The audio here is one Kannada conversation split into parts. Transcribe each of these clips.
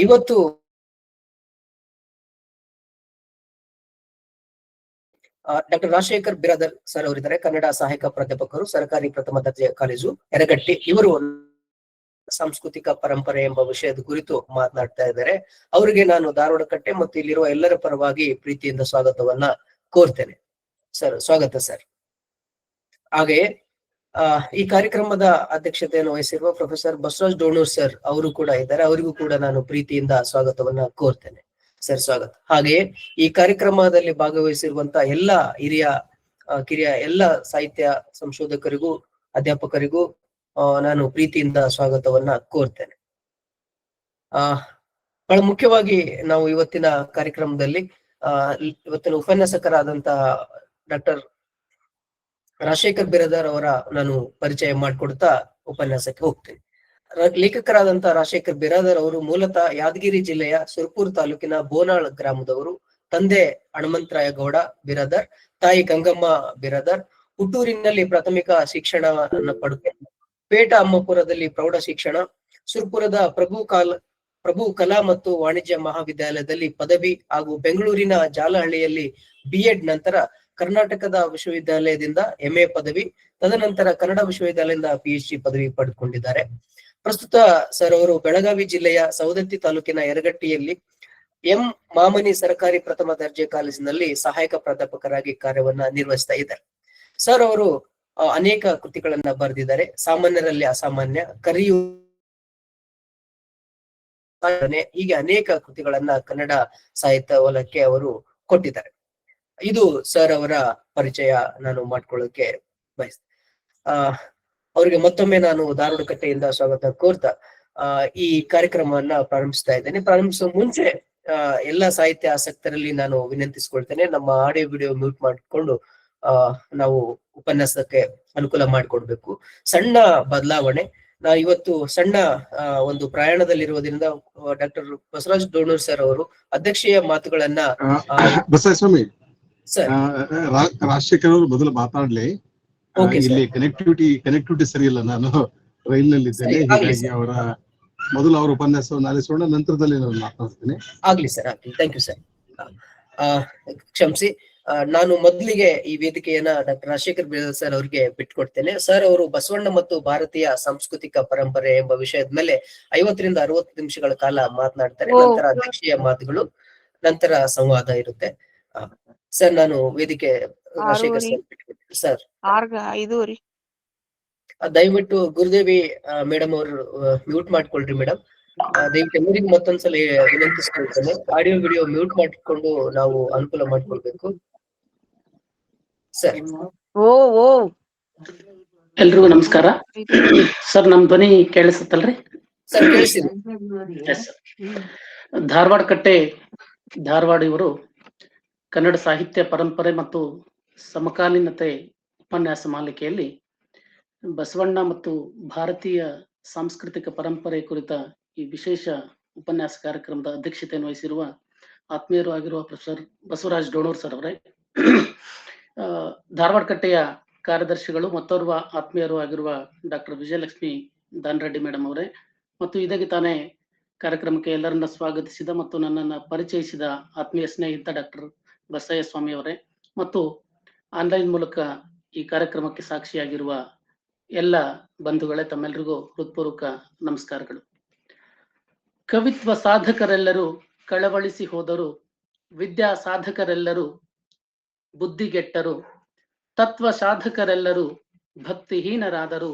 ಇವತ್ತು ಡಾಕ್ಟರ್ ರಾಜಶೇಖರ್ ಬಿರಾದರ್ ಸರ್ ಅವರಿದ್ದಾರೆ, ಕನ್ನಡ ಸಹಾಯಕ ಪ್ರಾಧ್ಯಾಪಕರು, ಸರ್ಕಾರಿ ಪ್ರಥಮ ದರ್ಜೆ ಕಾಲೇಜು ಯರಗಟ್ಟಿ. ಇವರು ಸಾಂಸ್ಕೃತಿಕ ಪರಂಪರೆ ಎಂಬ ವಿಷಯದ ಕುರಿತು ಮಾತನಾಡ್ತಾ ಇದ್ದಾರೆ. ಅವರಿಗೆ ನಾನು ಧಾರವಾಡ ಕಟ್ಟೆ ಮತ್ತು ಇಲ್ಲಿರುವ ಎಲ್ಲರ ಪರವಾಗಿ ಪ್ರೀತಿಯಿಂದ ಸ್ವಾಗತವನ್ನ ಕೋರ್ತೇನೆ. ಸರ್, ಸ್ವಾಗತ ಸರ್. ಹಾಗೆಯೇ ಈ ಕಾರ್ಯಕ್ರಮದ ಅಧ್ಯಕ್ಷತೆಯನ್ನು ವಹಿಸಿರುವ ಪ್ರೊಫೆಸರ್ ಬಸವರಾಜ್ ಡೋಣೂರ್ ಸರ್ ಅವರು ಕೂಡ ಇದ್ದಾರೆ. ಅವರಿಗೂ ಕೂಡ ನಾನು ಪ್ರೀತಿಯಿಂದ ಸ್ವಾಗತವನ್ನ ಕೋರ್ತೇನೆ. ಸರ್, ಸ್ವಾಗತ. ಹಾಗೆಯೇ ಈ ಕಾರ್ಯಕ್ರಮದಲ್ಲಿ ಭಾಗವಹಿಸಿರುವಂತಹ ಎಲ್ಲ ಹಿರಿಯ ಕಿರಿಯ ಎಲ್ಲ ಸಾಹಿತ್ಯ ಸಂಶೋಧಕರಿಗೂ ಅಧ್ಯಾಪಕರಿಗೂ ನಾನು ಪ್ರೀತಿಯಿಂದ ಸ್ವಾಗತವನ್ನ ಕೋರ್ತೇನೆ. ಬಹಳ ಮುಖ್ಯವಾಗಿ ನಾವು ಇವತ್ತಿನ ಕಾರ್ಯಕ್ರಮದಲ್ಲಿ ಇವತ್ತಿನ ಉಪನ್ಯಾಸಕರಾದಂತಹ ಡಾಕ್ಟರ್ ರಾಜಶೇಖರ್ ಬಿರಾದರ್ ಅವರ ನಾನು ಪರಿಚಯ ಮಾಡಿಕೊಡ್ತಾ ಉಪನ್ಯಾಸಕ್ಕೆ ಹೋಗ್ತೇನೆ. ಲೇಖಕರಾದಂತಹ ರಾಜಶೇಖರ್ ಬಿರಾದರ್ ಅವರು ಮೂಲತಃ ಯಾದಗಿರಿ ಜಿಲ್ಲೆಯ ಸುರಪುರ ತಾಲೂಕಿನ ಬೋನಾಳ್ ಗ್ರಾಮದವರು. ತಂದೆ ಹನುಮಂತರಾಯ ಗೌಡ ಬಿರಾದರ್, ತಾಯಿ ಗಂಗಮ್ಮ ಬಿರಾದರ್. ಹುಟ್ಟೂರಿನಲ್ಲಿ ಪ್ರಾಥಮಿಕ ಶಿಕ್ಷಣವನ್ನು ಪಡೆದು ಪೇಟ ಅಮ್ಮಪುರದಲ್ಲಿ ಪ್ರೌಢ ಶಿಕ್ಷಣ, ಸುರಪುರದ ಪ್ರಭು ಕಲಾ ಮತ್ತು ವಾಣಿಜ್ಯ ಮಹಾವಿದ್ಯಾಲಯದಲ್ಲಿ ಪದವಿ ಹಾಗೂ ಬೆಂಗಳೂರಿನ ಜಾಲಹಳ್ಳಿಯಲ್ಲಿ BEd, ನಂತರ ಕರ್ನಾಟಕದ ವಿಶ್ವವಿದ್ಯಾಲಯದಿಂದ MA ಪದವಿ, ತದನಂತರ ಕನ್ನಡ ವಿಶ್ವವಿದ್ಯಾಲಯದಿಂದ PhD ಪದವಿ ಪಡೆದುಕೊಂಡಿದ್ದಾರೆ. ಪ್ರಸ್ತುತ ಸರ್ ಅವರು ಬೆಳಗಾವಿ ಜಿಲ್ಲೆಯ ಸವದತ್ತಿ ತಾಲೂಕಿನ ಯರಗಟ್ಟಿಯಲ್ಲಿ ಎಂ ಮಾಮನಿ ಸರ್ಕಾರಿ ಪ್ರಥಮ ದರ್ಜೆ ಕಾಲೇಜಿನಲ್ಲಿ ಸಹಾಯಕ ಪ್ರಾಧ್ಯಾಪಕರಾಗಿ ಕಾರ್ಯವನ್ನ ನಿರ್ವಹಿಸ್ತಾ ಇದ್ದಾರೆ. ಸರ್ ಅವರು ಅನೇಕ ಕೃತಿಗಳನ್ನ ಬರೆದಿದ್ದಾರೆ. ಸಾಮಾನ್ಯರಲ್ಲಿ ಅಸಾಮಾನ್ಯ, ಕರಿಯು, ಹೀಗೆ ಅನೇಕ ಕೃತಿಗಳನ್ನ ಕನ್ನಡ ಸಾಹಿತ್ಯ ವಲಯಕ್ಕೆ ಅವರು ಕೊಟ್ಟಿದ್ದಾರೆ. ಇದು ಸರ್ ಅವರ ಪರಿಚಯ ನಾನು ಮಾಡ್ಕೊಳ್ಳೋಕೆ ಬಯಸ್ತೇನೆ. ಅವರಿಗೆ ಮತ್ತೊಮ್ಮೆ ನಾನು ಧಾರವಾಡ ಕಟ್ಟೆಯಿಂದ ಸ್ವಾಗತ ಕೋರ್ತಾ ಈ ಕಾರ್ಯಕ್ರಮವನ್ನ ಪ್ರಾರಂಭಿಸ್ತಾ ಇದ್ದೇನೆ. ಪ್ರಾರಂಭಿಸುವ ಮುಂಚೆ ಎಲ್ಲ ಸಾಹಿತ್ಯ ಆಸಕ್ತರಲ್ಲಿ ನಾನು ವಿನಂತಿಸ್ಕೊಳ್ತೇನೆ, ನಮ್ಮ ಆಡಿಯೋ ವಿಡಿಯೋ ಮ್ಯೂಟ್ ಮಾಡಿಕೊಂಡು ನಾವು ಉಪನ್ಯಾಸಕ್ಕೆ ಅನುಕೂಲ ಮಾಡಿಕೊಡ್ಬೇಕು. ಸಣ್ಣ ಬದಲಾವಣೆ, ನಾ ಇವತ್ತು ಸಣ್ಣ ಒಂದು ಪ್ರಯಾಣದಲ್ಲಿರುವುದರಿಂದ ಡಾಕ್ಟರ್ ಬಸವರಾಜ್ ಡೋಣೂರ್ ಸರ್ ಅವರು ಅಧ್ಯಕ್ಷೀಯ ಮಾತುಗಳನ್ನ ಬಸವಸ್ವಾಮಿ ಸರ್ ರಾಜಶೇಖರ್ ಅವರು ಮೊದಲು ಮಾತಾಡ್ಲಿ. ಇಲ್ಲಿ ಕನೆಕ್ಟಿವಿಟಿ ಸರಿ ಇಲ್ಲ, ನಾನು ರೈಲ್ನಲ್ಲಿ ಇದ್ದೇನೆ, ಹೀಗಾಗಿ ಅವರ ಮೊದಲು ಅವರ ಉಪನ್ಯಾಸವನ್ನು ಆಲಿಸೋಣ, ನಂತರದಲ್ಲಿ ನಾನು ಮಾತನಾಡ್ತೇನೆ. ಆಗ್ಲಿ ಸರ್, ಆಗ್ಲಿ. Thank you sir. ಕ್ಷಮಿಸಿ, ನಾನು ಮೊದಲಿಗೆ ಈ ವೇದಿಕೆಯನ್ನ ಡಾಕ್ಟರ್ ರಾಜಶೇಖರ್ ಬಿರಾದರ್ ಸರ್ ಅವರಿಗೆ ಬಿಟ್ಕೊಡ್ತೇನೆ. ಸರ್ ಅವರು ಬಸವಣ್ಣ ಮತ್ತು ಭಾರತೀಯ ಸಾಂಸ್ಕೃತಿಕ ಪರಂಪರೆ ಎಂಬ ವಿಷಯದ ಮೇಲೆ 50 ರಿಂದ 60 ನಿಮಿಷಗಳ ಕಾಲ ಮಾತನಾಡ್ತಾರೆ. ನಂತರ ಅಧ್ಯಕ್ಷೀಯ ಮಾತುಗಳು, ನಂತರ ಸಂವಾದ ಇರುತ್ತೆ. ಸರ್, ನಾನು ವೇದಿಕೆ ರಾಜಶೇಖರ್ ಸರ್ ದಯವಿಟ್ಟು ಗುರುದೇವಿ ಮೇಡಮ್ ಅವರು ಮ್ಯೂಟ್ ಮಾಡ್ಕೊಳ್ರಿ ಮೇಡಮ್. ದಯವಿಟ್ಟು ಎಲ್ಲರಿಗೂ ಮತ್ತೊಂದ್ಸಲ ವಿನಂತಿಸ್ಕೊಳ್ತೇನೆ, ಆಡಿಯೋ ವಿಡಿಯೋ ಮ್ಯೂಟ್ ಮಾಡಿಕೊಂಡು ನಾವು ಅನುಕೂಲ ಮಾಡ್ಕೊಳ್ಬೇಕು. ಸರ್, ಎಲ್ರಿಗೂ ನಮಸ್ಕಾರ. ಸರ್, ನಮ್ ಧ್ವನಿ ಕೇಳಿಸುತ್ತಲ್ರಿ? ಸರ್, ಕೇಳಿಸಿದೆ. ಧಾರವಾಡ ಕಟ್ಟೆ ಧಾರವಾಡ ಇವರು ಕನ್ನಡ ಸಾಹಿತ್ಯ ಪರಂಪರೆ ಮತ್ತು ಸಮಕಾಲೀನತೆ ಉಪನ್ಯಾಸ ಮಾಲಿಕೆಯಲ್ಲಿ ಬಸವಣ್ಣ ಮತ್ತು ಭಾರತೀಯ ಸಾಂಸ್ಕೃತಿಕ ಪರಂಪರೆ ಕುರಿತ ಈ ವಿಶೇಷ ಉಪನ್ಯಾಸ ಕಾರ್ಯಕ್ರಮದ ಅಧ್ಯಕ್ಷತೆಯನ್ನು ವಹಿಸಿರುವ ಆತ್ಮೀಯರು ಆಗಿರುವ ಪ್ರೊಫೆಸರ್ ಬಸವರಾಜ್ ಡೋಣೂರ್ ಸರ್ ಅವರೇ, ಧಾರವಾಡ ಕಟ್ಟೆಯ ಕಾರ್ಯದರ್ಶಿಗಳು ಮತ್ತೋರ್ವ ಆತ್ಮೀಯರು ಆಗಿರುವ ಡಾಕ್ಟರ್ ವಿಜಯಲಕ್ಷ್ಮಿ ದಾನರೆಡ್ಡಿ ಮೇಡಮ್ ಅವರೇ, ಮತ್ತು ಇದಕ್ಕೆ ತಾನೇ ಕಾರ್ಯಕ್ರಮಕ್ಕೆ ಎಲ್ಲರನ್ನ ಸ್ವಾಗತಿಸಿದ ಮತ್ತು ನನ್ನನ್ನು ಪರಿಚಯಿಸಿದ ಆತ್ಮೀಯ ಸ್ನೇಹಿತ ಡಾಕ್ಟರ್ ಬಸಯ್ಯ ಸ್ವಾಮಿ ಅವರೇ, ಮತ್ತು ಆನ್ಲೈನ್ ಮೂಲಕ ಈ ಕಾರ್ಯಕ್ರಮಕ್ಕೆ ಸಾಕ್ಷಿಯಾಗಿರುವ ಎಲ್ಲ ಬಂಧುಗಳೇ, ತಮ್ಮೆಲ್ಲರಿಗೂ ಹೃತ್ಪೂರ್ವಕ ನಮಸ್ಕಾರಗಳು. ಕವಿತ್ವ ಸಾಧಕರೆಲ್ಲರೂ ಕಳವಳಿಸಿ ಹೋದರು, ವಿದ್ಯಾ ಸಾಧಕರೆಲ್ಲರೂ ಬುದ್ಧಿಗೆಟ್ಟರು, ತತ್ವ ಸಾಧಕರೆಲ್ಲರೂ ಭಕ್ತಿಹೀನರಾದರು,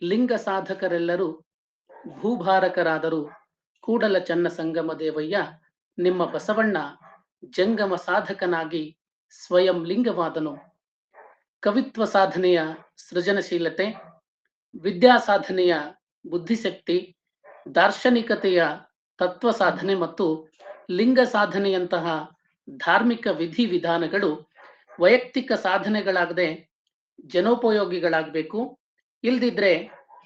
ಲಿಂಗ ಸಾಧಕರೆಲ್ಲರೂ ಭೂಭಾರಕರಾದರು, ಕೂಡಲ ಚನ್ನ ಸಂಗಮ ದೇವಯ್ಯ ನಿಮ್ಮ ಬಸವಣ್ಣ ಜಂಗಮ ಸಾಧಕನಾಗಿ ಸ್ವಯಂ ಲಿಂಗವಾದನು. ಕವಿತ್ವ ಸಾಧನೆಯ ಸೃಜನಶೀಲತೆ, ವಿದ್ಯಾ ಸಾಧನೆಯ ಬುದ್ಧಿಶಕ್ತಿ, ದಾರ್ಶನಿಕತೆಯ ತತ್ವ ಸಾಧನೆ ಮತ್ತು ಲಿಂಗ ಸಾಧನೆಯಂತಹ ಧಾರ್ಮಿಕ ವಿಧಿವಿಧಾನಗಳು ವೈಯಕ್ತಿಕ ಸಾಧನೆಗಳಾಗದೆ ಜನೋಪಯೋಗಿಗಳಾಗಬೇಕು. ಇಲ್ದಿದ್ರೆ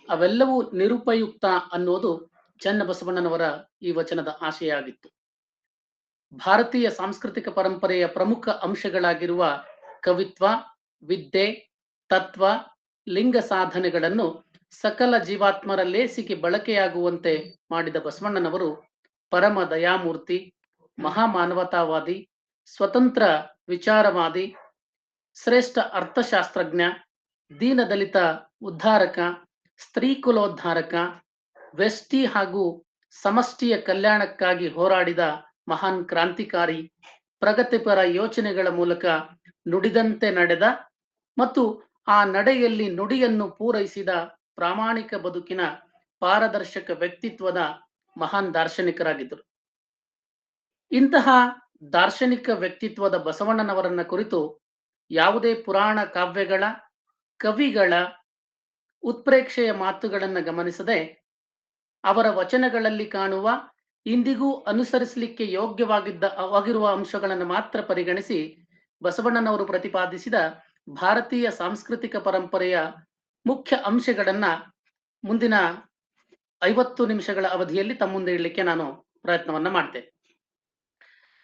ಅವೆಲ್ಲವೂ ನಿರುಪಯುಕ್ತ ಅನ್ನೋದು ಚನ್ನಬಸವಣ್ಣನವರ ಈ ವಚನದ ಆಶಯ ಆಗಿತ್ತು. ಭಾರತೀಯ ಸಾಂಸ್ಕೃತಿಕ ಪರಂಪರೆಯ ಪ್ರಮುಖ ಅಂಶಗಳಾಗಿರುವ ಕವಿತ್ವ, ವಿದ್ಯೆ, ತತ್ವ, ಲಿಂಗ ಸಾಧನೆಗಳನ್ನು ಸಕಲ ಜೀವಾತ್ಮರ ಲೇಸಿಗೆ ಬಳಕೆಯಾಗುವಂತೆ ಮಾಡಿದ ಬಸವಣ್ಣನವರು ಪರಮ ದಯಾಮೂರ್ತಿ, ಮಹಾಮಾನವತಾವಾದಿ, ಸ್ವತಂತ್ರ ವಿಚಾರವಾದಿ, ಶ್ರೇಷ್ಠ ಅರ್ಥಶಾಸ್ತ್ರಜ್ಞ, ದೀನದಲಿತ ಉದ್ಧಾರಕ, ಸ್ತ್ರೀ ಕುಲೋದ್ಧಾರಕ, ವ್ಯಷ್ಟಿ ಹಾಗೂ ಸಮಷ್ಟಿಯ ಕಲ್ಯಾಣಕ್ಕಾಗಿ ಹೋರಾಡಿದ ಮಹಾನ್ ಕ್ರಾಂತಿಕಾರಿ, ಪ್ರಗತಿಪರ ಯೋಚನೆಗಳ ಮೂಲಕ ನುಡಿದಂತೆ ನಡೆದ ಮತ್ತು ಆ ನಡೆಯಲ್ಲಿ ನುಡಿಯನ್ನು ಪೂರೈಸಿದ ಪ್ರಾಮಾಣಿಕ ಬದುಕಿನ ಪಾರದರ್ಶಕ ವ್ಯಕ್ತಿತ್ವದ ಮಹಾನ್ ದಾರ್ಶನಿಕರಾಗಿದ್ದರು. ಇಂತಹ ದಾರ್ಶನಿಕ ವ್ಯಕ್ತಿತ್ವದ ಬಸವಣ್ಣನವರನ್ನ ಕುರಿತು ಯಾವುದೇ ಪುರಾಣ ಕಾವ್ಯಗಳ, ಕವಿಗಳ ಉತ್ಪ್ರೇಕ್ಷೆಯ ಮಾತುಗಳನ್ನು ಗಮನಿಸದೆ ಅವರ ವಚನಗಳಲ್ಲಿ ಕಾಣುವ ಇಂದಿಗೂ ಅನುಸರಿಸಲಿಕ್ಕೆ ಯೋಗ್ಯವಾಗಿರುವ ಅಂಶಗಳನ್ನು ಮಾತ್ರ ಪರಿಗಣಿಸಿ ಬಸವಣ್ಣನವರು ಪ್ರತಿಪಾದಿಸಿದ ಭಾರತೀಯ ಸಾಂಸ್ಕೃತಿಕ ಪರಂಪರೆಯ ಮುಖ್ಯ ಅಂಶಗಳನ್ನ ಮುಂದಿನ 50 ನಿಮಿಷಗಳ ಅವಧಿಯಲ್ಲಿ ತಮ್ಮ ಮುಂದೆ ಇಡಲಿಕ್ಕೆ ನಾನು ಪ್ರಯತ್ನವನ್ನ ಮಾಡ್ತೇನೆ.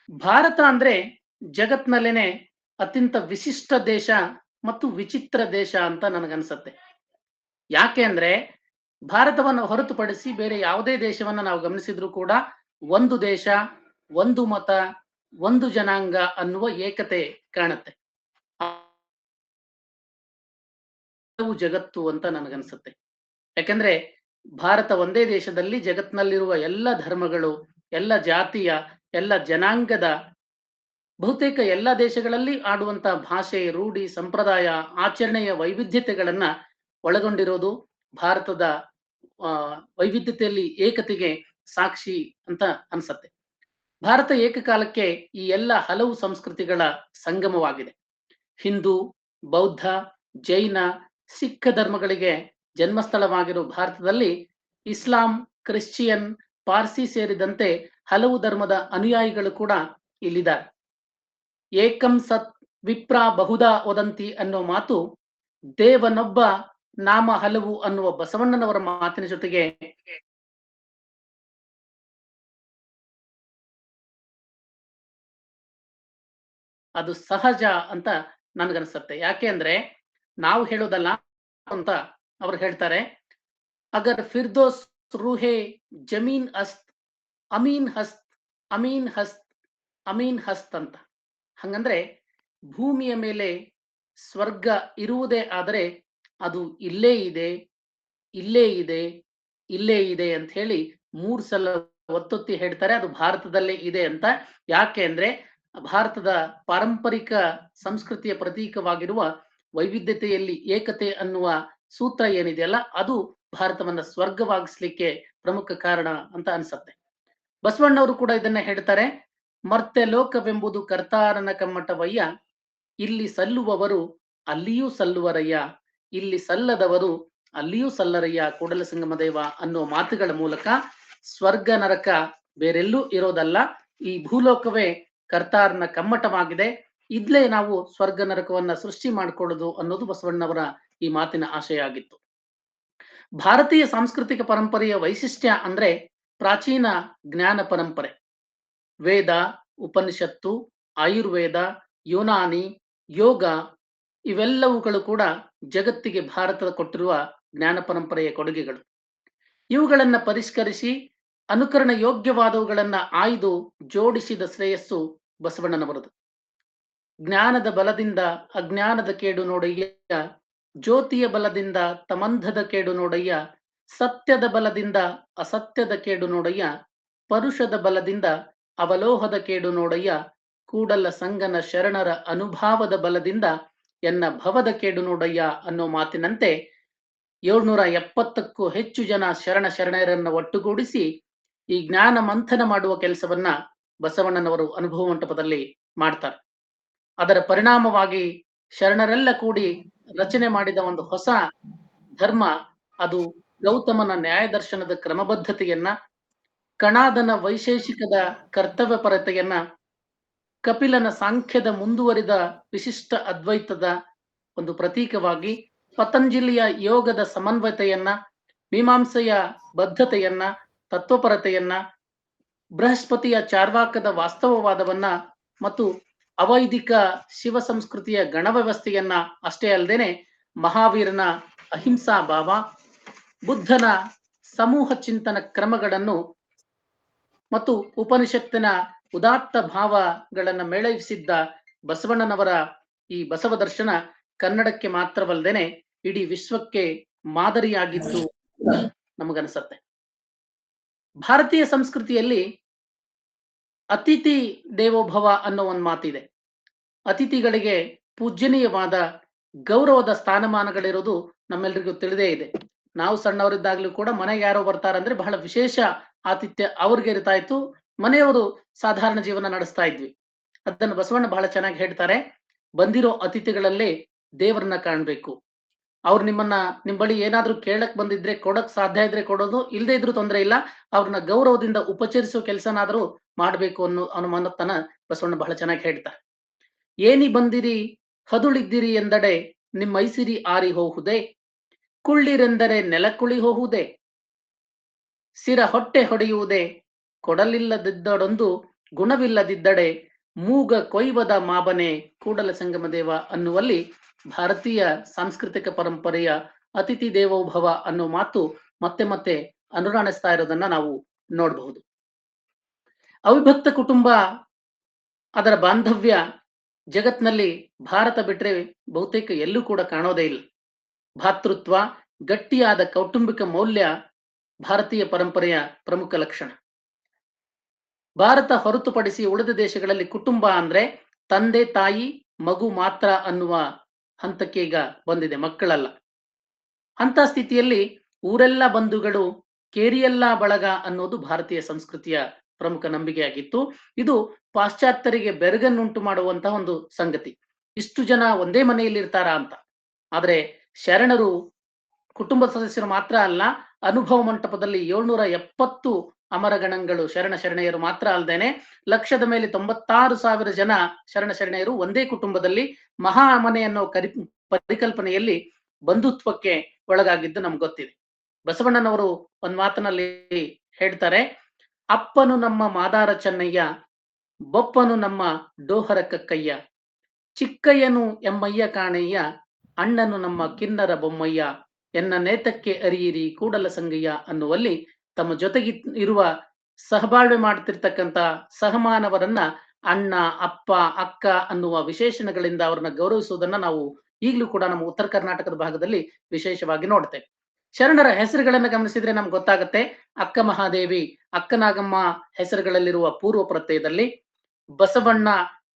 ಭಾರತ ಅಂದ್ರೆ ಜಗತ್ನಲ್ಲೇನೆ ಅತ್ಯಂತ ವಿಶಿಷ್ಟ ದೇಶ ಮತ್ತು ವಿಚಿತ್ರ ದೇಶ ಅಂತ ನನಗನ್ಸತ್ತೆ. ಯಾಕೆ ಅಂದ್ರೆ ಭಾರತವನ್ನು ಹೊರತುಪಡಿಸಿ ಬೇರೆ ಯಾವುದೇ ದೇಶವನ್ನ ನಾವು ಗಮನಿಸಿದ್ರು ಕೂಡ ಒಂದು ದೇಶ, ಒಂದು ಮತ, ಒಂದು ಜನಾಂಗ ಅನ್ನುವ ಏಕತೆ ಕಾಣುತ್ತೆ. ಜಗತ್ತು ಅಂತ ನನಗನ್ಸುತ್ತೆ. ಯಾಕಂದ್ರೆ ಭಾರತ ಒಂದೇ ದೇಶದಲ್ಲಿ ಜಗತ್ನಲ್ಲಿರುವ ಎಲ್ಲ ಧರ್ಮಗಳು, ಎಲ್ಲ ಜಾತಿಯ, ಎಲ್ಲ ಜನಾಂಗದ, ಬಹುತೇಕ ಎಲ್ಲ ದೇಶಗಳಲ್ಲಿ ಆಡುವಂತ ಭಾಷೆ, ರೂಢಿ, ಸಂಪ್ರದಾಯ, ಆಚರಣೆಯ ವೈವಿಧ್ಯತೆಗಳನ್ನ ಒಳಗೊಂಡಿರೋದು ಭಾರತದ ವೈವಿಧ್ಯತೆಯಲ್ಲಿ ಏಕತೆಗೆ ಸಾಕ್ಷಿ ಅಂತ ಅನ್ಸತ್ತೆ. ಭಾರತ ಏಕಕಾಲಕ್ಕೆ ಈ ಎಲ್ಲ ಹಲವು ಸಂಸ್ಕೃತಿಗಳ ಸಂಗಮವಾಗಿದೆ. ಹಿಂದೂ, ಬೌದ್ಧ, ಜೈನ, ಸಿಖ್ ಧರ್ಮಗಳಿಗೆ ಜನ್ಮಸ್ಥಳವಾಗಿರುವ ಭಾರತದಲ್ಲಿ ಇಸ್ಲಾಂ, ಕ್ರಿಶ್ಚಿಯನ್, ಪಾರ್ಸಿ ಸೇರಿದಂತೆ ಹಲವು ಧರ್ಮದ ಅನುಯಾಯಿಗಳು ಕೂಡ ಇಲ್ಲಿದ್ದಾರೆ. ಏಕಂ ಸತ್ ವಿಪ್ರ ಬಹುಧಾ ವದಂತಿ ಅನ್ನೋ ಮಾತು ದೇವನೊಬ್ಬ ನಾಮ ಹಲವು ಅನ್ನುವ ಬಸವಣ್ಣನವರ ಮಾತಿನ ಜೊತೆಗೆ ಅದು ಸಹಜ ಅಂತ ನನ್ಗನ್ಸತ್ತೆ. ಯಾಕೆ ಅಂದ್ರೆ ನಾವು ಹೇಳೋದಲ್ಲ ಅಂತ ಅವ್ರು ಹೇಳ್ತಾರೆ. ಅಗರ್ ಫಿರ್ದೋಸ್ ರೂಹೆ ಜಮೀನ್ ಅಸ್ತ್ ಅಮೀನ್ ಹಸ್ತ್ ಅಮೀನ್ ಹಸ್ತ್ ಅಮೀನ್ ಹಸ್ತ್ ಅಂತ. ಹಂಗಂದ್ರೆ ಭೂಮಿಯ ಮೇಲೆ ಸ್ವರ್ಗ ಇರುವುದೇ ಆದರೆ ಅದು ಇಲ್ಲೇ ಇದೆ, ಇಲ್ಲೇ ಇದೆ, ಇಲ್ಲೇ ಇದೆ ಅಂತ ಹೇಳಿ 3 ಸಲ ಒತ್ತೊತ್ತಿ ಹೇಳ್ತಾರೆ. ಅದು ಭಾರತದಲ್ಲೇ ಇದೆ ಅಂತ. ಯಾಕೆ ಅಂದ್ರೆ ಭಾರತದ ಪಾರಂಪರಿಕ ಸಂಸ್ಕೃತಿಯ ಪ್ರತೀಕವಾಗಿರುವ ವೈವಿಧ್ಯತೆಯಲ್ಲಿ ಏಕತೆ ಅನ್ನುವ ಸೂತ್ರ ಏನಿದೆಯಲ್ಲ, ಅದು ಭಾರತವನ್ನ ಸ್ವರ್ಗವಾಗಿಸ್ಲಿಕ್ಕೆ ಪ್ರಮುಖ ಕಾರಣ ಅಂತ ಅನ್ಸತ್ತೆ. ಬಸವಣ್ಣವರು ಕೂಡ ಇದನ್ನ ಹೇಳ್ತಾರೆ. ಮರ್ತ್ಯ ಲೋಕವೆಂಬುದು ಕರ್ತಾರನ ಕಮ್ಮಟವಯ್ಯ, ಇಲ್ಲಿ ಸಲ್ಲುವವರು ಅಲ್ಲಿಯೂ ಸಲ್ಲುವರಯ್ಯ, ಇಲ್ಲಿ ಸಲ್ಲದವರು ಅಲ್ಲಿಯೂ ಸಲ್ಲರಯ್ಯ ಕೂಡಲ ಸಂಗಮ ದೇವ ಅನ್ನೋ ಮಾತುಗಳ ಮೂಲಕ ಸ್ವರ್ಗ ನರಕ ಬೇರೆಲ್ಲೂ ಇರೋದಲ್ಲ, ಈ ಭೂಲೋಕವೇ ಕರ್ತಾರನ ಕಮ್ಮಟವಾಗಿದೆ, ಇದ್ಲೇ ನಾವು ಸ್ವರ್ಗ ನರಕವನ್ನ ಸೃಷ್ಟಿ ಮಾಡಿಕೊಳ್ಳೋದು ಅನ್ನೋದು ಬಸವಣ್ಣವರ ಈ ಮಾತಿನ ಆಶಯ ಆಗಿತ್ತು. ಭಾರತೀಯ ಸಾಂಸ್ಕೃತಿಕ ಪರಂಪರೆಯ ವೈಶಿಷ್ಟ್ಯ ಅಂದ್ರೆ ಪ್ರಾಚೀನ ಜ್ಞಾನ ಪರಂಪರೆ. ವೇದ, ಉಪನಿಷತ್ತು, ಆಯುರ್ವೇದ, ಯುನಾನಿ, ಯೋಗ ಇವೆಲ್ಲವುಗಳು ಕೂಡ ಜಗತ್ತಿಗೆ ಭಾರತದ ಕೊಟ್ಟಿರುವ ಜ್ಞಾನ ಪರಂಪರೆಯ ಕೊಡುಗೆಗಳು. ಇವುಗಳನ್ನ ಪರಿಷ್ಕರಿಸಿ ಅನುಕರಣ ಯೋಗ್ಯವಾದವುಗಳನ್ನ ಆಯ್ದು ಜೋಡಿಸಿದ ಶ್ರೇಯಸ್ಸು ಬಸವಣ್ಣನವರದು. ಜ್ಞಾನದ ಬಲದಿಂದ ಅಜ್ಞಾನದ ಕೇಡು ನೋಡಯ್ಯ, ಜ್ಯೋತಿಯ ಬಲದಿಂದ ತಮಂಧದ ಕೇಡು ನೋಡಯ್ಯ, ಸತ್ಯದ ಬಲದಿಂದ ಅಸತ್ಯದ ಕೇಡು ನೋಡಯ್ಯ, ಪರುಷದ ಬಲದಿಂದ ಅವಲೋಹದ ಕೇಡು ನೋಡಯ್ಯ, ಕೂಡಲ ಸಂಗನ ಶರಣರ ಅನುಭಾವದ ಬಲದಿಂದ ಎನ್ನ ಭವದ ಕೇಡು ನೋಡಯ್ಯ ಅನ್ನೋ ಮಾತಿನಂತೆ 770ಕ್ಕೂ ಹೆಚ್ಚು ಜನ ಶರಣರನ್ನ ಒಟ್ಟುಗೂಡಿಸಿ ಈ ಜ್ಞಾನ ಮಂಥನ ಮಾಡುವ ಕೆಲಸವನ್ನ ಬಸವಣ್ಣನವರು ಅನುಭವ ಮಂಟಪದಲ್ಲಿ ಮಾಡ್ತಾರೆ. ಅದರ ಪರಿಣಾಮವಾಗಿ ಶರಣರೆಲ್ಲ ಕೂಡಿ ರಚನೆ ಮಾಡಿದ ಒಂದು ಹೊಸ ಧರ್ಮ, ಅದು ಗೌತಮನ ನ್ಯಾಯ ದರ್ಶನದ ಕ್ರಮಬದ್ಧತೆಯನ್ನ, ಕಣಾದನ ವೈಶೇಷಿಕದ ಕರ್ತವ್ಯ ಪರತೆಯನ್ನ, ಕಪಿಲನ ಸಾಂಖ್ಯದ ಮುಂದುವರಿದ ವಿಶಿಷ್ಟ ಅದ್ವೈತದ ಒಂದು ಪ್ರತೀಕವಾಗಿ, ಪತಂಜಲಿಯ ಯೋಗದ ಸಮನ್ವಯತೆಯನ್ನ, ಮೀಮಾಂಸೆಯ ಬದ್ಧತೆಯನ್ನ, ತತ್ವಪರತೆಯನ್ನ, ಬೃಹಸ್ಪತಿಯ ಚಾರ್ವಾಕದ ವಾಸ್ತವವಾದವನ್ನ ಮತ್ತು ಅವೈದಿಕ ಶಿವ ಸಂಸ್ಕೃತಿಯ ಗಣವ್ಯವಸ್ಥೆಯನ್ನ ಅಷ್ಟೇ ಅಲ್ಲದೇನೆ ಮಹಾವೀರನ ಅಹಿಂಸಾ ಭಾವ, ಬುದ್ಧನ ಸಮೂಹ ಚಿಂತನ ಕ್ರಮಗಳನ್ನು ಮತ್ತು ಉಪನಿಷತ್ತಿನ ಉದಾತ್ತ ಭಾವಗಳನ್ನ ಮೇಳೈಸಿದ್ದ ಬಸವಣ್ಣನವರ ಈ ಬಸವ ದರ್ಶನ ಕನ್ನಡಕ್ಕೆ ಮಾತ್ರವಲ್ಲದೇನೆ ಇಡೀ ವಿಶ್ವಕ್ಕೆ ಮಾದರಿಯಾಗಿದ್ದು ನಮಗನ್ಸತ್ತೆ. ಭಾರತೀಯ ಸಂಸ್ಕೃತಿಯಲ್ಲಿ ಅತಿಥಿ ದೇವೋಭವ ಅನ್ನೋ ಒಂದು ಮಾತಿದೆ. ಅತಿಥಿಗಳಿಗೆ ಪೂಜ್ಯನೀಯವಾದ ಗೌರವದ ಸ್ಥಾನಮಾನಗಳಿರೋದು ನಮ್ಮೆಲ್ಲರಿಗೂ ತಿಳಿದೇ ಇದೆ. ನಾವು ಸಣ್ಣವರಿದ್ದಾಗ್ಲೂ ಕೂಡ ಮನೆಗೆ ಯಾರೋ ಬರ್ತಾರಂದ್ರೆ ಬಹಳ ವಿಶೇಷ ಆತಿಥ್ಯ ಅವ್ರಿಗೆ ಇರ್ತಾ ಇತ್ತು. ಮನೆಯವರು ಸಾಧಾರಣ ಜೀವನ ನಡೆಸ್ತಾ ಇದ್ವಿ. ಅದನ್ನು ಬಸವಣ್ಣ ಬಹಳ ಚೆನ್ನಾಗಿ ಹೇಳ್ತಾರೆ. ಬಂದಿರೋ ಅತಿಥಿಗಳಲ್ಲೇ ದೇವರನ್ನ ಕಾಣ್ಬೇಕು. ಅವ್ರು ನಿಮ್ ಬಳಿ ಏನಾದ್ರೂ ಕೇಳಕ್ ಬಂದಿದ್ರೆ ಕೊಡಕ್ ಸಾಧ್ಯ ಇದ್ರೆ ಕೊಡೋದು, ಇಲ್ಲದೆ ಇದ್ರೂ ತೊಂದರೆ ಇಲ್ಲ, ಅವ್ರನ್ನ ಗೌರವದಿಂದ ಉಪಚರಿಸೋ ಕೆಲಸನಾದ್ರೂ ಮಾಡ್ಬೇಕು ಅನ್ನೋ ಮಾತನ್ನ ಬಸವಣ್ಣ ಬಹಳ ಚೆನ್ನಾಗಿ ಹೇಳ್ತಾರೆ. ಏನಿ ಬಂದಿರಿ ಹದುಳಿದ್ದಿರಿ ಎಂದಡೆ ನಿಮ್ಮೈಸಿರಿ ಆರಿ ಹೋಹುದೇ, ಕುಳ್ಳಿರೆಂದರೆ ನೆಲಕುಳಿ ಹೋಹುದೇ, ಸಿರ ಹೊಟ್ಟೆ ಹೊಡೆಯುವುದೇ, ಕೊಡಲಿಲ್ಲದಿದ್ದಡೊಂದು ಗುಣವಿಲ್ಲದಿದ್ದಡೆ ಮೂಗ ಕೊಯ್ವದ ಮಾಬನೆ ಕೂಡಲ ಸಂಗಮ ದೇವ ಅನ್ನುವಲ್ಲಿ ಭಾರತೀಯ ಸಾಂಸ್ಕೃತಿಕ ಪರಂಪರೆಯ ಅತಿಥಿ ದೇವೋಭವ ಅನ್ನೋ ಮಾತು ಮತ್ತೆ ಮತ್ತೆ ಅನುರಾಣಿಸ್ತಾ ಇರೋದನ್ನ ನಾವು ನೋಡಬಹುದು. ಅವಿಭಕ್ತ ಕುಟುಂಬ ಅದರ ಬಾಂಧವ್ಯ ಜಗತ್ನಲ್ಲಿ ಭಾರತ ಬಿಟ್ರೆ ಬಹುತೇಕ ಎಲ್ಲೂ ಕೂಡ ಕಾಣೋದೇ ಇಲ್ಲ. ಭಾತೃತ್ವ, ಗಟ್ಟಿಯಾದ ಕೌಟುಂಬಿಕ ಮೌಲ್ಯ ಭಾರತೀಯ ಪರಂಪರೆಯ ಪ್ರಮುಖ ಲಕ್ಷಣ. ಭಾರತ ಹೊರತುಪಡಿಸಿ ಉಳಿದ ದೇಶಗಳಲ್ಲಿ ಕುಟುಂಬ ಅಂದ್ರೆ ತಂದೆ ತಾಯಿ ಮಗು ಮಾತ್ರ ಅನ್ನುವ ಹಂತಕ್ಕೆ ಈಗ ಬಂದಿದೆ, ಮಕ್ಕಳಲ್ಲ. ಅಂತ ಸ್ಥಿತಿಯಲ್ಲಿ ಊರೆಲ್ಲ ಬಂಧುಗಳು, ಕೇರಿಯೆಲ್ಲ ಬಳಗ ಅನ್ನೋದು ಭಾರತೀಯ ಸಂಸ್ಕೃತಿಯ ಪ್ರಮುಖ ನಂಬಿಕೆಯಾಗಿತ್ತು. ಇದು ಪಾಶ್ಚಾತ್ಯರಿಗೆ ಬೆರಗನ್ನುಂಟು ಮಾಡುವಂತಹ ಒಂದು ಸಂಗತಿ. ಇಷ್ಟು ಜನ ಒಂದೇ ಮನೆಯಲ್ಲಿ ಇರ್ತಾರ ಅಂತ. ಆದ್ರೆ ಶರಣರು ಕುಟುಂಬ ಸದಸ್ಯರು ಮಾತ್ರ ಅಲ್ಲ, ಅನುಭವ ಮಂಟಪದಲ್ಲಿ 770 ಅಮರಗಣಗಳು ಶರಣೆಯರು ಮಾತ್ರ ಅಲ್ಲದೇನೆ ಲಕ್ಷದ ಮೇಲೆ 96,000 ಜನ ಶರಣೆಯರು ಒಂದೇ ಕುಟುಂಬದಲ್ಲಿ ಮಹಾ ಮನೆ ಅನ್ನೋ ಪರಿಕಲ್ಪನೆಯಲ್ಲಿ ಬಂಧುತ್ವಕ್ಕೆ ಒಳಗಾಗಿದ್ದು ನಮ್ಗೆ ಗೊತ್ತಿದೆ. ಬಸವಣ್ಣನವರು ಒಂದ್ ಮಾತಿನಲ್ಲಿ ಹೇಳ್ತಾರೆ, ಅಪ್ಪನು ನಮ್ಮ ಮಾದಾರ ಚೆನ್ನಯ್ಯ, ಬೊಪ್ಪನು ನಮ್ಮ ಡೋಹರ ಕಕ್ಕಯ್ಯ, ಚಿಕ್ಕಯ್ಯನು ಎಮ್ಮಯ್ಯ ಕಾಣಯ್ಯ, ಅಣ್ಣನು ನಮ್ಮ ಕಿನ್ನರ ಬೊಮ್ಮಯ್ಯ, ಎನ್ನ ನೇತಕ್ಕೆ ಅರಿಯಿರಿ ಕೂಡಲ ಸಂಗಯ್ಯ ಅನ್ನುವಲ್ಲಿ ತಮ್ಮ ಜೊತೆಗೆ ಇರುವ ಸಹಬಾಳ್ವೆ ಮಾಡ್ತಿರ್ತಕ್ಕಂಥ ಸಹಮಾನವರನ್ನ ಅಣ್ಣ, ಅಪ್ಪ, ಅಕ್ಕ ಅನ್ನುವ ವಿಶೇಷಣಗಳಿಂದ ಅವ್ರನ್ನ ಗೌರವಿಸುವುದನ್ನ ನಾವು ಈಗಲೂ ಕೂಡ ನಮ್ಮ ಉತ್ತರ ಕರ್ನಾಟಕದ ಭಾಗದಲ್ಲಿ ವಿಶೇಷವಾಗಿ ನೋಡ್ತೇವೆ. ಶರಣರ ಹೆಸರುಗಳನ್ನ ಗಮನಿಸಿದ್ರೆ ನಮ್ಗೆ ಗೊತ್ತಾಗತ್ತೆ. ಅಕ್ಕ ಮಹಾದೇವಿ, ಅಕ್ಕನಾಗಮ್ಮ ಹೆಸರುಗಳಲ್ಲಿರುವ ಪೂರ್ವ ಪ್ರತ್ಯಯದಲ್ಲಿ, ಬಸವಣ್ಣ,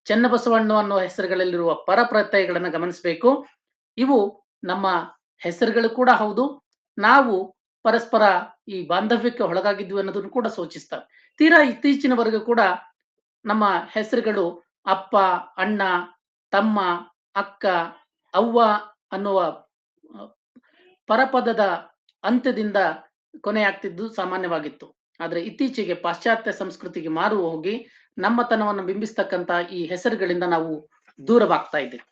ಚೆನ್ನಬಸವಣ್ಣ ಅನ್ನೋ ಹೆಸರುಗಳಲ್ಲಿರುವ ಪರ ಪ್ರತ್ಯಯಗಳನ್ನ ಗಮನಿಸಬೇಕು. ಇವು ನಮ್ಮ ಹೆಸರುಗಳು ಕೂಡ ಹೌದು. ನಾವು ಪರಸ್ಪರ ಈ ಬಾಂಧವ್ಯಕ್ಕೆ ಒಳಗಾಗಿದ್ವಿ ಅನ್ನೋದನ್ನು ಕೂಡ ಸೂಚಿಸ್ತವೆ. ತೀರಾ ಇತ್ತೀಚಿನವರೆಗೂ ಕೂಡ ನಮ್ಮ ಹೆಸರುಗಳು ಅಪ್ಪ, ಅಣ್ಣ, ತಮ್ಮ, ಅಕ್ಕ, ಅವ್ವ ಅನ್ನುವ ಪರಪದದ ಅಂತ್ಯದಿಂದ ಕೊನೆಯಾಗ್ತಿದ್ದು ಸಾಮಾನ್ಯವಾಗಿತ್ತು. ಆದ್ರೆ ಇತ್ತೀಚೆಗೆ ಪಾಶ್ಚಾತ್ಯ ಸಂಸ್ಕೃತಿಗೆ ಮಾರು ಹೋಗಿ ನಮ್ಮತನವನ್ನು ಬಿಂಬಿಸ್ತಕ್ಕಂತ ಈ ಹೆಸರುಗಳಿಂದ ನಾವು ದೂರವಾಗ್ತಾ ಇದ್ದೇವೆ.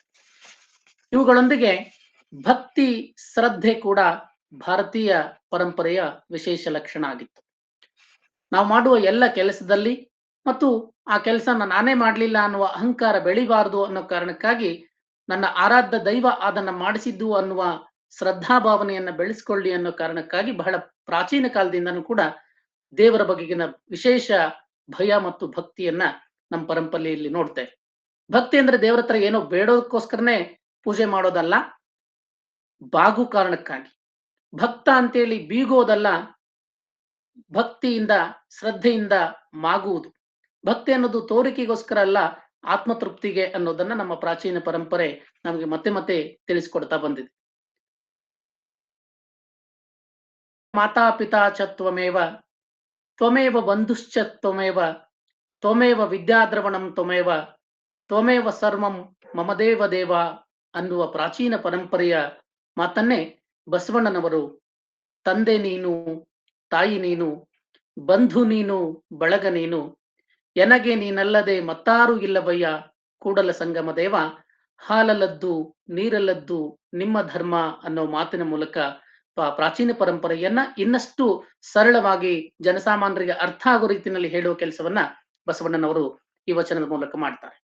ಇವುಗಳೊಂದಿಗೆ ಭಕ್ತಿ, ಶ್ರದ್ಧೆ ಕೂಡ ಭಾರತೀಯ ಪರಂಪರೆಯ ವಿಶೇಷ ಲಕ್ಷಣ ಆಗಿತ್ತು. ನಾವು ಮಾಡುವ ಎಲ್ಲ ಕೆಲಸದಲ್ಲಿ ಮತ್ತು ಆ ಕೆಲಸನ ನಾನೇ ಮಾಡ್ಲಿಲ್ಲ ಅನ್ನುವ ಅಹಂಕಾರ ಬೆಳಿಬಾರದು ಅನ್ನೋ ಕಾರಣಕ್ಕಾಗಿ ನನ್ನ ಆರಾಧ್ಯ ದೈವ ಅದನ್ನ ಮಾಡಿಸಿದ್ದು ಅನ್ನುವ ಶ್ರದ್ಧಾಭಾವನೆಯನ್ನ ಬೆಳೆಸ್ಕೊಳ್ಳಿ ಅನ್ನೋ ಕಾರಣಕ್ಕಾಗಿ ಬಹಳ ಪ್ರಾಚೀನ ಕಾಲದಿಂದನೂ ಕೂಡ ದೇವರ ಬಗೆಗಿನ ವಿಶೇಷ ಭಯ ಮತ್ತು ಭಕ್ತಿಯನ್ನ ನಮ್ಮ ಪರಂಪರೆಯಲ್ಲಿ ನೋಡ್ತೇವೆ. ಭಕ್ತಿ ಅಂದ್ರೆ ದೇವರ ಹತ್ರ ಏನೋ ಬೇಡೋದಕ್ಕೋಸ್ಕರನೇ ಪೂಜೆ ಮಾಡೋದಲ್ಲ, ಬಾಗು ಕಾರಣಕ್ಕಾಗಿ. ಭಕ್ತ ಅಂತೇಳಿ ಬೀಗೋದಲ್ಲ, ಭಕ್ತಿಯಿಂದ ಶ್ರದ್ಧೆಯಿಂದ ಮಾಗುವುದು. ಭಕ್ತಿ ಅನ್ನೋದು ತೋರಿಕೆಗೋಸ್ಕರ ಅಲ್ಲ, ಆತ್ಮತೃಪ್ತಿಗೆ ಅನ್ನೋದನ್ನ ನಮ್ಮ ಪ್ರಾಚೀನ ಪರಂಪರೆ ನಮಗೆ ಮತ್ತೆ ಮತ್ತೆ ತಿಳಿಸ್ಕೊಡ್ತಾ ಬಂದಿದೆ. ಮಾತಾ ಪಿತಾ ಚ ತ್ವಮೇವ, ತ್ವಮೇವ ಬಂಧುಶ್ಚ ತ್ವಮೇವ, ತ್ವಮೇವ ವಿದ್ಯಾದ್ರವಣಂ ತ್ವಮೇವ, ತ್ವಮೇವ ಸರ್ವಂ ಮಮದೇವ ದೇವ ಅನ್ನುವ ಪ್ರಾಚೀನ ಪರಂಪರೆಯ ಮಾತನ್ನೇ ಬಸವಣ್ಣನವರು ತಂದೆ ನೀನು, ತಾಯಿ ನೀನು, ಬಂಧು ನೀನು, ಬಳಗ ನೀನು, ಎನಗೆ ನೀನಲ್ಲದೆ ಮತ್ತಾರು ಇಲ್ಲವಯ್ಯ ಕೂಡಲ ಸಂಗಮ ದೇವ, ಹಾಲಲ್ಲದ್ದು ನೀರಲ್ಲದ್ದು ನಿಮ್ಮ ಧರ್ಮ ಅನ್ನೋ ಮಾತಿನ ಮೂಲಕ ಪ್ರಾಚೀನ ಪರಂಪರೆಯನ್ನ ಇನ್ನಷ್ಟು ಸರಳವಾಗಿ ಜನಸಾಮಾನ್ಯರಿಗೆ ಅರ್ಥ ಆಗೋ ರೀತಿಯಲ್ಲಿ ಹೇಳುವ ಕೆಲಸವನ್ನ ಬಸವಣ್ಣನವರು ಈ ವಚನದ ಮೂಲಕ ಮಾಡ್ತಾರೆ.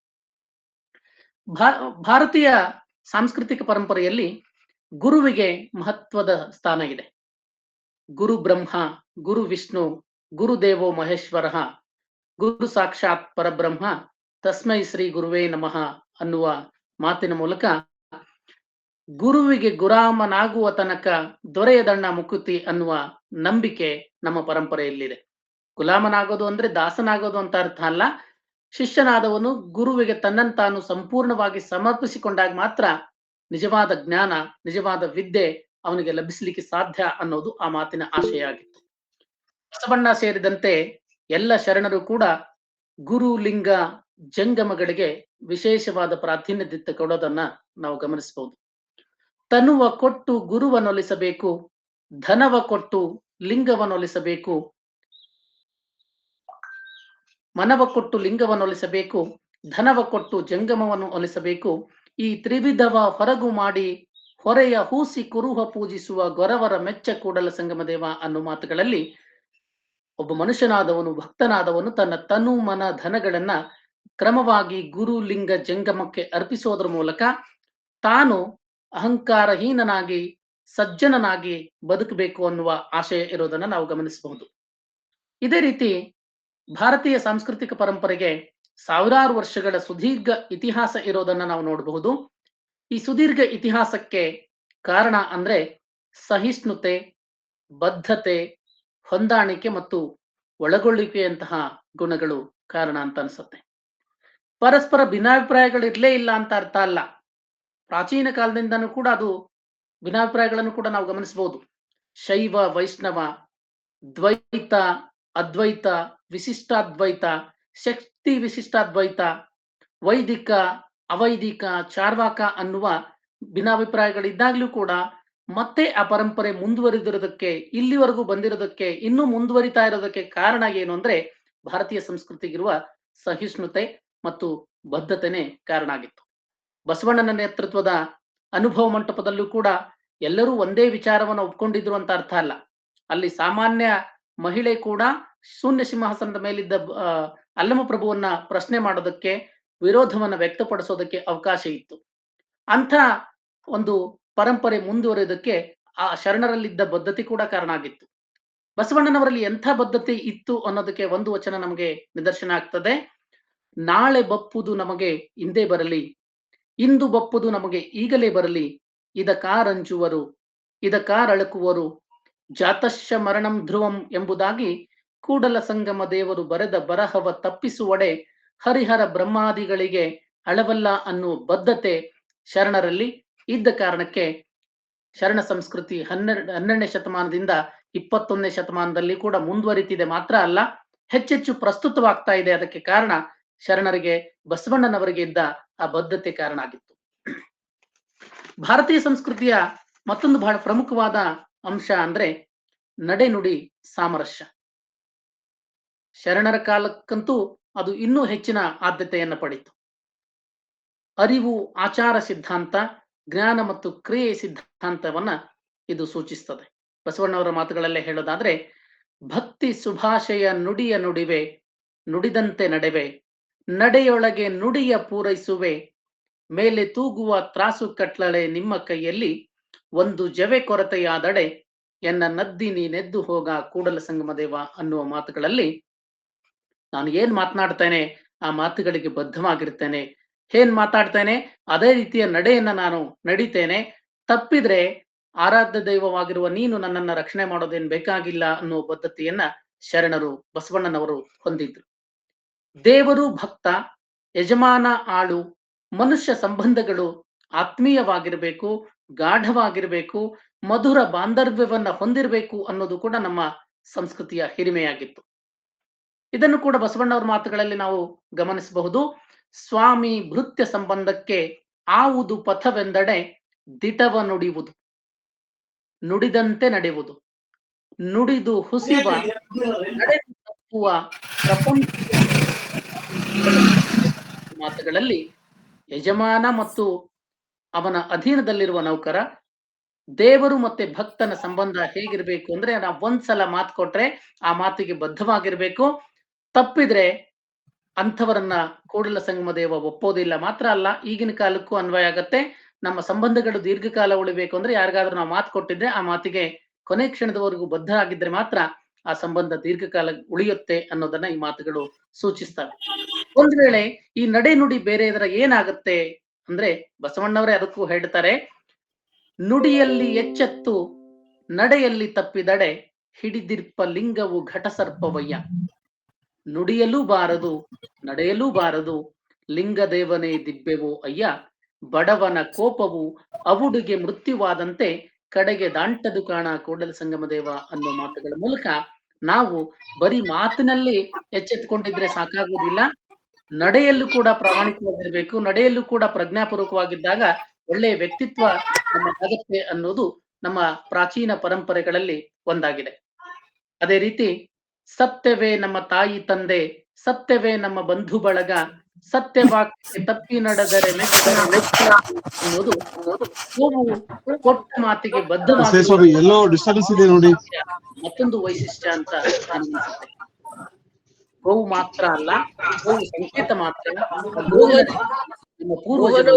ಭಾರತೀಯ ಸಾಂಸ್ಕೃತಿಕ ಪರಂಪರೆಯಲ್ಲಿ ಗುರುವಿಗೆ ಮಹತ್ವದ ಸ್ಥಾನ ಇದೆ. ಗುರು ಬ್ರಹ್ಮ, ಗುರು ವಿಷ್ಣು, ಗುರುದೇವೋ ಮಹೇಶ್ವರ, ಗುರು ಸಾಕ್ಷಾತ್ ಪರಬ್ರಹ್ಮ ತಸ್ಮೈ ಶ್ರೀ ಗುರುವೇ ನಮಃ ಅನ್ನುವ ಮಾತಿನ ಮೂಲಕ ಗುರುವಿಗೆ ಗುಲಾಮನಾಗುವ ತನಕ ದೊರೆಯದಣ್ಣ ಮುಕುತಿ ಅನ್ನುವ ನಂಬಿಕೆ ನಮ್ಮ ಪರಂಪರೆಯಲ್ಲಿದೆ. ಗುಲಾಮನಾಗೋದು ಅಂದ್ರೆ ದಾಸನಾಗೋದು ಅಂತ ಅರ್ಥ ಅಲ್ಲ. ಶಿಷ್ಯನಾದವನು ಗುರುವಿಗೆ ತನ್ನನ್ನು ತಾನು ಸಂಪೂರ್ಣವಾಗಿ ಸಮರ್ಪಿಸಿಕೊಂಡಾಗ ಮಾತ್ರ ನಿಜವಾದ ಜ್ಞಾನ, ನಿಜವಾದ ವಿದ್ಯೆ ಅವನಿಗೆ ಲಭಿಸಲಿಕ್ಕೆ ಸಾಧ್ಯ ಅನ್ನೋದು ಆ ಮಾತಿನ ಆಶಯ ಆಗಿತ್ತು. ಬಸವಣ್ಣ ಸೇರಿದಂತೆ ಎಲ್ಲ ಶರಣರು ಕೂಡ ಗುರು ಲಿಂಗ ಜಂಗಮಗಳಿಗೆ ವಿಶೇಷವಾದ ಪ್ರಾಧಾನ್ಯತೆ ಕೊಡೋದನ್ನ ನಾವು ಗಮನಿಸಬಹುದು. ತನುವ ಕೊಟ್ಟು ಗುರುವನ್ನೊಲಿಸಬೇಕು, ಧನವ ಕೊಟ್ಟು ಲಿಂಗವನ್ನೊಲಿಸಬೇಕು, ಮನವ ಕೊಟ್ಟು ಲಿಂಗವನ್ನೊಲಿಸಬೇಕು, ಧನವ ಕೊಟ್ಟು ಜಂಗಮವನ್ನು ಒಲಿಸಬೇಕು. ಈ ತ್ರಿವಿಧವ ಹೊರಗು ಮಾಡಿ ಹೊರೆಯ ಹೂಸಿ ಕುರುಹ ಪೂಜಿಸುವ ಗೊರವರ ಮೆಚ್ಚ ಕೂಡಲ ಸಂಗಮ ದೇವ ಅನ್ನೋ ಮಾತುಗಳಲ್ಲಿ ಒಬ್ಬ ಮನುಷ್ಯನಾದವನು, ಭಕ್ತನಾದವನು ತನ್ನ ತನು ಮನ ಧನಗಳನ್ನ ಕ್ರಮವಾಗಿ ಗುರು ಲಿಂಗ ಜಂಗಮಕ್ಕೆ ಅರ್ಪಿಸೋದ್ರ ಮೂಲಕ ತಾನು ಅಹಂಕಾರಹೀನನಾಗಿ ಸಜ್ಜನನಾಗಿ ಬದುಕಬೇಕು ಅನ್ನುವ ಆಶಯ ಇರೋದನ್ನ ನಾವು ಗಮನಿಸಬಹುದು. ಇದೇ ರೀತಿ ಭಾರತೀಯ ಸಾಂಸ್ಕೃತಿಕ ಪರಂಪರೆಗೆ ಸಾವಿರಾರು ವರ್ಷಗಳ ಸುದೀರ್ಘ ಇತಿಹಾಸ ಇರೋದನ್ನ ನಾವು ನೋಡಬಹುದು. ಈ ಸುದೀರ್ಘ ಇತಿಹಾಸಕ್ಕೆ ಕಾರಣ ಅಂದ್ರೆ ಸಹಿಷ್ಣುತೆ, ಬದ್ಧತೆ, ಹೊಂದಾಣಿಕೆ ಮತ್ತು ಒಳಗೊಳ್ಳುವಿಕೆಯಂತಹ ಗುಣಗಳು ಕಾರಣ ಅಂತ ಅನ್ಸುತ್ತೆ. ಪರಸ್ಪರ ಭಿನ್ನಾಭಿಪ್ರಾಯಗಳು ಇರ್ಲೇ ಇಲ್ಲ ಅಂತ ಅರ್ಥ ಅಲ್ಲ. ಪ್ರಾಚೀನ ಕಾಲದಿಂದನೂ ಕೂಡ ಅದು ಭಿನ್ನಾಭಿಪ್ರಾಯಗಳನ್ನು ಕೂಡ ನಾವು ಗಮನಿಸಬಹುದು. ಶೈವ ವೈಷ್ಣವ, ದ್ವೈತ ಅದ್ವೈತ, ವಿಶಿಷ್ಟಾದ್ವೈತ, ಶಕ್ತಿ ವಿಶಿಷ್ಟಾದ್ವೈತ, ವೈದಿಕ ಅವೈದಿಕ, ಚಾರ್ವಾಕ ಅನ್ನುವ ಭಿನ್ನಾಭಿಪ್ರಾಯಗಳಿದ್ದಾಗ್ಲೂ ಕೂಡ ಮತ್ತೆ ಆ ಪರಂಪರೆ ಮುಂದುವರಿದಿರೋದಕ್ಕೆ, ಇಲ್ಲಿವರೆಗೂ ಬಂದಿರೋದಕ್ಕೆ, ಇನ್ನೂ ಮುಂದುವರಿತಾ ಇರೋದಕ್ಕೆ ಕಾರಣ ಏನು ಅಂದ್ರೆ ಭಾರತೀಯ ಸಂಸ್ಕೃತಿಗಿರುವ ಸಹಿಷ್ಣುತೆ ಮತ್ತು ಬದ್ಧತೆನೇ ಕಾರಣ ಆಗಿತ್ತು. ಬಸವಣ್ಣನ ನೇತೃತ್ವದ ಅನುಭವ ಮಂಟಪದಲ್ಲೂ ಕೂಡ ಎಲ್ಲರೂ ಒಂದೇ ವಿಚಾರವನ್ನು ಒಪ್ಕೊಂಡಿದ್ರು ಅಂತ ಅರ್ಥ ಅಲ್ಲ. ಅಲ್ಲಿ ಸಾಮಾನ್ಯ ಮಹಿಳೆ ಕೂಡ ಶೂನ್ಯ ಸಿಂಹಾಸನದ ಮೇಲಿದ್ದ ಅಲ್ಲಮ ಪ್ರಭುವನ್ನ ಪ್ರಶ್ನೆ ಮಾಡೋದಕ್ಕೆ, ವಿರೋಧವನ್ನ ವ್ಯಕ್ತಪಡಿಸೋದಕ್ಕೆ ಅವಕಾಶ ಇತ್ತು. ಅಂಥ ಒಂದು ಪರಂಪರೆ ಮುಂದುವರಿಯೋದಕ್ಕೆ ಆ ಶರಣರಲ್ಲಿದ್ದ ಬದ್ಧತೆ ಕೂಡ ಕಾರಣ ಆಗಿತ್ತು. ಬಸವಣ್ಣನವರಲ್ಲಿ ಎಂಥ ಬದ್ಧತೆ ಇತ್ತು ಅನ್ನೋದಕ್ಕೆ ಒಂದು ವಚನ ನಮಗೆ ನಿದರ್ಶನ ಆಗ್ತದೆ. ನಾಳೆ ಬಪ್ಪುದು ನಮಗೆ ಇಂದೇ ಬರಲಿ, ಇಂದು ಬಪ್ಪುದು ನಮಗೆ ಈಗಲೇ ಬರಲಿ, ಇದಕಾರಂಜುವರು, ಇದಕಾರಳಕುವರು, ಜಾತಶ್ಯ ಮರಣಂ ಧ್ರುವಂ ಎಂಬುದಾಗಿ ಕೂಡಲ ಸಂಗಮ ದೇವರು ಬರೆದ ಬರಹವ ತಪ್ಪಿಸುವಡೆ ಹರಿಹರ ಬ್ರಹ್ಮಾದಿಗಳಿಗೆ ಅಳವಲ್ಲ ಅನ್ನುವ ಬದ್ಧತೆ ಶರಣರಲ್ಲಿ ಇದ್ದ ಕಾರಣಕ್ಕೆ ಶರಣ ಸಂಸ್ಕೃತಿ 12ನೇ ಶತಮಾನದಿಂದ 21ನೇ ಶತಮಾನದಲ್ಲಿ ಕೂಡ ಮುಂದುವರಿತಿದೆ ಮಾತ್ರ ಅಲ್ಲ, ಹೆಚ್ಚೆಚ್ಚು ಪ್ರಸ್ತುತವಾಗ್ತಾ ಇದೆ. ಅದಕ್ಕೆ ಕಾರಣ ಶರಣರಿಗೆ, ಬಸವಣ್ಣನವರಿಗೆ ಇದ್ದ ಆ ಬದ್ಧತೆ ಕಾರಣ ಆಗಿತ್ತು. ಭಾರತೀಯ ಸಂಸ್ಕೃತಿಯ ಮತ್ತೊಂದು ಬಹಳ ಪ್ರಮುಖವಾದ ಅಂಶ ಅಂದ್ರೆ ನಡೆನುಡಿ ಸಾಮರಸ್ಯ. ಶರಣರ ಕಾಲಕ್ಕಂತೂ ಅದು ಇನ್ನೂ ಹೆಚ್ಚಿನ ಆದ್ಯತೆಯನ್ನು ಪಡೆಯಿತು. ಅರಿವು ಆಚಾರ ಸಿದ್ಧಾಂತ, ಜ್ಞಾನ ಮತ್ತು ಕ್ರಿಯೆ ಸಿದ್ಧಾಂತವನ್ನ ಇದು ಸೂಚಿಸ್ತದೆ. ಬಸವಣ್ಣವರ ಮಾತುಗಳಲ್ಲೇ ಹೇಳೋದಾದ್ರೆ, ಭಕ್ತಿ ಸುಭಾಷೆಯ ನುಡಿಯ ನುಡಿವೆ, ನುಡಿದಂತೆ ನಡೆವೆ, ನಡೆಯೊಳಗೆ ನುಡಿಯ ಪೂರೈಸುವೆ, ಮೇಲೆ ತೂಗುವ ತ್ರಾಸು ಕಟ್ಲಳೆ ನಿಮ್ಮ ಕೈಯಲ್ಲಿ, ಒಂದು ಜವೆ ಕೊರತೆಯಾದಡೆ ಎನ್ನ ನದ್ದಿ ನೀನೆದ್ದು ಹೋಗ ಕೂಡಲ ಸಂಗಮ ದೇವ ಅನ್ನುವ ಮಾತುಗಳಲ್ಲಿ ನಾನು ಏನ್ ಮಾತನಾಡ್ತೇನೆ ಆ ಮಾತುಗಳಿಗೆ ಬದ್ಧವಾಗಿರ್ತೇನೆ, ಏನ್ ಮಾತಾಡ್ತೇನೆ ಅದೇ ರೀತಿಯ ನಡೆಯನ್ನ ನಾನು ನಡಿತೇನೆ, ತಪ್ಪಿದ್ರೆ ಆರಾಧ್ಯ ದೈವವಾಗಿರುವ ನೀನು ನನ್ನನ್ನ ರಕ್ಷಣೆ ಮಾಡೋದೇನ್ ಬೇಕಾಗಿಲ್ಲ ಅನ್ನುವ ಬದ್ಧತೆಯನ್ನ ಶರಣರು, ಬಸವಣ್ಣನವರು ಹೊಂದಿದ್ರು. ದೇವರು ಭಕ್ತ, ಯಜಮಾನ ಆಳು, ಮನುಷ್ಯ ಸಂಬಂಧಗಳು ಆತ್ಮೀಯವಾಗಿರ್ಬೇಕು, ಗಾಢವಾಗಿರ್ಬೇಕು, ಮಧುರ ಬಾಂಧವ್ಯವನ್ನ ಹೊಂದಿರಬೇಕು ಅನ್ನೋದು ಕೂಡ ನಮ್ಮ ಸಂಸ್ಕೃತಿಯ ಹಿರಿಮೆಯಾಗಿತ್ತು. ಇದನ್ನು ಕೂಡ ಬಸವಣ್ಣವರ ಮಾತುಗಳಲ್ಲಿ ನಾವು ಗಮನಿಸಬಹುದು. ಸ್ವಾಮಿ ಭೃತ್ಯ ಸಂಬಂಧಕ್ಕೆ ಆವುದು ಪಥವೆಂದಡೆ ದಿಟವ ನುಡಿಯುವುದು, ನುಡಿದಂತೆ ನಡೆಯುವುದು, ನುಡಿದು ಹುಸಿವ ನಡೆದು ತಪ್ಪುವ ಪ್ರಪಂಚ ಮಾತುಗಳಲ್ಲಿ ಯಜಮಾನ ಮತ್ತು ಅವನ ಅಧೀನದಲ್ಲಿರುವ ನೌಕರ, ದೇವರು ಮತ್ತೆ ಭಕ್ತನ ಸಂಬಂಧ ಹೇಗಿರ್ಬೇಕು ಅಂದ್ರೆ ನಾವು ಒಂದ್ಸಲ ಮಾತು ಕೊಟ್ರೆ ಆ ಮಾತಿಗೆ ಬದ್ಧವಾಗಿರ್ಬೇಕು. ತಪ್ಪಿದ್ರೆ ಅಂಥವರನ್ನ ಕೂಡಲ ಸಂಗಮ ದೇವ ಒಪ್ಪೋದಿಲ್ಲ. ಮಾತ್ರ ಅಲ್ಲ, ಈಗಿನ ಕಾಲಕ್ಕೂ ಅನ್ವಯ ಆಗತ್ತೆ. ನಮ್ಮ ಸಂಬಂಧಗಳು ದೀರ್ಘಕಾಲ ಉಳಿಬೇಕು ಅಂದ್ರೆ ಯಾರಿಗಾದ್ರೂ ನಾವು ಮಾತು ಕೊಟ್ಟಿದ್ರೆ ಆ ಮಾತಿಗೆ ಕೊನೆ ಕ್ಷಣದವರೆಗೂ ಬದ್ಧ ಆಗಿದ್ರೆ ಮಾತ್ರ ಆ ಸಂಬಂಧ ದೀರ್ಘಕಾಲ ಉಳಿಯುತ್ತೆ ಅನ್ನೋದನ್ನ ಈ ಮಾತುಗಳು ಸೂಚಿಸ್ತವೆ. ಒಂದ್ ವೇಳೆ ಈ ನಡೆ ನುಡಿ ಬೇರೆ ಇದರ ಏನಾಗುತ್ತೆ ಅಂದ್ರೆ ಬಸವಣ್ಣವರೇ ಅದಕ್ಕೂ ಹೇಳ್ತಾರೆ, ನುಡಿಯಲ್ಲಿ ಎಚ್ಚೆತ್ತು ನಡೆಯಲ್ಲಿ ತಪ್ಪಿದಡೆ ಹಿಡಿದಿರ್ಪ ಲಿಂಗವು ಘಟಸರ್ಪವಯ್ಯ. ನುಡಿಯಲೂ ಬಾರದು ನಡೆಯಲೂ ಬಾರದು ಲಿಂಗದೇವನೇ ದಿಬ್ಬೆವೋ ಅಯ್ಯ. ಬಡವನ ಕೋಪವು ಅವುಡಿಗೆ ಮೃತ್ಯುವಾದಂತೆ ಕಡೆಗೆ ದಾಂಟದು ಕಾಣ ಕೂಡಲ ಸಂಗಮ ದೇವ ಅನ್ನೋ ಮಾತುಗಳ ಮೂಲಕ ನಾವು ಬರೀ ಮಾತಿನಲ್ಲಿ ಎಚ್ಚೆತ್ತುಕೊಂಡಿದ್ರೆ ಸಾಕಾಗುವುದಿಲ್ಲ, ನಡೆಯಲ್ಲೂ ಕೂಡ ಪ್ರಾಮಾಣಿಕವಾಗಿರ್ಬೇಕು, ನಡೆಯಲ್ಲೂ ಕೂಡ ಪ್ರಜ್ಞಾಪೂರ್ವಕವಾಗಿದ್ದಾಗ ಒಳ್ಳೆಯ ವ್ಯಕ್ತಿತ್ವ ನಮ್ಮದಾಗತ್ತೆ ಅನ್ನೋದು ನಮ್ಮ ಪ್ರಾಚೀನ ಪರಂಪರೆಗಳಲ್ಲಿ ಒಂದಾಗಿದೆ. ಅದೇ ರೀತಿ ಸತ್ಯವೇ ನಮ್ಮ ತಾಯಿ ತಂದೆ, ಸತ್ಯವೇ ನಮ್ಮ ಬಂಧು ಬಳಗ, ಸತ್ಯವಾಕ್ಯ ತಪ್ಪಿ ನಡೆದರೆ ಅನ್ನೋದು ಕೊಟ್ಟ ಮಾತಿಗೆ ಬದ್ಧವಾಗಿ ಎಲ್ಲೋ ಡಿಸ್ಟರ್ಬೆನ್ಸ್ ಇದೆ ನೋಡಿ. ಮತ್ತೊಂದು ವೈಶಿಷ್ಟ್ಯ ಅಂತ ಅನಿಸುತ್ತೆ. ಗೋವು ಮಾತ್ರ ಅಲ್ಲ, ಗೋವು ಸಂಕೇತ ಮಾತ್ರ. ನಮ್ಮ ಪೂರ್ವಜರು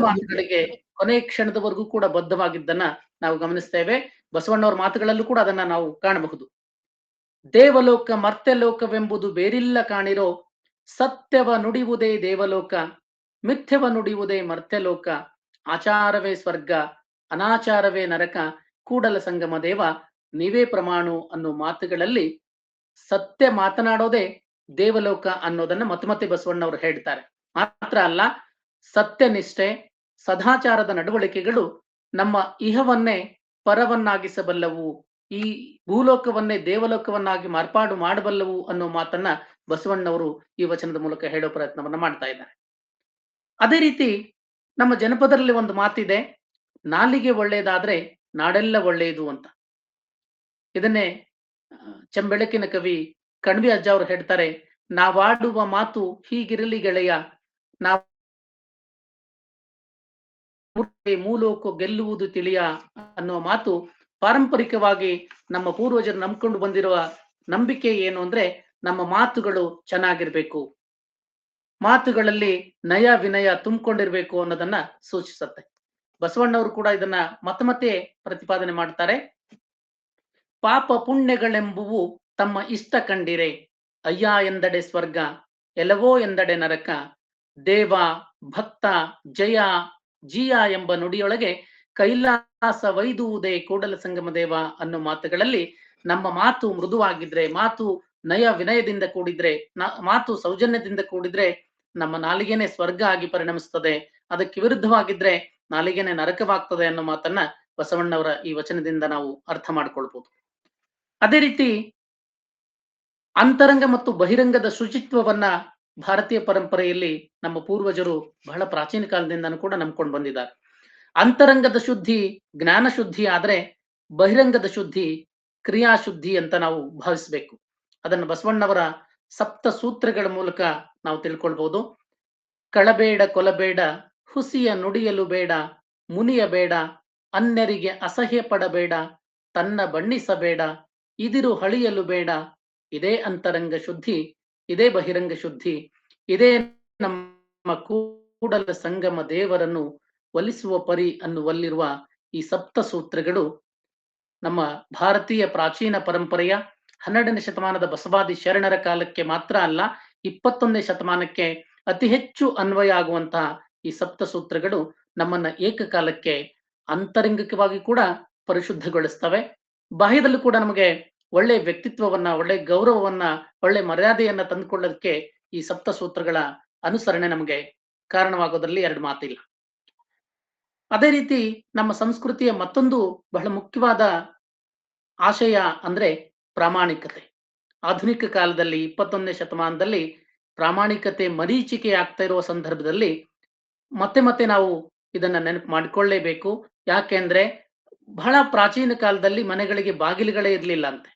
ಮಾತುಗಳಿಗೆ ಕೊನೆ ಕ್ಷಣದವರೆಗೂ ಕೂಡ ಬದ್ಧವಾಗಿದ್ದನ್ನ ನಾವು ಗಮನಿಸ್ತೇವೆ. ಬಸವಣ್ಣವರ ಮಾತುಗಳಲ್ಲೂ ಕೂಡ ಅದನ್ನ ನಾವು ಕಾಣಬಹುದು. ದೇವಲೋಕ ಮರ್ತ್ಯಲೋಕವೆಂಬುದು ಬೇರಿಲ್ಲ ಕಾಣಿರೋ, ಸತ್ಯವ ನುಡಿಯುವುದೇ ದೇವಲೋಕ, ಮಿಥ್ಯವ ನುಡಿಯುವುದೇ ಮರ್ತ್ಯಲೋಕ, ಆಚಾರವೇ ಸ್ವರ್ಗ ಅನಾಚಾರವೇ ನರಕ, ಕೂಡಲ ಸಂಗಮ ದೇವ ನೀವೇ ಪ್ರಮಾಣು ಅನ್ನೋ ಮಾತುಗಳಲ್ಲಿ ಸತ್ಯ ಮಾತನಾಡೋದೇ ದೇವಲೋಕ ಅನ್ನೋದನ್ನ ಮತ್ತೆ ಬಸವಣ್ಣವರು ಹೇಳ್ತಾರೆ. ಮಾತ್ರ ಅಲ್ಲ, ಸತ್ಯನಿಷ್ಠೆ ಸದಾಚಾರದ ನಡವಳಿಕೆಗಳು ನಮ್ಮ ಇಹವನ್ನೇ ಪರವನ್ನಾಗಿಸಬಲ್ಲವು, ಈ ಭೂಲೋಕವನ್ನೇ ದೇವಲೋಕವನ್ನಾಗಿ ಮಾರ್ಪಾಡು ಮಾಡಬಲ್ಲವು ಅನ್ನೋ ಮಾತನ್ನ ಬಸವಣ್ಣವರು ಈ ವಚನದ ಮೂಲಕ ಹೇಳೋ ಪ್ರಯತ್ನವನ್ನ ಮಾಡ್ತಾ ಇದ್ದಾರೆ. ಅದೇ ರೀತಿ ನಮ್ಮ ಜನಪದರಲ್ಲಿ ಒಂದು ಮಾತಿದೆ, ನಾಲಿಗೆ ಒಳ್ಳೆಯದಾದ್ರೆ ನಾಡೆಲ್ಲ ಒಳ್ಳೆಯದು ಅಂತ. ಇದನ್ನೇ ಚೆಂಬೆಳಕಿನ ಕವಿ ಕಣ್ವಿ ಅಜ್ಜ ಅವರು ಹೇಳ್ತಾರೆ, ನಾವಾಡುವ ಮಾತು ಹೀಗಿರಲಿ ಗೆಳೆಯ, ನಾವು ಮೂಲೋಕ ಗೆಲ್ಲುವುದು ತಿಳಿಯ ಅನ್ನೋ ಮಾತು ಪಾರಂಪರಿಕವಾಗಿ ನಮ್ಮ ಪೂರ್ವಜರು ನಂಬ್ಕೊಂಡು ಬಂದಿರುವ ನಂಬಿಕೆ ಏನು ಅಂದ್ರೆ, ನಮ್ಮ ಮಾತುಗಳು ಚೆನ್ನಾಗಿರ್ಬೇಕು, ಮಾತುಗಳಲ್ಲಿ ನಯ ವಿನಯ ತುಂಬಿಕೊಂಡಿರ್ಬೇಕು ಅನ್ನೋದನ್ನ ಸೂಚಿಸುತ್ತೆ. ಬಸವಣ್ಣವರು ಕೂಡ ಇದನ್ನ ಮತ್ತೆ ಪ್ರತಿಪಾದನೆ ಮಾಡ್ತಾರೆ. ಪಾಪ ಪುಣ್ಯಗಳೆಂಬುವು ತಮ್ಮ ಇಷ್ಟ ಕಂಡಿರೆ, ಅಯ್ಯ ಎಂದಡೆ ಸ್ವರ್ಗ ಎಲ್ಲವೋ ಎಂದಡೆ ನರಕ, ದೇವ ಭಕ್ತ ಜಯ ಜಿಯ ಎಂಬ ನುಡಿಯೊಳಗೆ ಕೈಲಾಸ ವೈದುವುದೇ ಕೂಡಲ ಸಂಗಮ ದೇವ ಅನ್ನೋ ಮಾತುಗಳಲ್ಲಿ ನಮ್ಮ ಮಾತು ಮೃದುವಾಗಿದ್ರೆ, ಮಾತು ನಯ ವಿನಯದಿಂದ ಕೂಡಿದ್ರೆ, ಮಾತು ಸೌಜನ್ಯದಿಂದ ಕೂಡಿದ್ರೆ ನಮ್ಮ ನಾಲಿಗೆನೆ ಸ್ವರ್ಗ ಆಗಿ ಪರಿಣಮಿಸ್ತದೆ, ಅದಕ್ಕೆ ವಿರುದ್ಧವಾಗಿದ್ರೆ ನಾಲಿಗೆನೆ ನರಕವಾಗ್ತದೆ ಅನ್ನೋ ಮಾತನ್ನ ಬಸವಣ್ಣವರ ಈ ವಚನದಿಂದ ನಾವು ಅರ್ಥ ಮಾಡ್ಕೊಳ್ಬಹುದು. ಅದೇ ರೀತಿ ಅಂತರಂಗ ಮತ್ತು ಬಹಿರಂಗದ ಶುಚಿತ್ವವನ್ನ ಭಾರತೀಯ ಪರಂಪರೆಯಲ್ಲಿ ನಮ್ಮ ಪೂರ್ವಜರು ಬಹಳ ಪ್ರಾಚೀನ ಕಾಲದಿಂದನೂ ಕೂಡ ನಂಬ್ಕೊಂಡು ಬಂದಿದ್ದಾರೆ. ಅಂತರಂಗದ ಶುದ್ಧಿ ಜ್ಞಾನ ಶುದ್ಧಿ ಆದ್ರೆ ಬಹಿರಂಗದ ಶುದ್ಧಿ ಕ್ರಿಯಾಶುದ್ಧಿ ಅಂತ ನಾವು ಭಾವಿಸ್ಬೇಕು. ಅದನ್ನು ಬಸವಣ್ಣವರ ಸಪ್ತ ಸೂತ್ರಗಳ ಮೂಲಕ ನಾವು ತಿಳ್ಕೊಳ್ಬಹುದು. ಕಳಬೇಡ ಕೊಲಬೇಡ, ಹುಸಿಯ ನುಡಿಯಲು ಬೇಡ, ಮುನಿಯ ಬೇಡ, ಅನ್ಯರಿಗೆ ಅಸಹ್ಯ ಪಡಬೇಡ, ತನ್ನ ಬಣ್ಣಿಸಬೇಡ, ಇದಿರು ಹಳಿಯಲು ಬೇಡ, ಇದೇ ಅಂತರಂಗ ಶುದ್ಧಿ, ಇದೇ ಬಹಿರಂಗ ಶುದ್ಧಿ, ಇದೇ ನಮ್ಮ ಕೂಡಲ ಸಂಗಮ ದೇವರನ್ನು ಒಲಿಸುವ ಪರಿ ಅನ್ನುವಲ್ಲಿರುವ ಈ ಸಪ್ತ ಸೂತ್ರಗಳು ನಮ್ಮ ಭಾರತೀಯ ಪ್ರಾಚೀನ ಪರಂಪರೆಯ 12ನೇ ಶತಮಾನದ ಬಸವಾದಿ ಶರಣರ ಕಾಲಕ್ಕೆ ಮಾತ್ರ ಅಲ್ಲ, 21ನೇ ಶತಮಾನಕ್ಕೆ ಅತಿ ಹೆಚ್ಚು ಅನ್ವಯ ಆಗುವಂತಹ ಈ ಸಪ್ತ ಸೂತ್ರಗಳು ನಮ್ಮನ್ನ ಏಕಕಾಲಕ್ಕೆ ಅಂತರಂಗಿಕವಾಗಿ ಕೂಡ ಪರಿಶುದ್ಧಗೊಳಿಸ್ತವೆ. ಬಾಹ್ಯದಲ್ಲೂ ಕೂಡ ನಮಗೆ ಒಳ್ಳೆ ವ್ಯಕ್ತಿತ್ವವನ್ನ, ಒಳ್ಳೆ ಗೌರವವನ್ನ, ಒಳ್ಳೆ ಮರ್ಯಾದೆಯನ್ನ ತಂದುಕೊಳ್ಳೋದಕ್ಕೆ ಈ ಸಪ್ತ ಸೂತ್ರಗಳ ಅನುಸರಣೆ ನಮಗೆ ಕಾರಣವಾಗೋದ್ರಲ್ಲಿ ಎರಡು ಮಾತಿಲ್ಲ. ಅದೇ ರೀತಿ ನಮ್ಮ ಸಂಸ್ಕೃತಿಯ ಮತ್ತೊಂದು ಬಹಳ ಮುಖ್ಯವಾದ ಆಶಯ ಅಂದ್ರೆ ಪ್ರಾಮಾಣಿಕತೆ. ಆಧುನಿಕ ಕಾಲದಲ್ಲಿ 21ನೇ ಶತಮಾನದಲ್ಲಿ ಪ್ರಾಮಾಣಿಕತೆ ಮರೀಚಿಕೆ ಆಗ್ತಾ ಇರುವ ಸಂದರ್ಭದಲ್ಲಿ ಮತ್ತೆ ನಾವು ಇದನ್ನ ನೆನಪು ಮಾಡಿಕೊಳ್ಳೇಬೇಕು. ಯಾಕೆಂದ್ರೆ ಬಹಳ ಪ್ರಾಚೀನ ಕಾಲದಲ್ಲಿ ಮನೆಗಳಿಗೆ ಬಾಗಿಲುಗಳೇ ಇರ್ಲಿಲ್ಲ ಅಂತೆ,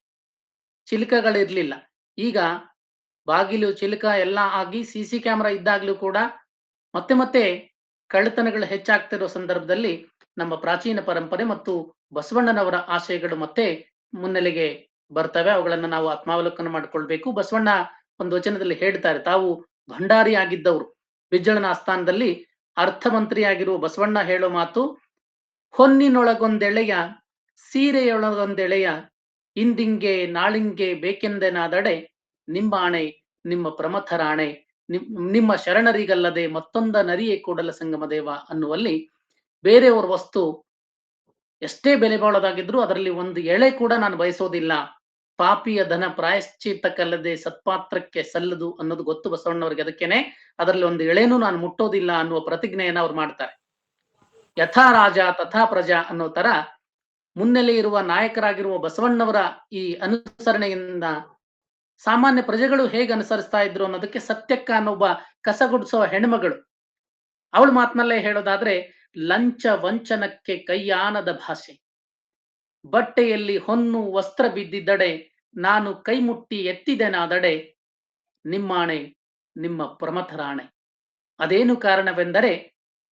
ಚಿಲಕಗಳಿರ್ಲಿಲ್ಲ. ಈಗ ಬಾಗಿಲು ಚಿಲಕ ಎಲ್ಲ ಆಗಿ ಸಿಸಿ ಕ್ಯಾಮೆರಾ ಇದ್ದಾಗ್ಲೂ ಕೂಡ ಮತ್ತೆ ಕಳ್ಳತನಗಳು ಹೆಚ್ಚಾಗ್ತಿರೋ ಸಂದರ್ಭದಲ್ಲಿ ನಮ್ಮ ಪ್ರಾಚೀನ ಪರಂಪರೆ ಮತ್ತು ಬಸವಣ್ಣನವರ ಆಶಯಗಳು ಮತ್ತೆ ಮುನ್ನೆಲೆಗೆ ಬರ್ತವೆ. ಅವುಗಳನ್ನ ನಾವು ಆತ್ಮಾವಲೋಕನ ಮಾಡ್ಕೊಳ್ಬೇಕು. ಬಸವಣ್ಣ ಒಂದು ವಚನದಲ್ಲಿ ಹೇಳ್ತಾರೆ, ತಾವು ಭಂಡಾರಿ ಆಗಿದ್ದವರು. ಬಿಜ್ಜಳನ ಆಸ್ಥಾನದಲ್ಲಿ ಅರ್ಥಮಂತ್ರಿಯಾಗಿರುವ ಬಸವಣ್ಣ ಹೇಳೋ ಮಾತು, ಹೊನ್ನಿನೊಳಗೊಂದೆಳೆಯ ಸೀರೆಯೊಳಗೊಂದೆಳೆಯ ಇಂದಿಂಗೆ ನಾಳಿಂಗೆ ಬೇಕೆಂದೆನಾದಡೆ ನಿಂಬಾಣೆ ನಿಮ್ಮ ಪ್ರಮಥರಾಣೆ ನಿಮ್ಮ ಶರಣರಿಗಲ್ಲದೆ ಮತ್ತೊಂದ ನರಿಯೇ ಕೂಡಲ ಸಂಗಮ ದೇವ ಅನ್ನುವಲ್ಲಿ ಬೇರೆಯವ್ರ ವಸ್ತು ಎಷ್ಟೇ ಬೆಲೆ ಬಾಳೋದಾಗಿದ್ರು ಅದರಲ್ಲಿ ಒಂದು ಎಳೆ ಕೂಡ ನಾನು ಬಯಸೋದಿಲ್ಲ, ಪಾಪಿಯ ಧನ ಪ್ರಾಯಶ್ಚಿತ್ತಕ್ಕಲ್ಲದೆ ಸತ್ಪಾತ್ರಕ್ಕೆ ಸಲ್ಲದು ಅನ್ನೋದು ಗೊತ್ತು ಬಸವಣ್ಣವ್ರಿಗೆ. ಅದಕ್ಕೇನೆ ಅದರಲ್ಲಿ ಒಂದು ಎಳೆನೂ ನಾನು ಮುಟ್ಟೋದಿಲ್ಲ ಅನ್ನುವ ಪ್ರತಿಜ್ಞೆಯನ್ನ ಅವ್ರು ಮಾಡ್ತಾರೆ. ಯಥಾ ರಾಜ ತಥಾ ಪ್ರಜಾ ಅನ್ನೋ ತರ ಮುನ್ನೆಲೆ ಇರುವ ನಾಯಕರಾಗಿರುವ ಬಸವಣ್ಣವರ ಈ ಅನುಸರಣೆಯಿಂದ ಸಾಮಾನ್ಯ ಪ್ರಜೆಗಳು ಹೇಗೆ ಅನುಸರಿಸ್ತಾ ಇದ್ರು ಅನ್ನೋದಕ್ಕೆ ಸತ್ಯಕ್ಕ ಅನ್ನೊಬ್ಬ ಕಸಗುಡಿಸೋ ಹೆಣ್ಮಗಳು ಅವಳ ಮಾತಿನಲ್ಲೇ ಹೇಳೋದಾದ್ರೆ, ಲಂಚ ವಂಚನಕ್ಕೆ ಕೈಯಾನದ ಭಾಷೆ, ಬಟ್ಟೆಯಲ್ಲಿ ಹೊನ್ನು ವಸ್ತ್ರ ಬಿದ್ದಿದ್ದಡೆ ನಾನು ಕೈ ಮುಟ್ಟಿ ಎತ್ತಿದೆನಾದಡೆ ನಿಮ್ಮಾಣೆ ನಿಮ್ಮ ಪ್ರಮಥರಾಣೆ. ಅದೇನು ಕಾರಣವೆಂದರೆ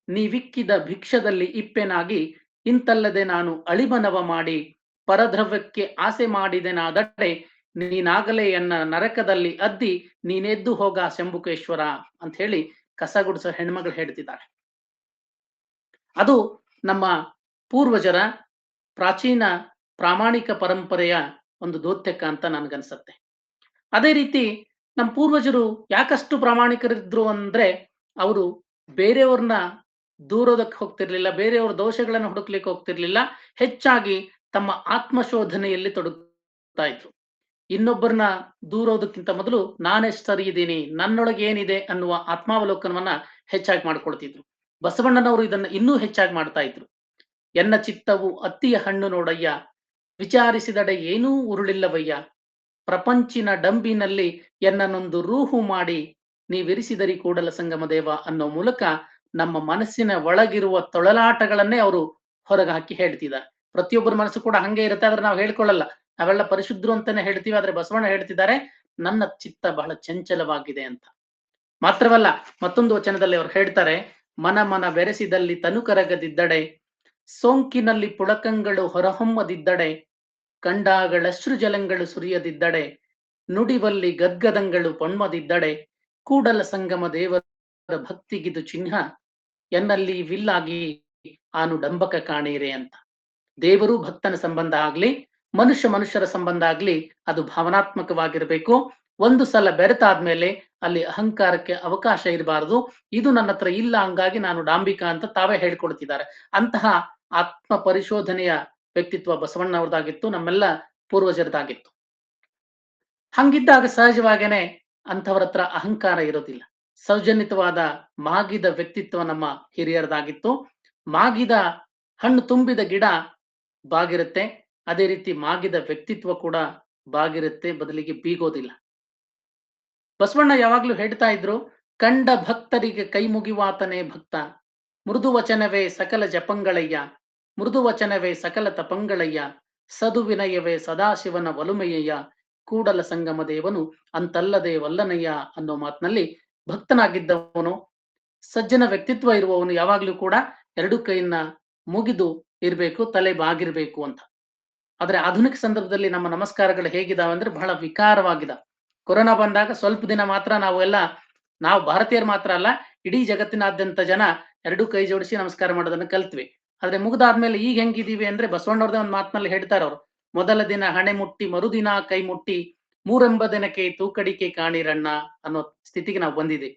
ನೀವಿಕ್ಕಿದ ಭಿಕ್ಷದಲ್ಲಿ ಇಪ್ಪೆನಾಗಿ ಇಂತಲ್ಲದೆ ನಾನು ಅಳಿಮನವ ಮಾಡಿ ಪರದ್ರವ್ಯಕ್ಕೆ ಆಸೆ ಮಾಡಿದೆನಾದಡೆ ನೀನಾಗಲೇ ಎನ್ನ ನರಕದಲ್ಲಿ ಅದ್ದಿ ನೀನೆದ್ದು ಹೋಗ ಶಂಭುಕೇಶ್ವರ ಅಂತ ಹೇಳಿ ಕಸಗುಡಿಸೋ ಹೆಣ್ಮಗಳು ಹೇಳ್ತಿದ್ದಾರೆ. ಅದು ನಮ್ಮ ಪೂರ್ವಜರ ಪ್ರಾಚೀನ ಪ್ರಾಮಾಣಿಕ ಪರಂಪರೆಯ ಒಂದು ದೌತ್ಯಕ ಅಂತ ನನ್ಗನ್ಸತ್ತೆ. ಅದೇ ರೀತಿ ನಮ್ಮ ಪೂರ್ವಜರು ಯಾಕಷ್ಟು ಪ್ರಾಮಾಣಿಕರಿದ್ರು ಅಂದ್ರೆ ಅವರು ಬೇರೆಯವ್ರನ್ನ ದೂರೋದಕ್ಕೆ ಹೋಗ್ತಿರ್ಲಿಲ್ಲ, ಬೇರೆಯವ್ರ ದೋಷಗಳನ್ನು ಹುಡುಕ್ಲಿಕ್ಕೆ ಹೋಗ್ತಿರ್ಲಿಲ್ಲ, ಹೆಚ್ಚಾಗಿ ತಮ್ಮ ಆತ್ಮಶೋಧನೆಯಲ್ಲಿ ತೊಡಗ್ತಾ ಇದ್ರು. ಇನ್ನೊಬ್ಬರನ್ನ ದೂರೋದಕ್ಕಿಂತ ಮೊದಲು ನಾನೆಷ್ಟು ಸರಿ ಇದ್ದೀನಿ, ನನ್ನೊಳಗೆ ಏನಿದೆ ಅನ್ನುವ ಆತ್ಮಾವಲೋಕನವನ್ನ ಹೆಚ್ಚಾಗಿ ಮಾಡ್ಕೊಳ್ತಿದ್ರು. ಬಸವಣ್ಣನವರು ಇದನ್ನ ಇನ್ನೂ ಹೆಚ್ಚಾಗಿ ಮಾಡ್ತಾ ಇದ್ರು. ಎನ್ನ ಚಿತ್ತವು ಅತ್ತಿಯ ಹಣ್ಣು ನೋಡಯ್ಯ, ವಿಚಾರಿಸಿದಡೆ ಏನೂ ಉರುಳಿಲ್ಲವಯ್ಯ, ಪ್ರಪಂಚಿನ ಡಂಬಿನಲ್ಲಿ ಎನ್ನನೊಂದು ರೂಹು ಮಾಡಿ ನೀವಿರಿಸಿದರಿ ಕೂಡಲ ಸಂಗಮ ದೇವ ಅನ್ನೋ ಮೂಲಕ ನಮ್ಮ ಮನಸ್ಸಿನ ಒಳಗಿರುವ ತೊಳಲಾಟಗಳನ್ನೇ ಅವರು ಹೊರಗೆ ಹಾಕಿ ಹೇಳ್ತಿದ್ದಾರೆ. ಪ್ರತಿಯೊಬ್ಬರ ಮನಸ್ಸು ಕೂಡ ಹಂಗೆ ಇರುತ್ತೆ, ಆದ್ರೆ ನಾವು ಹೇಳ್ಕೊಳ್ಳಲ್ಲ, ನಾವೆಲ್ಲ ಪರಿಶುದ್ಧರು ಅಂತಾನೆ ಹೇಳ್ತೀವಿ. ಆದ್ರೆ ಬಸವಣ್ಣ ಹೇಳ್ತಿದ್ದಾರೆ ನನ್ನ ಚಿತ್ತ ಬಹಳ ಚಂಚಲವಾಗಿದೆ ಅಂತ. ಮಾತ್ರವಲ್ಲ, ಮತ್ತೊಂದು ವಚನದಲ್ಲಿ ಅವರು ಹೇಳ್ತಾರೆ, ಮನ ಮನ ಬೆರೆಸಿದಲ್ಲಿ ತನು ಕರಗದಿದ್ದಡೆ, ಸೋಂಕಿನಲ್ಲಿ ಪುಳಕಂಗಳು ಹೊರಹೊಮ್ಮದಿದ್ದಡೆ, ಕಂಡಾಗಳಶ್ರು ಜಲಂಗಳು ಸುರಿಯದಿದ್ದಡೆ, ನುಡಿವಲ್ಲಿ ಗದ್ಗದಂಗಳು ಪೊಣ್ಮದಿದ್ದಡೆ, ಕೂಡಲ ಸಂಗಮ ದೇವರ ಭಕ್ತಿಗಿದು ಚಿಹ್ನ, ಎನ್ನಲ್ಲಿ ವಿಲ್ಲಾಗಿ ಆನು ಡಂಬಕ ಕಾಣೀರೆ ಅಂತ. ದೇವರು ಭಕ್ತನ ಸಂಬಂಧ ಆಗ್ಲಿ, ಮನುಷ್ಯರ ಸಂಬಂಧ ಆಗ್ಲಿ, ಅದು ಭಾವನಾತ್ಮಕವಾಗಿರ್ಬೇಕು. ಒಂದು ಸಲ ಬೆರೆತಾದ್ಮೇಲೆ ಅಲ್ಲಿ ಅಹಂಕಾರಕ್ಕೆ ಅವಕಾಶ ಇರಬಾರದು. ಇದು ನನ್ನ ಹತ್ರ ಇಲ್ಲ, ಹಂಗಾಗಿ ನಾನು ಡಾಂಬಿಕ ಅಂತ ತಾವೇ ಹೇಳ್ಕೊಳ್ತಿದ್ದಾರೆ. ಅಂತಹ ಆತ್ಮ ಪರಿಶೋಧನೆಯ ವ್ಯಕ್ತಿತ್ವ ಬಸವಣ್ಣವ್ರದಾಗಿತ್ತು, ನಮ್ಮೆಲ್ಲ ಪೂರ್ವಜರದಾಗಿತ್ತು. ಹಂಗಿದ್ದಾಗ ಸಹಜವಾಗೇನೆ ಅಂಥವ್ರ ಹತ್ರ ಅಹಂಕಾರ ಇರೋದಿಲ್ಲ. ಸೌಜನ್ಯತವಾದ ಮಾಗಿದ ವ್ಯಕ್ತಿತ್ವ ನಮ್ಮ ಹಿರಿಯರದಾಗಿತ್ತು. ಮಾಗಿದ ಹಣ್ಣು ತುಂಬಿದ ಗಿಡ ಬಾಗಿರುತ್ತೆ, ಅದೇ ರೀತಿ ಮಾಗಿದ ವ್ಯಕ್ತಿತ್ವ ಕೂಡ ಬಾಗಿರುತ್ತೆ, ಬದಲಿಗೆ ಬೀಗೋದಿಲ್ಲ. ಬಸವಣ್ಣ ಯಾವಾಗ್ಲೂ ಹೇಳ್ತಾ ಇದ್ರು, ಕಂಡ ಭಕ್ತರಿಗೆ ಕೈ ಮುಗಿವಾತನೇ ಭಕ್ತ, ಮೃದು ವಚನವೇ ಸಕಲ ಜಪಂಗಳಯ್ಯ, ಮೃದು ವಚನವೇ ಸಕಲ ತಪಂಗಳಯ್ಯ, ಸದು ವಿನಯವೇ ಸದಾಶಿವನ ಒಲುಮೆಯಯ್ಯ, ಕೂಡಲ ಸಂಗಮ ದೇವನು ಅಂತಲ್ಲದೆ ವಲ್ಲನಯ್ಯ ಅನ್ನೋ ಮಾತಿನಲ್ಲಿ ಭಕ್ತನಾಗಿದ್ದವನು, ಸಜ್ಜನ ವ್ಯಕ್ತಿತ್ವ ಇರುವವನು ಯಾವಾಗ್ಲೂ ಕೂಡ ಎರಡು ಕೈಯನ್ನ ಮುಗಿದು ಇರ್ಬೇಕು, ತಲೆ ಬಾಗಿರ್ಬೇಕು ಅಂತ. ಆದ್ರೆ ಆಧುನಿಕ ಸಂದರ್ಭದಲ್ಲಿ ನಮ್ಮ ನಮಸ್ಕಾರಗಳು ಹೇಗಿದಾವೆ ಅಂದ್ರೆ ಬಹಳ ವಿಕಾರವಾಗಿದೆ. ಕೊರೋನಾ ಬಂದಾಗ ಸ್ವಲ್ಪ ದಿನ ಮಾತ್ರ ನಾವು ಭಾರತೀಯರು ಮಾತ್ರ ಅಲ್ಲ, ಇಡೀ ಜಗತ್ತಿನಾದ್ಯಂತ ಜನ ಎರಡೂ ಕೈ ಜೋಡಿಸಿ ನಮಸ್ಕಾರ ಮಾಡೋದನ್ನ ಕಲ್ತ್ವಿ. ಆದ್ರೆ ಮುಗ್ದಾದ್ಮೇಲೆ ಈಗ ಹೆಂಗಿದೀವಿ ಅಂದ್ರೆ ಬಸವಣ್ಣವ್ರದೇ ಒಂದು ಮಾತಿನಲ್ಲಿ ಹೇಳ್ತಾರೆ ಅವರು, ಮೊದಲ ದಿನ ಹಣೆ ಮುಟ್ಟಿ ಮರುದಿನ ಕೈ ಮುಟ್ಟಿ, ಮೂರೆಂಬದಿನಕ್ಕೆ ತೂಕಡಿಕೆ ಕಾಣಿರಣ್ಣ ಅನ್ನೋ ಸ್ಥಿತಿಗೆ ನಾವು ಬಂದಿದ್ದೀವಿ.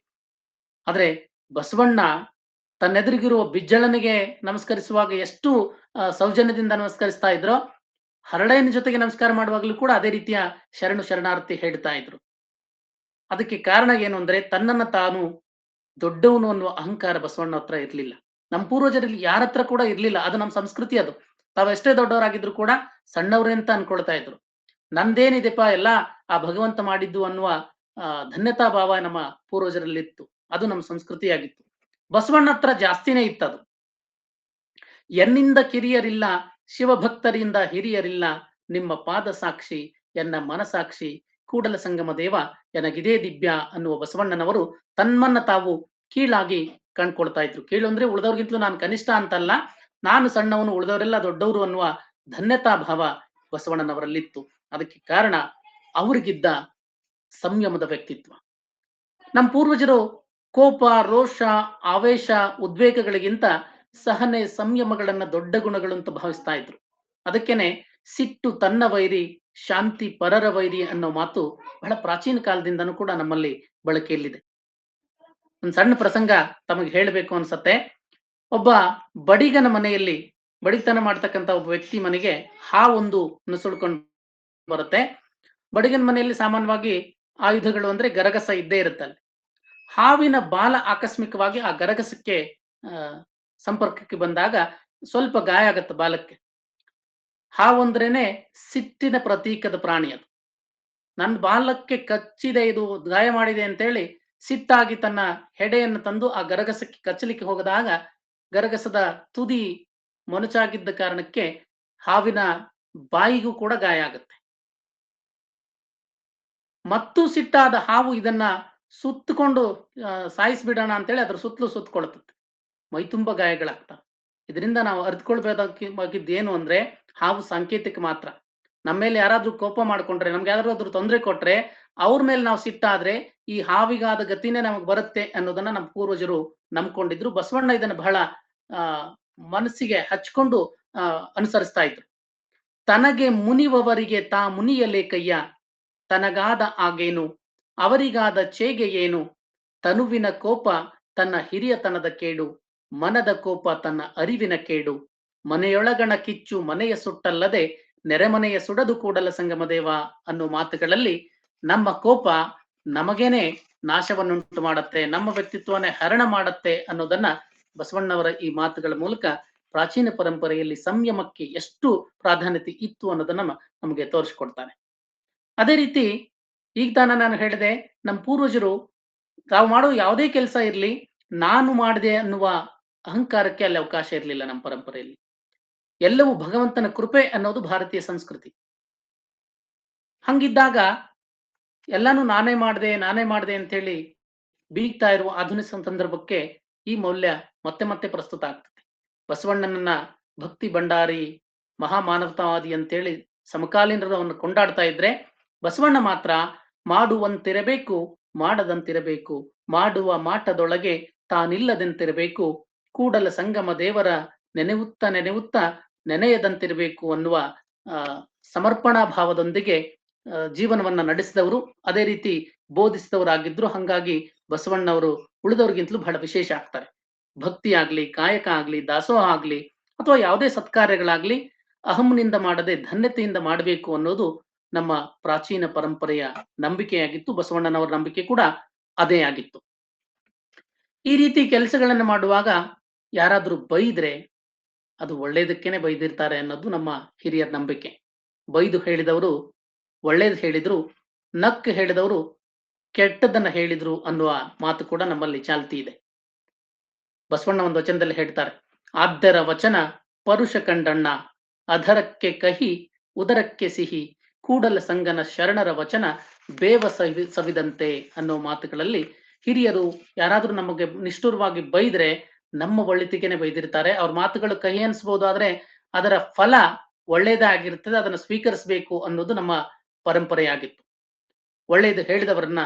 ಆದ್ರೆ ಬಸವಣ್ಣ ತನ್ನೆದುರಿಗಿರುವ ಬಿಜ್ಜಳನಿಗೆ ನಮಸ್ಕರಿಸುವಾಗ ಎಷ್ಟು ಸೌಜನ್ಯದಿಂದ ನಮಸ್ಕರಿಸ್ತಾ ಇದ್ರೋ, ಹರಳೆಯನ ಜೊತೆಗೆ ನಮಸ್ಕಾರ ಮಾಡುವಾಗಲೂ ಕೂಡ ಅದೇ ರೀತಿಯ ಶರಣಾರ್ಥಿ ಹೇಳ್ತಾ ಇದ್ರು. ಅದಕ್ಕೆ ಕಾರಣ ಏನು ಅಂದ್ರೆ ತನ್ನನ್ನ ತಾನು ದೊಡ್ಡವನು ಅನ್ನುವ ಅಹಂಕಾರ ಬಸವಣ್ಣ ಹತ್ರ ಇರ್ಲಿಲ್ಲ. ನಮ್ಮ ಪೂರ್ವಜರಲ್ಲಿ ಯಾರ ಹತ್ರ ಕೂಡ ಇರ್ಲಿಲ್ಲ. ಅದು ನಮ್ಮ ಸಂಸ್ಕೃತಿ. ಅದು ತಾವೆಷ್ಟೇ ದೊಡ್ಡವರಾಗಿದ್ರು ಕೂಡ ಸಣ್ಣವ್ರೆ ಅಂತ ಅನ್ಕೊಳ್ತಾ ಇದ್ರು. ನಂದೇನಿದೆಪ್ಪ ಎಲ್ಲ ಆ ಭಗವಂತ ಮಾಡಿದ್ದು ಅನ್ನುವ ಧನ್ಯತಾ ಭಾವ ನಮ್ಮ ಪೂರ್ವಜರಲ್ಲಿತ್ತು. ಅದು ನಮ್ಮ ಸಂಸ್ಕೃತಿಯಾಗಿತ್ತು. ಬಸವಣ್ಣ ಹತ್ರ ಜಾಸ್ತಿನೇ ಇತ್ತದು. ಎನ್ನಿಂದ ಕಿರಿಯರಿಲ್ಲ, ಶಿವಭಕ್ತರಿಂದ ಹಿರಿಯರಿಲ್ಲ, ನಿಮ್ಮ ಪಾದ ಸಾಕ್ಷಿ ಎನ್ನ ಮನಸಾಕ್ಷಿ, ಕೂಡಲ ಸಂಗಮ ದೇವ ಎನಗಿದೇ ದಿವ್ಯ ಅನ್ನುವ ಬಸವಣ್ಣನವರು ತಮ್ಮನ್ನ ತಾವು ಕೀಳಾಗಿ ಕಂಡ್ಕೊಳ್ತಾ ಇದ್ರು. ಕೀಳು ಅಂದ್ರೆ ಉಳಿದವ್ರಿಗಿಂತಲೂ ನಾನು ಕನಿಷ್ಠ ಅಂತಲ್ಲ, ನಾನು ಸಣ್ಣವನು ಉಳಿದವರೆಲ್ಲ ದೊಡ್ಡವರು ಅನ್ನುವ ಧನ್ಯತಾ ಭಾವ ಬಸವಣ್ಣನವರಲ್ಲಿತ್ತು. ಅದಕ್ಕೆ ಕಾರಣ ಅವರಿಗಿದ್ದ ಸಂಯಮದ ವ್ಯಕ್ತಿತ್ವ. ನಮ್ಮ ಪೂರ್ವಜರು ಕೋಪ, ರೋಷ, ಆವೇಶ, ಉದ್ವೇಗಗಳಿಗಿಂತ ಸಹನೆ, ಸಂಯಮಗಳನ್ನ ದೊಡ್ಡ ಗುಣಗಳು ಅಂತ ಭಾವಿಸ್ತಾ ಇದ್ರು. ಅದಕ್ಕೇನೆ ಸಿಟ್ಟು ತನ್ನ ವೈರಿ, ಶಾಂತಿ ಪರರ ವೈರಿ ಅನ್ನೋ ಮಾತು ಬಹಳ ಪ್ರಾಚೀನ ಕಾಲದಿಂದನೂ ಕೂಡ ನಮ್ಮಲ್ಲಿ ಬಳಕೆಯಲ್ಲಿದೆ. ಒಂದು ಸಣ್ಣ ಪ್ರಸಂಗ ತಮಗೆ ಹೇಳಬೇಕು ಅನ್ಸತ್ತೆ. ಒಬ್ಬ ಬಡಿಗನ ಮನೆಯಲ್ಲಿ ಬಡಿತನ ಮಾಡ್ತಕ್ಕಂಥ ಒಬ್ಬ ವ್ಯಕ್ತಿ ಮನೆಗೆ ಹಾವೊಂದು ನುಸುಳ್ಕೊಂಡು ಬರುತ್ತೆ. ಬಡಿಗನ ಮನೆಯಲ್ಲಿ ಸಾಮಾನ್ಯವಾಗಿ ಆಯುಧಗಳು ಅಂದ್ರೆ ಗರಗಸ ಇದ್ದೇ ಇರುತ್ತಲ್ಲಿ. ಹಾವಿನ ಬಾಲ ಆಕಸ್ಮಿಕವಾಗಿ ಆ ಗರಗಸಕ್ಕೆ ಸಂಪರ್ಕಕ್ಕೆ ಬಂದಾಗ ಸ್ವಲ್ಪ ಗಾಯ ಆಗತ್ತೆ ಬಾಲಕ್ಕೆ. ಹಾವಂದ್ರೇನೆ ಸಿಟ್ಟಿನ ಪ್ರತೀಕದ ಪ್ರಾಣಿ ಅದು. ನನ್ನ ಬಾಲಕ್ಕೆ ಕಚ್ಚಿದೆ, ಇದು ಗಾಯ ಮಾಡಿದೆ ಅಂತೇಳಿ ಸಿಟ್ಟಾಗಿ ತನ್ನ ಹೆಡೆಯನ್ನು ತಂದು ಆ ಗರಗಸಕ್ಕೆ ಕಚ್ಚಲಿಕ್ಕೆ ಹೋಗದಾಗ ಗರಗಸದ ತುದಿ ಮೊನಚಾಗಿದ್ದ ಕಾರಣಕ್ಕೆ ಹಾವಿನ ಬಾಯಿಗೂ ಕೂಡ ಗಾಯ ಆಗುತ್ತೆ. ಮತ್ತು ಸಿಟ್ಟಾದ ಹಾವು ಇದನ್ನ ಸುತ್ತಕೊಂಡು ಸಾಯಿಸ್ಬಿಡೋಣ ಅಂತೇಳಿ ಅದ್ರ ಸುತ್ತಲೂ ಸುತ್ತಕೊಳ್ತದೆ. ಮೈತುಂಬ ಗಾಯಗಳಾಗ್ತವೆ. ಇದರಿಂದ ನಾವು ಅರಿತುಕೊಳ್ಬೇಕಾಗಿದ್ದೇನು ಅಂದ್ರೆ ಹಾವು ಸಾಂಕೇತಿಕ ಮಾತ್ರ. ನಮ್ಮ ಮೇಲೆ ಯಾರಾದ್ರೂ ಕೋಪ ಮಾಡ್ಕೊಂಡ್ರೆ, ನಮ್ಗೆ ಯಾರಾದ್ರೂ ತೊಂದರೆ ಕೊಟ್ರೆ ಅವ್ರ ಮೇಲೆ ನಾವು ಸಿಟ್ಟಾದ್ರೆ ಈ ಹಾವಿಗಾದ ಗತಿನೇ ನಮಗ್ ಬರುತ್ತೆ ಅನ್ನೋದನ್ನ ನಮ್ಮ ಪೂರ್ವಜರು ನಂಬ್ಕೊಂಡಿದ್ರು. ಬಸವಣ್ಣ ಇದನ್ನ ಬಹಳ ಮನಸ್ಸಿಗೆ ಹಚ್ಕೊಂಡು ಅನುಸರಿಸ್ತಾ ಇದ್ರು. ತನಗೆ ಮುನಿವವರಿಗೆ ತಾ ಮುನಿಯಲೇಕಯ್ಯ, ತನಗಾದ ಆಗೇನು ಅವರಿಗಾದ ಚೇಗೆ ಏನು, ತನುವಿನ ಕೋಪ ತನ್ನ ಹಿರಿಯತನದ ಕೇಡು, ಮನದ ಕೋಪ ತನ್ನ ಅರಿವಿನ ಕೇಡು, ಮನೆಯೊಳಗಣ ಕಿಚ್ಚು ಮನೆಯ ಸುಟ್ಟಲ್ಲದೆ ನೆರೆಮನೆಯ ಸುಡದು ಕೂಡಲ ಸಂಗಮ ದೇವ ಅನ್ನೋ ಮಾತುಗಳಲ್ಲಿ ನಮ್ಮ ಕೋಪ ನಮಗೇನೆ ನಾಶವನ್ನುಂಟು ಮಾಡತ್ತೆ, ನಮ್ಮ ವ್ಯಕ್ತಿತ್ವನೇ ಹರಣ ಮಾಡತ್ತೆ ಅನ್ನೋದನ್ನ ಬಸವಣ್ಣವರ ಈ ಮಾತುಗಳ ಮೂಲಕ ಪ್ರಾಚೀನ ಪರಂಪರೆಯಲ್ಲಿ ಸಂಯಮಕ್ಕೆ ಎಷ್ಟು ಪ್ರಾಧಾನ್ಯತೆ ಇತ್ತು ಅನ್ನೋದನ್ನ ನಮಗೆ ತೋರಿಸ್ಕೊಡ್ತಾನೆ. ಅದೇ ರೀತಿ ಈಗ ನಾನು ಹೇಳಿದೆ, ನಮ್ಮ ಪೂರ್ವಜರು ತಾವು ಮಾಡೋ ಯಾವುದೇ ಕೆಲಸ ಇರ್ಲಿ ನಾನು ಮಾಡಿದೆ ಅನ್ನುವ ಅಹಂಕಾರಕ್ಕೆ ಅಲ್ಲಿ ಅವಕಾಶ ಇರಲಿಲ್ಲ. ನಮ್ಮ ಪರಂಪರೆಯಲ್ಲಿ ಎಲ್ಲವೂ ಭಗವಂತನ ಕೃಪೆ ಅನ್ನೋದು ಭಾರತೀಯ ಸಂಸ್ಕೃತಿ. ಹಂಗಿದ್ದಾಗ ಎಲ್ಲಾನು ನಾನೇ ಮಾಡಿದೆ ಅಂತ ಹೇಳಿ ಬೀಗ್ತಾ ಇರುವ ಆಧುನಿಕ ಸಂದರ್ಭಕ್ಕೆ ಈ ಮೌಲ್ಯ ಮತ್ತೆ ಮತ್ತೆ ಪ್ರಸ್ತುತ ಆಗ್ತದೆ. ಬಸವಣ್ಣನನ್ನ ಭಕ್ತಿ ಭಂಡಾರಿ, ಮಹಾಮಾನವತಾವಾದಿ ಅಂತೇಳಿ ಸಮಕಾಲೀನರವನ್ನು ಕೊಂಡಾಡ್ತಾ ಇದ್ರೆ, ಬಸವಣ್ಣ ಮಾತ್ರ ಮಾಡುವಂತಿರಬೇಕು ಮಾಡದಂತಿರಬೇಕು, ಮಾಡುವ ಮಾಟದೊಳಗೆ ತಾನಿಲ್ಲದಂತಿರಬೇಕು, ಕೂಡಲ ಸಂಗಮ ದೇವರ ನೆನೆಯುತ್ತ ನೆನೆಯದಂತಿರಬೇಕು ಅನ್ನುವ ಸಮರ್ಪಣಾ ಭಾವದೊಂದಿಗೆ ಜೀವನವನ್ನ ನಡೆಸಿದವರು, ಅದೇ ರೀತಿ ಬೋಧಿಸಿದವರಾಗಿದ್ರು. ಹಂಗಾಗಿ ಬಸವಣ್ಣವರು ಉಳಿದವ್ರಿಗಿಂತಲೂ ಬಹಳ ವಿಶೇಷ ಆಗ್ತಾರೆ. ಭಕ್ತಿ ಆಗ್ಲಿ, ಕಾಯಕ ಆಗ್ಲಿ, ದಾಸೋಹ ಆಗ್ಲಿ ಅಥವಾ ಯಾವುದೇ ಸತ್ಕಾರ್ಯಗಳಾಗ್ಲಿ ಅಹಂನಿಂದ ಮಾಡದೆ ಧನ್ಯತೆಯಿಂದ ಮಾಡಬೇಕು ಅನ್ನೋದು ನಮ್ಮ ಪ್ರಾಚೀನ ಪರಂಪರೆಯ ನಂಬಿಕೆಯಾಗಿತ್ತು. ಬಸವಣ್ಣನವರ ನಂಬಿಕೆ ಕೂಡ ಅದೇ ಆಗಿತ್ತು. ಈ ರೀತಿ ಕೆಲಸಗಳನ್ನು ಮಾಡುವಾಗ ಯಾರಾದ್ರೂ ಬೈದ್ರೆ ಅದು ಒಳ್ಳೇದಕ್ಕೇನೆ ಬೈದಿರ್ತಾರೆ ಅನ್ನೋದು ನಮ್ಮ ಹಿರಿಯರ ನಂಬಿಕೆ. ಬೈದು ಹೇಳಿದವರು ಒಳ್ಳೇದು ಹೇಳಿದ್ರು, ನಕ್ಕು ಹೇಳಿದವರು ಕೆಟ್ಟದನ್ನ ಹೇಳಿದ್ರು ಅನ್ನುವ ಮಾತು ಕೂಡ ನಮ್ಮಲ್ಲಿ ಚಾಲ್ತಿ ಇದೆ. ಬಸವಣ್ಣ ಒಂದು ವಚನದಲ್ಲಿ ಹೇಳ್ತಾರೆ, ಆದ್ದರ ವಚನ ಪರುಷ ಕಂಡಣ್ಣ, ಅಧರಕ್ಕೆ ಕಹಿ ಉದರಕ್ಕೆ ಸಿಹಿ, ಕೂಡಲ ಸಂಗನ ಶರಣರ ವಚನ ಬೇವ ಸವಿದಂತೆ ಅನ್ನೋ ಮಾತುಗಳಲ್ಲಿ ಹಿರಿಯರು ಯಾರಾದ್ರೂ ನಮಗೆ ನಿಷ್ಠುರವಾಗಿ ಬೈದ್ರೆ ನಮ್ಮ ಒಳಿತಿಗೆನೆ ಬೈದಿರ್ತಾರೆ. ಅವ್ರ ಮಾತುಗಳು ಕಹಿ ಅನ್ಸ್ಬೋದು, ಆದ್ರೆ ಅದರ ಫಲ ಒಳ್ಳೇದೇ ಆಗಿರ್ತದೆ, ಅದನ್ನ ಸ್ವೀಕರಿಸಬೇಕು ಅನ್ನೋದು ನಮ್ಮ ಪರಂಪರೆಯಾಗಿತ್ತು. ಒಳ್ಳೇದು ಹೇಳಿದವರನ್ನ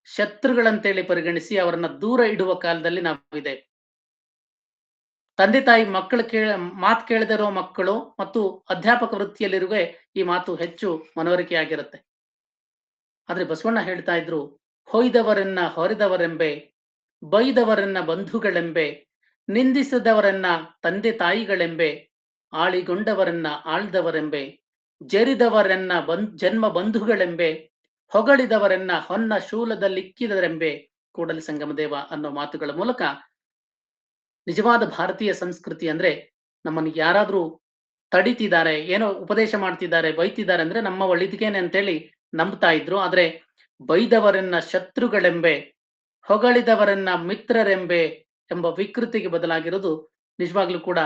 ಶತ್ರುಗಳಂತೇಳಿ ಪರಿಗಣಿಸಿ ಅವರನ್ನ ದೂರ ಇಡುವ ಕಾಲದಲ್ಲಿ ನಾವಿದೆ. ತಂದೆ ತಾಯಿ ಮಕ್ಕಳು ಮಾತು ಕೇಳದಿರೋ ಮಕ್ಕಳು ಮತ್ತು ಅಧ್ಯಾಪಕ ವೃತ್ತಿಯಲ್ಲಿರುವ ಈ ಮಾತು ಹೆಚ್ಚು ಮನವರಿಕೆಯಾಗಿರುತ್ತೆ. ಆದ್ರೆ ಬಸವಣ್ಣ ಹೇಳ್ತಾ ಇದ್ರು, ಹೊಯ್ದವರನ್ನ ಹೊರೆದವರೆಂಬೆ, ಬೈದವರನ್ನ ಬಂಧುಗಳೆಂಬೆ, ನಿಂದಿಸಿದವರನ್ನ ತಂದೆ ತಾಯಿಗಳೆಂಬೆ, ಆಳಿಗೊಂಡವರನ್ನ ಆಳ್ದವರೆಂಬೆ, ಜರಿದವರನ್ನ ಜನ್ಮ ಬಂಧುಗಳೆಂಬೆ, ಹೊಗಳಿದವರನ್ನ ಹೊನ್ನ ಶೂಲದಲ್ಲಿಕ್ಕಿದರೆಂಬೆ ಕೂಡಲ ಸಂಗಮದೇವ ಅನ್ನೋ ಮಾತುಗಳ ಮೂಲಕ ನಿಜವಾದ ಭಾರತೀಯ ಸಂಸ್ಕೃತಿ ಅಂದ್ರೆ ನಮ್ಮನ್ನು ಯಾರಾದ್ರೂ ತಡಿತಿದ್ದಾರೆ, ಏನೋ ಉಪದೇಶ ಮಾಡ್ತಿದ್ದಾರೆ, ಬೈತಿದ್ದಾರೆ ಅಂದ್ರೆ ನಮ್ಮ ಒಳಿತಿಗೇನೆ ಅಂತೇಳಿ ನಂಬ್ತಾ ಇದ್ರು. ಆದ್ರೆ ಬೈದವರನ್ನ ಶತ್ರುಗಳೆಂಬೆ, ಹೊಗಳಿದವರನ್ನ ಮಿತ್ರರೆಂಬೆ ಎಂಬ ವಿಕೃತಿಗೆ ಬದಲಾಗಿರೋದು ನಿಜವಾಗ್ಲೂ ಕೂಡ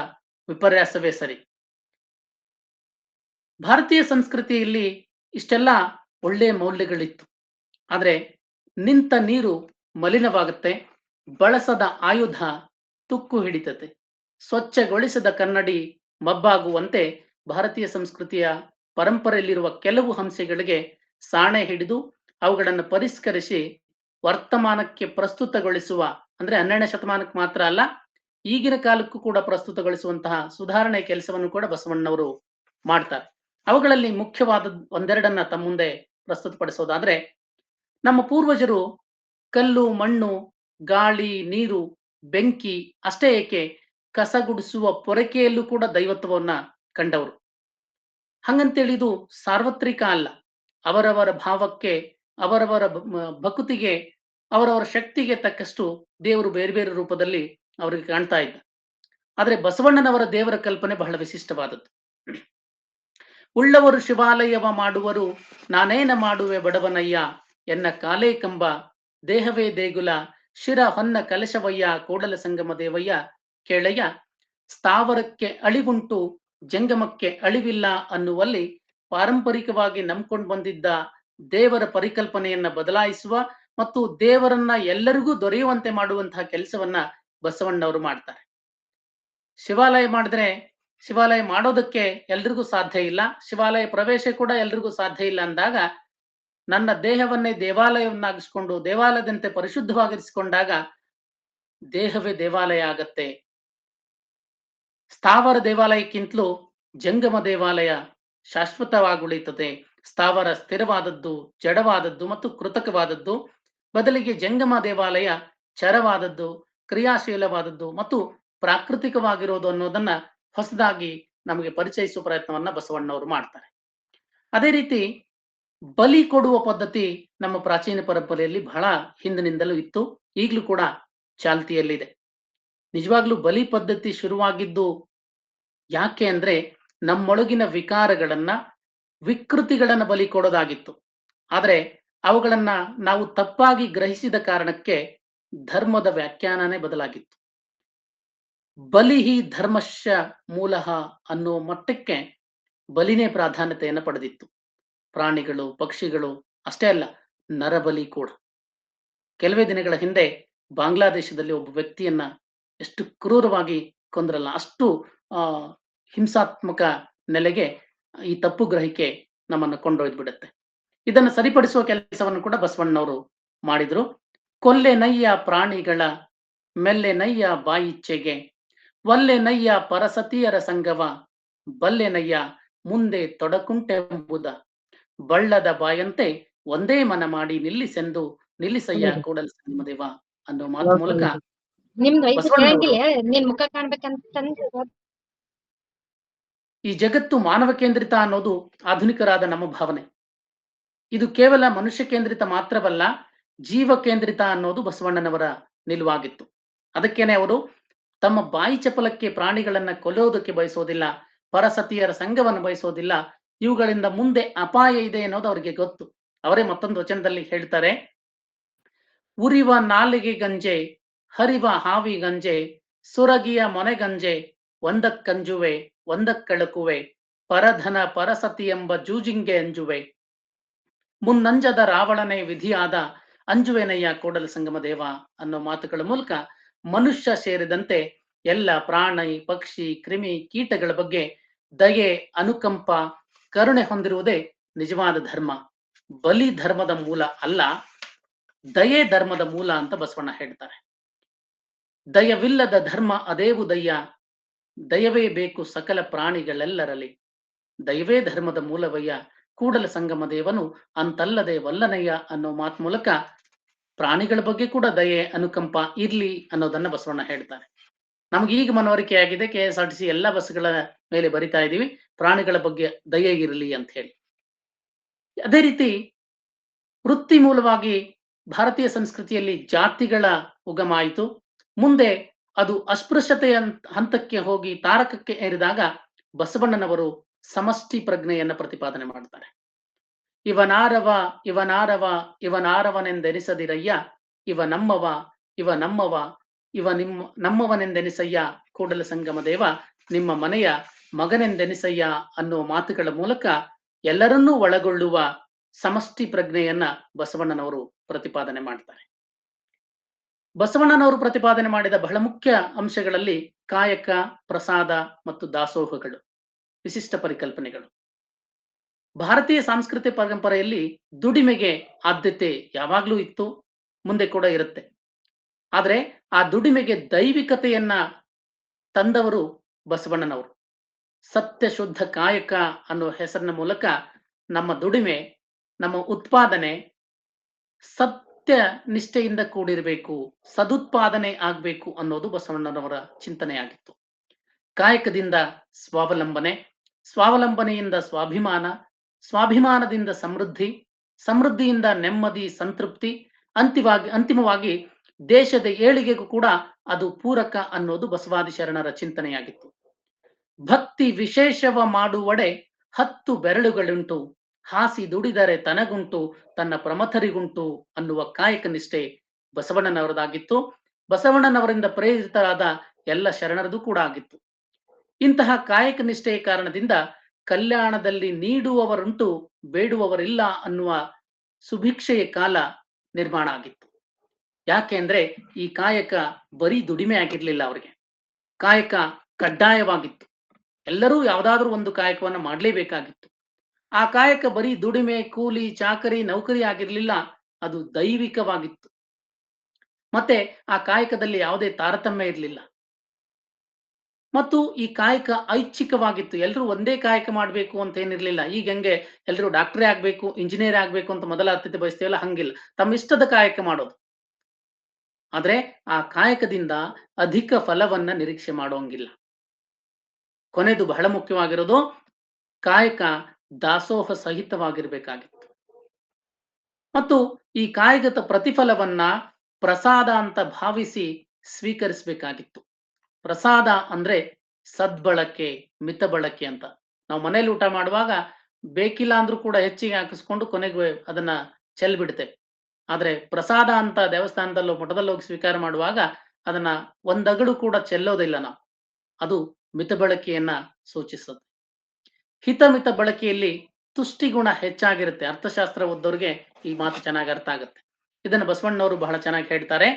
ವಿಪರ್ಯಾಸವೇ ಸರಿ. ಭಾರತೀಯ ಸಂಸ್ಕೃತಿಯಲ್ಲಿ ಇಷ್ಟೆಲ್ಲ ಒಳ್ಳೆಯ ಮೌಲ್ಯಗಳಿತ್ತು. ಆದ್ರೆ ನಿಂತ ನೀರು ಮಲಿನವಾಗುತ್ತೆ, ಬಳಸದ ಆಯುಧ ತುಕ್ಕು ಹಿಡಿತತೆ, ಸ್ವಚ್ಛಗೊಳಿಸದ ಕನ್ನಡಿ ಮಬ್ಬಾಗುವಂತೆ ಭಾರತೀಯ ಸಂಸ್ಕೃತಿಯ ಪರಂಪರೆಯಲ್ಲಿರುವ ಕೆಲವು ಅಂಶಗಳಿಗೆ ಸಾಣೆ ಹಿಡಿದು ಅವುಗಳನ್ನು ಪರಿಷ್ಕರಿಸಿ ವರ್ತಮಾನಕ್ಕೆ ಪ್ರಸ್ತುತಗೊಳಿಸುವ, ಅಂದ್ರೆ 12ನೇ ಶತಮಾನಕ್ಕೆ ಮಾತ್ರ ಅಲ್ಲ, ಈಗಿನ ಕಾಲಕ್ಕೂ ಕೂಡ ಪ್ರಸ್ತುತಗೊಳಿಸುವಂತಹ ಸುಧಾರಣೆ ಕೆಲಸವನ್ನು ಕೂಡ ಬಸವಣ್ಣವರು ಮಾಡ್ತಾರೆ. ಅವುಗಳಲ್ಲಿ ಮುಖ್ಯವಾದ ಒಂದೆರಡನ್ನ ತಮ್ಮ ಮುಂದೆ ಪ್ರಸ್ತುತಪಡಿಸೋದಾದ್ರೆ, ನಮ್ಮ ಪೂರ್ವಜರು ಕಲ್ಲು, ಮಣ್ಣು, ಗಾಳಿ, ನೀರು, ಬೆಂಕಿ ಅಷ್ಟೇ ಏಕೆ ಕಸಗುಡಿಸುವ ಪೊರಕೆಯಲ್ಲೂ ಕೂಡ ದೈವತ್ವವನ್ನ ಕಂಡವರು. ಹಂಗಂತೇಳಿ ಇದು ಸಾರ್ವತ್ರಿಕ ಅಲ್ಲ. ಅವರವರ ಭಾವಕ್ಕೆ, ಅವರವರ ಭಕುತಿಗೆ, ಅವರವರ ಶಕ್ತಿಗೆ ತಕ್ಕಷ್ಟು ದೇವರು ಬೇರೆ ಬೇರೆ ರೂಪದಲ್ಲಿ ಅವರಿಗೆ ಕಾಣ್ತಾ ಇದ್ದ. ಆದ್ರೆ ಬಸವಣ್ಣನವರ ದೇವರ ಕಲ್ಪನೆ ಬಹಳ ವಿಶಿಷ್ಟವಾದದ್ದು. ಉಳ್ಳವರು ಶಿವಾಲಯವ ಮಾಡುವರು, ನಾನೇನ ಮಾಡುವೆ ಬಡವನಯ್ಯ, ಎನ್ನ ಕಾಲೇ ಕಂಬ, ದೇಹವೇ ದೇಗುಲ, ಶಿರ ಹೊನ್ನ ಕಲಶವಯ್ಯ, ಕೂಡಲ ಸಂಗಮ ದೇವಯ್ಯ ಕೇಳಯ್ಯ, ಸ್ಥಾವರಕ್ಕೆ ಅಳಿವುಂಟು ಜಂಗಮಕ್ಕೆ ಅಳಿವಿಲ್ಲ ಅನ್ನುವಲ್ಲಿ ಪಾರಂಪರಿಕವಾಗಿ ನಂಬ್ಕೊಂಡು ಬಂದಿದ್ದ ದೇವರ ಪರಿಕಲ್ಪನೆಯನ್ನ ಬದಲಾಯಿಸುವ ಮತ್ತು ದೇವರನ್ನ ಎಲ್ಲರಿಗೂ ದೊರೆಯುವಂತೆ ಮಾಡುವಂತಹ ಕೆಲಸವನ್ನ ಬಸವಣ್ಣವರು ಮಾಡ್ತಾರೆ. ಶಿವಾಲಯ ಮಾಡೋದಕ್ಕೆ ಎಲ್ರಿಗೂ ಸಾಧ್ಯ ಇಲ್ಲ, ಶಿವಾಲಯ ಪ್ರವೇಶ ಕೂಡ ಎಲ್ರಿಗೂ ಸಾಧ್ಯ ಇಲ್ಲ ಅಂದಾಗ, ನನ್ನ ದೇಹವನ್ನೇ ದೇವಾಲಯವನ್ನಾಗಿಸ್ಕೊಂಡು ದೇವಾಲಯದಂತೆ ಪರಿಶುದ್ಧವಾಗಿರಿಸಿಕೊಂಡಾಗ ದೇಹವೇ ದೇವಾಲಯ ಆಗತ್ತೆ. ಸ್ಥಾವರ ದೇವಾಲಯಕ್ಕಿಂತಲೂ ಜಂಗಮ ದೇವಾಲಯ ಶಾಶ್ವತವಾಗುಳಿತದೆ. ಸ್ಥಾವರ ಸ್ಥಿರವಾದದ್ದು, ಜಡವಾದದ್ದು ಮತ್ತು ಕೃತಕವಾದದ್ದು. ಬದಲಿಗೆ ಜಂಗಮ ದೇವಾಲಯ ಚರವಾದದ್ದು, ಕ್ರಿಯಾಶೀಲವಾದದ್ದು ಮತ್ತು ಪ್ರಾಕೃತಿಕವಾಗಿರೋದು ಅನ್ನೋದನ್ನ ಹೊಸದಾಗಿ ನಮಗೆ ಪರಿಚಯಿಸುವ ಪ್ರಯತ್ನವನ್ನ ಬಸವಣ್ಣವರು ಮಾಡ್ತಾರೆ. ಅದೇ ರೀತಿ ಬಲಿ ಕೊಡುವ ಪದ್ಧತಿ ನಮ್ಮ ಪ್ರಾಚೀನ ಪರಂಪರೆಯಲ್ಲಿ ಬಹಳ ಹಿಂದಿನಿಂದಲೂ ಇತ್ತು, ಈಗಲೂ ಕೂಡ ಚಾಲ್ತಿಯಲ್ಲಿದೆ. ನಿಜವಾಗ್ಲೂ ಬಲಿ ಪದ್ಧತಿ ಶುರುವಾಗಿದ್ದು ಯಾಕೆ ಅಂದ್ರೆ ನಮ್ಮೊಳಗಿನ ವಿಕಾರಗಳನ್ನ, ವಿಕೃತಿಗಳನ್ನ ಬಲಿ ಕೊಡೋದಾಗಿತ್ತು. ಆದ್ರೆ ಅವುಗಳನ್ನ ನಾವು ತಪ್ಪಾಗಿ ಗ್ರಹಿಸಿದ ಕಾರಣಕ್ಕೆ ಧರ್ಮದ ವ್ಯಾಖ್ಯಾನನೇ ಬದಲಾಗಿತ್ತು. ಬಲಿಹಿ ಧರ್ಮಶ್ಯ ಮೂಲಃ ಅನ್ನೋ ಮಟ್ಟಕ್ಕೆ ಬಲಿನೇ ಪ್ರಾಧಾನ್ಯತೆಯನ್ನು ಪಡೆದಿತ್ತು. ಪ್ರಾಣಿಗಳು, ಪಕ್ಷಿಗಳು ಅಷ್ಟೇ ಅಲ್ಲ, ನರಬಲಿ ಕೂಡ. ಕೆಲವೇ ದಿನಗಳ ಹಿಂದೆ ಬಾಂಗ್ಲಾದೇಶದಲ್ಲಿ ಒಬ್ಬ ವ್ಯಕ್ತಿಯನ್ನ ಎಷ್ಟು ಕ್ರೂರವಾಗಿ ಕೊಂದ್ರಲ್ಲ, ಅಷ್ಟು ಹಿಂಸಾತ್ಮಕ ನೆಲೆಗೆ ಈ ತಪ್ಪು ಗ್ರಹಿಕೆ ನಮ್ಮನ್ನು ಕೊಂಡೊಯ್ದು ಇದನ್ನು ಸರಿಪಡಿಸುವ ಕೆಲಸವನ್ನು ಕೂಡ ಬಸವಣ್ಣವರು ಮಾಡಿದ್ರು. ಕೊಲ್ಲೆ ನಯ್ಯ ಪ್ರಾಣಿಗಳ, ಮೆಲ್ಲೆ ನಯ್ಯ ಬಾಯಿಚ್ಛೆಗೆ, ವಲ್ಲೆ ನಯ್ಯ ಪರಸತಿಯರ ಸಂಗವ, ಬಲ್ಲೆ ನಯ್ಯ ಮುಂದೆ ತೊಡಕುಂಟೆಂಬುದ, ಬಳ್ಳದ ಬಾಯಂತೆ ಒಂದೇ ಮನ ಮಾಡಿ ನಿಲ್ಲಿಸಯ್ಯ ಕೂಡಲ ಸಂಗಮ ದೇವ ಅನ್ನೋ ಮಾತು ಮೂಲಕ ಈ ಜಗತ್ತು ಮಾನವ ಕೇಂದ್ರಿತ ಅನ್ನೋದು ಆಧುನಿಕರಾದ ನಮ್ಮ ಭಾವನೆ. ಇದು ಕೇವಲ ಮನುಷ್ಯ ಕೇಂದ್ರಿತ ಮಾತ್ರವಲ್ಲ, ಜೀವ ಕೇಂದ್ರಿತ ಅನ್ನೋದು ಬಸವಣ್ಣನವರ ನಿಲುವಾಗಿತ್ತು. ಅದಕ್ಕೇನೆ ಅವರು ತಮ್ಮ ಬಾಯಿ ಚಪಲಕ್ಕೆ ಪ್ರಾಣಿಗಳನ್ನ ಕೊಲ್ಲೋದಕ್ಕೆ ಬಯಸೋದಿಲ್ಲ, ಪರಸತಿಯರ ಸಂಘವನ್ನು ಬಯಸೋದಿಲ್ಲ. ಇವುಗಳಿಂದ ಮುಂದೆ ಅಪಾಯ ಇದೆ ಅನ್ನೋದು ಅವರಿಗೆ ಗೊತ್ತು. ಅವರೇ ಮತ್ತೊಂದು ವಚನದಲ್ಲಿ ಹೇಳ್ತಾರೆ, ಉರಿವ ನಾಲಿಗೆ ಗಂಜೆ, ಹರಿವ ಹಾವಿ ಗಂಜೆ, ಸುರಗಿಯ ಮೊನೆ ಗಂಜೆ, ಒಂದಕ್ಕಂಜುವೆ ಒಂದಕ್ಕಳಕುವೆ, ಪರಧನ ಪರಸತಿ ಎಂಬ ಜೂಜಿಂಗೆ ಅಂಜುವೆ, ಮುನ್ನಂಜದ ರಾವಣನೇ ವಿಧಿಯಾದ ಅಂಜುವೆನಯ್ಯ ಕೂಡಲ ಸಂಗಮ ದೇವ ಅನ್ನೋ ಮಾತುಗಳ ಮೂಲಕ ಮನುಷ್ಯ ಸೇರಿದಂತೆ ಎಲ್ಲ ಪ್ರಾಣಿ, ಪಕ್ಷಿ, ಕ್ರಿಮಿ, ಕೀಟಗಳ ಬಗ್ಗೆ ದಯೆ, ಅನುಕಂಪ, ಕರುಣೆ ಹೊಂದಿರುವುದೇ ನಿಜವಾದ ಧರ್ಮ. ಬಲಿ ಧರ್ಮದ ಮೂಲ ಅಲ್ಲ, ದಯೆ ಧರ್ಮದ ಮೂಲ ಅಂತ ಬಸವಣ್ಣ ಹೇಳ್ತಾರೆ. ದಯವಿಲ್ಲದ ಧರ್ಮ ಅದೇವು ದಯ್ಯ, ದಯವೇ ಬೇಕು ಸಕಲ ಪ್ರಾಣಿಗಳೆಲ್ಲರಲ್ಲಿ, ದಯವೇ ಧರ್ಮದ ಮೂಲವಯ್ಯ, ಕೂಡಲ ಸಂಗಮ ದೇವನು ಅಂತಲ್ಲದೆ ವಲ್ಲನಯ್ಯ ಅನ್ನೋ ಮಾತು ಮೂಲಕ ಪ್ರಾಣಿಗಳ ಬಗ್ಗೆ ಕೂಡ ದಯೆ, ಅನುಕಂಪ ಇರ್ಲಿ ಅನ್ನೋದನ್ನ ಬಸವಣ್ಣ ಹೇಳ್ತಾರೆ. ನಮ್ಗೆ ಈಗ ಮನವರಿಕೆ ಆಗಿದೆ, KSRTC ಎಲ್ಲ ಬಸ್ಗಳ ಮೇಲೆ ಬರಿತಾ ಇದೀವಿ ಪ್ರಾಣಿಗಳ ಬಗ್ಗೆ ದಯೆ ಇರಲಿ ಅಂತ ಹೇಳಿ. ಅದೇ ರೀತಿ ವೃತ್ತಿ ಮೂಲವಾಗಿ ಭಾರತೀಯ ಸಂಸ್ಕೃತಿಯಲ್ಲಿ ಜಾತಿಗಳ ಉಗಮ ಆಯಿತು. ಮುಂದೆ ಅದು ಅಸ್ಪೃಶ್ಯತೆಯ ಹಂತಕ್ಕೆ ಹೋಗಿ ತಾರಕಕ್ಕೆ ಏರಿದಾಗ ಬಸವಣ್ಣನವರು ಸಮಷ್ಟಿ ಪ್ರಜ್ಞೆಯನ್ನ ಪ್ರತಿಪಾದನೆ ಮಾಡ್ತಾರೆ. ಇವನಾರವ ಇವನಾರವ ಇವನಾರವನೆಂದೆನಿಸದಿರಯ್ಯ, ಇವ ನಮ್ಮವ ಇವ ನಮ್ಮವ ಇವ ನಮ್ಮವನೆಂದೆನಿಸಯ್ಯ, ಕೂಡಲ ಸಂಗಮ ದೇವ ನಿಮ್ಮ ಮನೆಯ ಮಗನೆಂದೆನಿಸಯ್ಯ ಅನ್ನೋ ಮಾತುಗಳ ಮೂಲಕ ಎಲ್ಲರನ್ನೂ ಒಳಗೊಳ್ಳುವ ಸಮಷ್ಟಿ ಪ್ರಜ್ಞೆಯನ್ನ ಬಸವಣ್ಣನವರು ಪ್ರತಿಪಾದನೆ ಮಾಡ್ತಾರೆ. ಬಸವಣ್ಣನವರು ಪ್ರತಿಪಾದನೆ ಮಾಡಿದ ಬಹಳ ಮುಖ್ಯ ಅಂಶಗಳಲ್ಲಿ ಕಾಯಕ, ಪ್ರಸಾದ ಮತ್ತು ದಾಸೋಹಗಳು ವಿಶಿಷ್ಟ ಪರಿಕಲ್ಪನೆಗಳು. ಭಾರತೀಯ ಸಾಂಸ್ಕೃತಿಕ ಪರಂಪರೆಯಲ್ಲಿ ದುಡಿಮೆಗೆ ಆದ್ಯತೆ ಯಾವಾಗ್ಲೂ ಇತ್ತು, ಮುಂದೆ ಕೂಡ ಇರುತ್ತೆ. ಆದ್ರೆ ಆ ದುಡಿಮೆಗೆ ದೈವಿಕತೆಯನ್ನ ತಂದವರು ಬಸವಣ್ಣನವರು. ಸತ್ಯ ಶುದ್ಧ ಕಾಯಕ ಅನ್ನುವ ಹೆಸರಿನ ಮೂಲಕ ನಮ್ಮ ದುಡಿಮೆ, ನಮ್ಮ ಉತ್ಪಾದನೆ ಸತ್ಯ ನಿಷ್ಠೆಯಿಂದ ಕೂಡಿರಬೇಕು, ಸದುತ್ಪಾದನೆ ಆಗ್ಬೇಕು ಅನ್ನೋದು ಬಸವಣ್ಣನವರ ಚಿಂತನೆಯಾಗಿತ್ತು. ಕಾಯಕದಿಂದ ಸ್ವಾವಲಂಬನೆ, ಸ್ವಾವಲಂಬನೆಯಿಂದ ಸ್ವಾಭಿಮಾನ, ಸ್ವಾಭಿಮಾನದಿಂದ ಸಮೃದ್ಧಿ, ಸಮೃದ್ಧಿಯಿಂದ ನೆಮ್ಮದಿ, ಸಂತೃಪ್ತಿ, ಅಂತಿಮವಾಗಿ ದೇಶದ ಏಳಿಗೆಗೂ ಕೂಡ ಅದು ಪೂರಕ ಅನ್ನೋದು ಬಸವಾದಿ ಶರಣರ ಚಿಂತನೆಯಾಗಿತ್ತು. ಭಕ್ತಿ ವಿಶೇಷವ ಮಾಡುವಡೆ 10 ಬೆರಳುಗಳುಂಟು, ಹಾಸಿ ದುಡಿದರೆ ತನಗುಂಟು, ತನ್ನ ಪ್ರಮಥರಿಗುಂಟು ಅನ್ನುವ ಕಾಯಕ ನಿಷ್ಠೆ ಬಸವಣ್ಣನವರದಾಗಿತ್ತು. ಬಸವಣ್ಣನವರಿಂದ ಪ್ರೇರಿತರಾದ ಎಲ್ಲ ಶರಣರದು ಕೂಡ ಆಗಿತ್ತು. ಇಂತಹ ಕಾಯಕ ನಿಷ್ಠೆಯ ಕಾರಣದಿಂದ ಕಲ್ಯಾಣದಲ್ಲಿ ನೀಡುವವರುಂಟು, ಬೇಡುವವರಿಲ್ಲ ಅನ್ನುವ ಸುಭಿಕ್ಷೆಯ ಕಾಲ ನಿರ್ಮಾಣ ಆಗಿತ್ತು. ಯಾಕೆಂದ್ರೆ ಈ ಕಾಯಕ ಬರೀ ದುಡಿಮೆ ಆಗಿರ್ಲಿಲ್ಲ, ಅವರಿಗೆ ಕಾಯಕ ಕಡ್ಡಾಯವಾಗಿತ್ತು. ಎಲ್ಲರೂ ಯಾವುದಾದ್ರೂ ಒಂದು ಕಾಯಕವನ್ನ ಮಾಡಲೇಬೇಕಾಗಿತ್ತು. ಆ ಕಾಯಕ ಬರೀ ದುಡಿಮೆ, ಕೂಲಿ, ಚಾಕರಿ, ನೌಕರಿ ಆಗಿರ್ಲಿಲ್ಲ, ಅದು ದೈವಿಕವಾಗಿತ್ತು. ಮತ್ತೆ ಆ ಕಾಯಕದಲ್ಲಿ ಯಾವುದೇ ತಾರತಮ್ಯ ಇರಲಿಲ್ಲ. ಮತ್ತು ಈ ಕಾಯಕ ಐಚ್ಛಿಕವಾಗಿತ್ತು. ಎಲ್ಲರೂ ಒಂದೇ ಕಾಯಕ ಮಾಡಬೇಕು ಅಂತ ಏನಿರ್ಲಿಲ್ಲ. ಈಗ ಹೆಂಗೆ ಎಲ್ಲರೂ ಡಾಕ್ಟರೇ ಆಗ್ಬೇಕು, ಇಂಜಿನಿಯರ್ ಆಗ್ಬೇಕು ಅಂತ ಮೊದಲ ಆದ್ಯತೆ ಬಯಸ್ತೀವಲ್ಲ, ಹಂಗಿಲ್ಲ. ತಮ್ಮ ಇಷ್ಟದ ಕಾಯಕ ಮಾಡೋದು. ಆದ್ರೆ ಆ ಕಾಯಕದಿಂದ ಅಧಿಕ ಫಲವನ್ನ ನಿರೀಕ್ಷೆ ಮಾಡೋಂಗಿಲ್ಲ. ಕೊನೆದು ಬಹಳ ಮುಖ್ಯವಾಗಿರೋದು, ಕಾಯಕ ದಾಸೋಹ ಸಹಿತವಾಗಿರ್ಬೇಕಾಗಿತ್ತು. ಮತ್ತು ಈ ಕಾಯಕದ ಪ್ರತಿಫಲವನ್ನ ಪ್ರಸಾದ ಅಂತ ಭಾವಿಸಿ ಸ್ವೀಕರಿಸಬೇಕಾಗಿತ್ತು. ಪ್ರಸಾದ ಅಂದ್ರೆ ಸದ್ಬಳಕೆ, ಮಿತ ಬಳಕೆ ಅಂತ. ನಾವು ಮನೇಲಿ ಊಟ ಮಾಡುವಾಗ ಬೇಕಿಲ್ಲ ಅಂದ್ರೂ ಕೂಡ ಹೆಚ್ಚಿಗೆ ಹಾಕಿಸ್ಕೊಂಡು ಕೊನೆಗೆ ಅದನ್ನ ಚೆಲ್ಬಿಡ್ತೇವೆ. ಆದ್ರೆ ಪ್ರಸಾದ ಅಂತ ದೇವಸ್ಥಾನದಲ್ಲೋ ಮಠದಲ್ಲಿ ಹೋಗಿ ಸ್ವೀಕಾರ ಮಾಡುವಾಗ ಅದನ್ನ ಒಂದಗಡು ಕೂಡ ಚೆಲ್ಲೋದಿಲ್ಲ ನಾವು. ಅದು ಮಿತ ಬಳಕೆಯನ್ನ ಸೂಚಿಸುತ್ತೆ. ಹಿತಮಿತ ಬಳಕೆಯಲ್ಲಿ ತುಷ್ಟಿಗುಣ ಹೆಚ್ಚಾಗಿರುತ್ತೆ. ಅರ್ಥಶಾಸ್ತ್ರ ಓದ್ದವ್ರಿಗೆ ಈ ಮಾತು ಚೆನ್ನಾಗಿ ಅರ್ಥ ಆಗುತ್ತೆ. ಇದನ್ನ ಬಸವಣ್ಣವರು ಬಹಳ ಚೆನ್ನಾಗಿ ಹೇಳ್ತಾರೆ.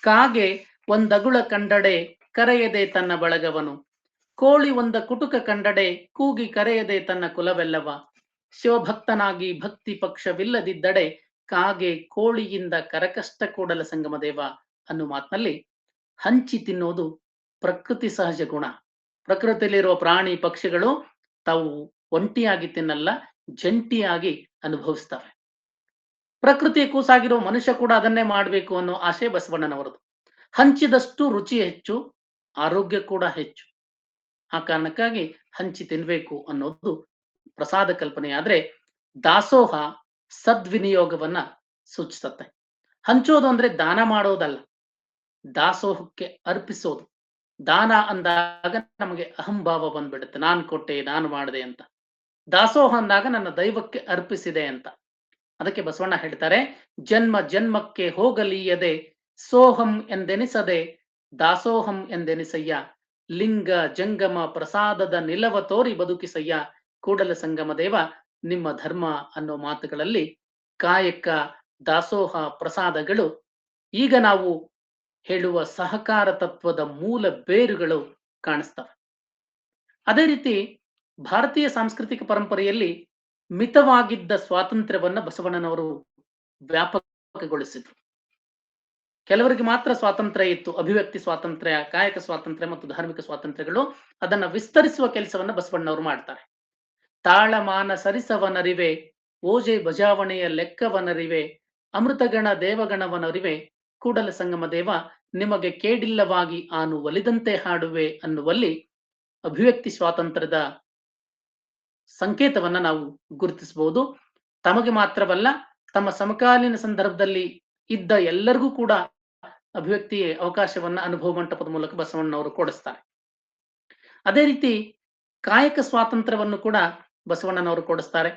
ಕಾಗೆ ಒಂದಗುಳ ಕಂಡಡೆ ಕರೆಯದೆ ತನ್ನ ಬಳಗವನು, ಕೋಳಿ ಒಂದ ಕುಟುಕ ಕಂಡಡೆ ಕೂಗಿ ಕರೆಯದೆ ತನ್ನ ಕುಲವೆಲ್ಲವ, ಶಿವಭಕ್ತನಾಗಿ ಭಕ್ತಿ ಪಕ್ಷವಿಲ್ಲದಿದ್ದಡೆ ಕಾಗೆ ಕೋಳಿಯಿಂದ ಕರಕಷ್ಟ ಕೂಡಲ ಸಂಗಮ ದೇವ ಅನ್ನೋ ಮಾತಿನಲ್ಲಿ ಹಂಚಿ ತಿನ್ನೋದು ಪ್ರಕೃತಿ ಸಹಜ ಗುಣ. ಪ್ರಕೃತಿಯಲ್ಲಿರುವ ಪ್ರಾಣಿ ಪಕ್ಷಿಗಳು ತಾವು ಒಂಟಿಯಾಗಿ ತಿನ್ನಲ್ಲ, ಜಂಟಿಯಾಗಿ ಅನುಭವಿಸ್ತವೆ. ಪ್ರಕೃತಿಯ ಕೂಸಾಗಿರೋ ಮನುಷ್ಯ ಕೂಡ ಅದನ್ನೇ ಮಾಡಬೇಕು ಅನ್ನೋ ಆಶೆ ಬಸವಣ್ಣನವರದು. ಹಂಚಿದಷ್ಟು ರುಚಿ ಹೆಚ್ಚು, ಆರೋಗ್ಯ ಕೂಡ ಹೆಚ್ಚು. ಆ ಕಾರಣಕ್ಕಾಗಿ ಹಂಚಿ ತಿನ್ಬೇಕು ಅನ್ನೋದು ಪ್ರಸಾದ ಕಲ್ಪನೆ. ಆದ್ರೆ ದಾಸೋಹ ಸದ್ವಿನಿಯೋಗವನ್ನ ಸೂಚಿಸುತ್ತೆ. ಹಂಚೋದು ಅಂದ್ರೆ ದಾನ ಮಾಡೋದಲ್ಲ, ದಾಸೋಹಕ್ಕೆ ಅರ್ಪಿಸೋದು. ದಾನ ಅಂದಾಗ ನಮಗೆ ಅಹಂಭಾವ ಬಂದ್ಬಿಡುತ್ತೆ, ನಾನ್ ಕೊಟ್ಟೆ, ನಾನು ಮಾಡಿದೆ ಅಂತ. ದಾಸೋಹ ಅಂದಾಗ ನನ್ನ ದೈವಕ್ಕೆ ಅರ್ಪಿಸಿದೆ ಅಂತ. ಅದಕ್ಕೆ ಬಸವಣ್ಣ ಹೇಳ್ತಾರೆ, ಜನ್ಮ ಜನ್ಮಕ್ಕೆ ಹೋಗಲೀಯದೆ ಸೋಹಂ ಎಂದೆನಿಸದೆ ದಾಸೋಹಂ ಎಂದೆನಿಸಯ್ಯ, ಲಿಂಗ ಜಂಗಮ ಪ್ರಸಾದದ ನಿಲವ ತೋರಿ ಬದುಕಿಸಯ್ಯ, ಕೂಡಲ ಸಂಗಮ ದೇವ ನಿಮ್ಮ ಧರ್ಮ ಅನ್ನೋ ಮಾತುಗಳಲ್ಲಿ ಕಾಯಕ, ದಾಸೋಹ, ಪ್ರಸಾದಗಳು ಈಗ ನಾವು ಹೇಳುವ ಸಹಕಾರ ತತ್ವದ ಮೂಲ ಬೇರುಗಳು ಕಾಣಿಸ್ತವೆ. ಅದೇ ರೀತಿ ಭಾರತೀಯ ಸಾಂಸ್ಕೃತಿಕ ಪರಂಪರೆಯಲ್ಲಿ ಮಿತವಾಗಿದ್ದ ಸ್ವಾತಂತ್ರ್ಯವನ್ನ ಬಸವಣ್ಣನವರು ವ್ಯಾಪಕಗೊಳಿಸಿದ್ರು. ಕೆಲವರಿಗೆ ಮಾತ್ರ ಸ್ವಾತಂತ್ರ್ಯ ಇತ್ತು, ಅಭಿವ್ಯಕ್ತಿ ಸ್ವಾತಂತ್ರ್ಯ, ಕಾಯಕ ಸ್ವಾತಂತ್ರ್ಯ ಮತ್ತು ಧಾರ್ಮಿಕ ಸ್ವಾತಂತ್ರ್ಯಗಳು. ಅದನ್ನ ವಿಸ್ತರಿಸುವ ಕೆಲಸವನ್ನ ಬಸವಣ್ಣವರು ಮಾಡ್ತಾರೆ. ತಾಳಮಾನ ಸರಿಸವನರಿವೆ, ಓಜೆ ಬಜಾವಣೆಯ ಲೆಕ್ಕವನರಿವೆ, ಅಮೃತಗಣ ದೇವಗಣವನರಿವೆ, ಕೂಡಲ ಸಂಗಮ ದೇವ ನಿಮಗೆ ಕೇಡಿಲ್ಲವಾಗಿ ಆನು ಒಲಿದಂತೆ ಹಾಡುವೆ ಅನ್ನುವಲ್ಲಿ ಅಭಿವ್ಯಕ್ತಿ ಸ್ವಾತಂತ್ರ್ಯದ ಸಂಕೇತವನ್ನ ನಾವು ಗುರುತಿಸಬಹುದು. ತಮಗೆ ಮಾತ್ರವಲ್ಲ, ತಮ್ಮ ಸಮಕಾಲೀನ ಸಂದರ್ಭದಲ್ಲಿ ಇದ್ದ ಎಲ್ಲರಿಗೂ ಕೂಡ ಅಭಿವ್ಯಕ್ತಿ ಅವಕಾಶವನ್ನ ಅನುಭವ ಮಂಟಪದ ಮೂಲಕ ಬಸವಣ್ಣನವರು ಕೊಡಿಸ್ತಾರೆ. ಅದೇ ರೀತಿ ಕಾಯಕ ಸ್ವಾತಂತ್ರ್ಯವನ್ನು ಕೂಡ ಬಸವಣ್ಣನವರು ಕೊಡಿಸ್ತಾರೆ.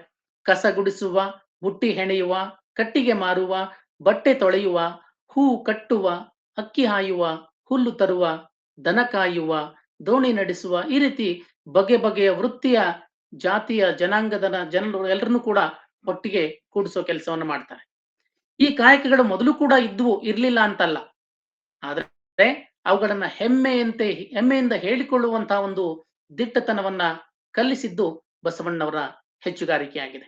ಕಸ ಗುಡಿಸುವ, ಬುಟ್ಟಿ ಹೆಣೆಯುವ, ಕಟ್ಟಿಗೆ ಮಾರುವ, ಬಟ್ಟೆ ತೊಳೆಯುವ, ಹೂ ಕಟ್ಟುವ, ಅಕ್ಕಿ ಹಾಯುವ, ಹುಲ್ಲು ತರುವ, ದನ ಕಾಯುವ, ದೋಣಿ ನಡೆಸುವ, ಈ ರೀತಿ ಬಗೆ ಬಗೆಯ ವೃತ್ತಿಯ, ಜಾತಿಯ, ಜನಾಂಗದ ಜನರು ಎಲ್ಲರನ್ನೂ ಕೂಡ ಒಟ್ಟಿಗೆ ಕೂಡಿಸೋ ಕೆಲಸವನ್ನ ಮಾಡ್ತಾರೆ. ಈ ಕಾಯಕಗಳು ಮೊದಲು ಕೂಡ ಇದ್ವು, ಇರ್ಲಿಲ್ಲ ಅಂತಲ್ಲ. ಆದ್ರೆ ಅವುಗಳನ್ನ ಹೆಮ್ಮೆಯಿಂದ ಹೇಳಿಕೊಳ್ಳುವಂತಹ ಒಂದು ದಿಟ್ಟತನವನ್ನ ಕಲಿಸಿದ್ದು ಬಸವಣ್ಣವರ ಹೆಚ್ಚುಗಾರಿಕೆಯಾಗಿದೆ.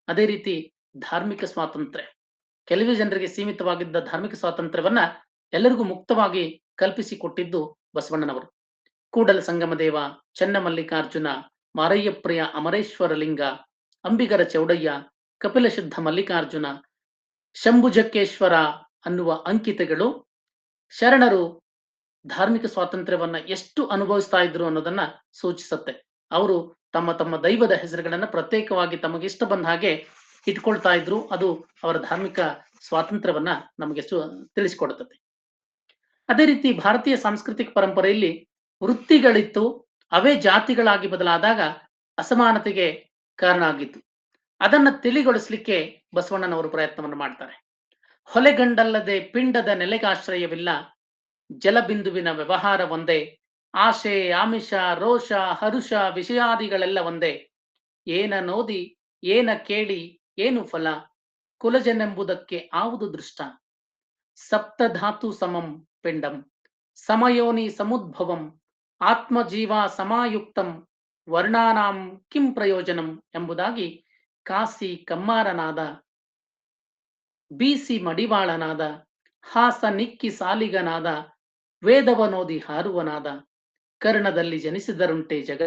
ಅದೇ ರೀತಿ ಧಾರ್ಮಿಕ ಸ್ವಾತಂತ್ರ್ಯ, ಕೆಲವೇ ಜನರಿಗೆ ಸೀಮಿತವಾಗಿದ್ದ ಧಾರ್ಮಿಕ ಸ್ವಾತಂತ್ರ್ಯವನ್ನ ಎಲ್ಲರಿಗೂ ಮುಕ್ತವಾಗಿ ಕಲ್ಪಿಸಿಕೊಟ್ಟಿದ್ದು ಬಸವಣ್ಣನವರು. ಕೂಡಲ ಸಂಗಮ ದೇವ, ಚೆನ್ನಮಲ್ಲಿಕಾರ್ಜುನ, ಮಾರಯ್ಯಪ್ರಿಯ ಅಮರೇಶ್ವರ ಲಿಂಗ, ಅಂಬಿಗರ ಚೌಡಯ್ಯ, ಕಪಿಲ ಶುದ್ಧ ಮಲ್ಲಿಕಾರ್ಜುನ, ಶಂಭುಜಕ್ಕೇಶ್ವರ ಅನ್ನುವ ಅಂಕಿತಗಳು ಶರಣರು ಧಾರ್ಮಿಕ ಸ್ವಾತಂತ್ರ್ಯವನ್ನ ಎಷ್ಟು ಅನುಭವಿಸ್ತಾ ಇದ್ರು ಅನ್ನೋದನ್ನ ಸೂಚಿಸುತ್ತೆ. ಅವರು ತಮ್ಮ ತಮ್ಮ ದೈವದ ಹೆಸರುಗಳನ್ನ ಪ್ರತ್ಯೇಕವಾಗಿ ತಮಗೆ ಇಷ್ಟ ಬಂದ ಹಾಗೆ ಇಟ್ಕೊಳ್ತಾ ಇದ್ರು. ಅದು ಅವರ ಧಾರ್ಮಿಕ ಸ್ವಾತಂತ್ರ್ಯವನ್ನ ನಮಗೆ ತಿಳಿಸಿಕೊಡುತ್ತದೆ. ಅದೇ ರೀತಿ ಭಾರತೀಯ ಸಾಂಸ್ಕೃತಿಕ ಪರಂಪರೆಯಲ್ಲಿ ವೃತ್ತಿಗಳಿತ್ತು, ಅವೇ ಜಾತಿಗಳಾಗಿ ಬದಲಾದಾಗ ಅಸಮಾನತೆಗೆ ಕಾರಣ ಆಗಿತ್ತು. ಅದನ್ನ ತಿಳಿಗೊಳಿಸ್ಲಿಕ್ಕೆ ಬಸವಣ್ಣನವರು ಪ್ರಯತ್ನವನ್ನು ಮಾಡ್ತಾರೆ. ಹೊಲೆಗಂಡಲ್ಲದೆ ಪಿಂಡದ ನೆಲೆಗಾಶ್ರಯವಿಲ್ಲ, ಜಲಬಿಂದುವಿನ ವ್ಯವಹಾರ ಒಂದೇ, ಆಶೆ ಆಮಿಷ ರೋಷ ಹರುಷ ವಿಷಯಾದಿಗಳೆಲ್ಲ ಒಂದೇ, ಏನ ನೋದಿ ಏನ ಕೇಳಿ ಏನು ಫಲ, ಕುಲಜನೆಂಬುದಕ್ಕೆ ಆವುದು ದೃಷ್ಟ, ಸಪ್ತಧಾತು ಸಮಂ ಪಿಂಡಂ ಸಮಯೋನಿ ಸಮುದ್ಭವಂ ಆತ್ಮಜೀವ ಸಮಾಯುಕ್ತಂ ವರ್ಣಾನಾಂ ಕಿಂ ಪ್ರಯೋಜನಂ ಎಂಬುದಾಗಿ ಕಾಸಿ ಕಮ್ಮಾರನಾದ, ಬೀಸಿ ಮಡಿವಾಳನಾದ, ಹಾಸ ನಿಕ್ಕಿ ಸಾಲಿಗನಾದ, ವೇದವನೋದಿ ಹಾರುವನಾದ, ಕರ್ಣದಲ್ಲಿ ಜನಿಸಿದರುಂಟೆ ಜಗ.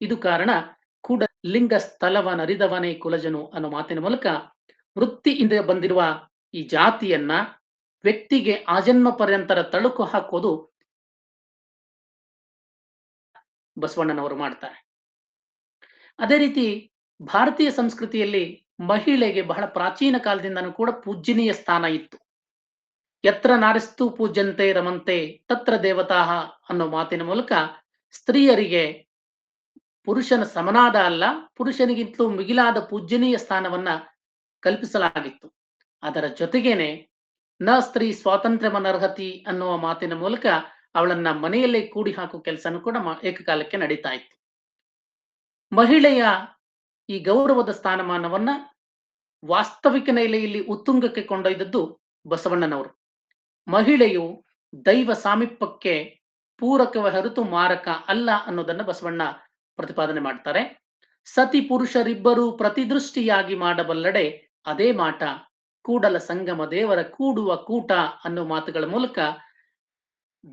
ಇದು ಕಾರಣ ಕೂಡ ಲಿಂಗ ಸ್ಥಳವನರಿದವನೇ ಕುಲಜನು ಅನ್ನೋ ಮಾತಿನ ಮೂಲಕ ವೃತ್ತಿಯಿಂದ ಬಂದಿರುವ ಈ ಜಾತಿಯನ್ನ ವ್ಯಕ್ತಿಗೆ ಆಜನ್ಮ ಪರ್ಯಂತರ ತಳುಕು ಹಾಕೋದು ಬಸವಣ್ಣನವರು ಮಾಡ್ತಾರೆ. ಅದೇ ರೀತಿ ಭಾರತೀಯ ಸಂಸ್ಕೃತಿಯಲ್ಲಿ ಮಹಿಳೆಗೆ ಬಹಳ ಪ್ರಾಚೀನ ಕಾಲದಿಂದನೂ ಕೂಡ ಪೂಜ್ಯನೀಯ ಸ್ಥಾನ ಇತ್ತು. ಯತ್ರ ನಾರಿಸ್ತು ಪೂಜ್ಯಂತೆ ರಮಂತೆ ತತ್ರ ದೇವತಾ ಅನ್ನೋ ಮಾತಿನ ಮೂಲಕ ಸ್ತ್ರೀಯರಿಗೆ ಪುರುಷನ ಸಮನಾದ ಅಲ್ಲ, ಪುರುಷನಿಗಿಂತಲೂ ಮಿಗಿಲಾದ ಪೂಜ್ಯನೀಯ ಸ್ಥಾನವನ್ನ ಕಲ್ಪಿಸಲಾಗಿತ್ತು. ಅದರ ಜೊತೆಗೇನೆ ನ ಸ್ತ್ರೀ ಸ್ವಾತಂತ್ರ್ಯವನರ್ಹತಿ ಅನ್ನುವ ಮಾತಿನ ಮೂಲಕ ಅವಳನ್ನ ಮನೆಯಲ್ಲೇ ಕೂಡಿ ಹಾಕೋ ಕೆಲಸನೂ ಕೂಡ ಏಕಕಾಲಕ್ಕೆ ನಡೀತಾ ಇತ್ತು. ಮಹಿಳೆಯ ಈ ಗೌರವದ ಸ್ಥಾನಮಾನವನ್ನ ವಾಸ್ತವಿಕ ನೆಲೆಯಲ್ಲಿ ಉತ್ತುಂಗಕ್ಕೆ ಕೊಂಡೊಯ್ದದ್ದು ಬಸವಣ್ಣನವರು. ಮಹಿಳೆಯು ದೈವ ಸಾಮೀಪ್ಯಕ್ಕೆ ಪೂರಕವೇ ಹೊರತು ಮಾರಕ ಅಲ್ಲ ಅನ್ನೋದನ್ನ ಬಸವಣ್ಣ ಪ್ರತಿಪಾದನೆ ಮಾಡ್ತಾರೆ. ಸತಿ ಪುರುಷರಿಬ್ಬರೂ ಪ್ರತಿದೃಷ್ಟಿಯಾಗಿ ಮಾಡಬಲ್ಲಡೆ ಅದೇ ಮಾಟ, ಕೂಡಲ ಸಂಗಮ ದೇವರ ಕೂಡುವ ಕೂಟ ಅನ್ನೋ ಮಾತುಗಳ ಮೂಲಕ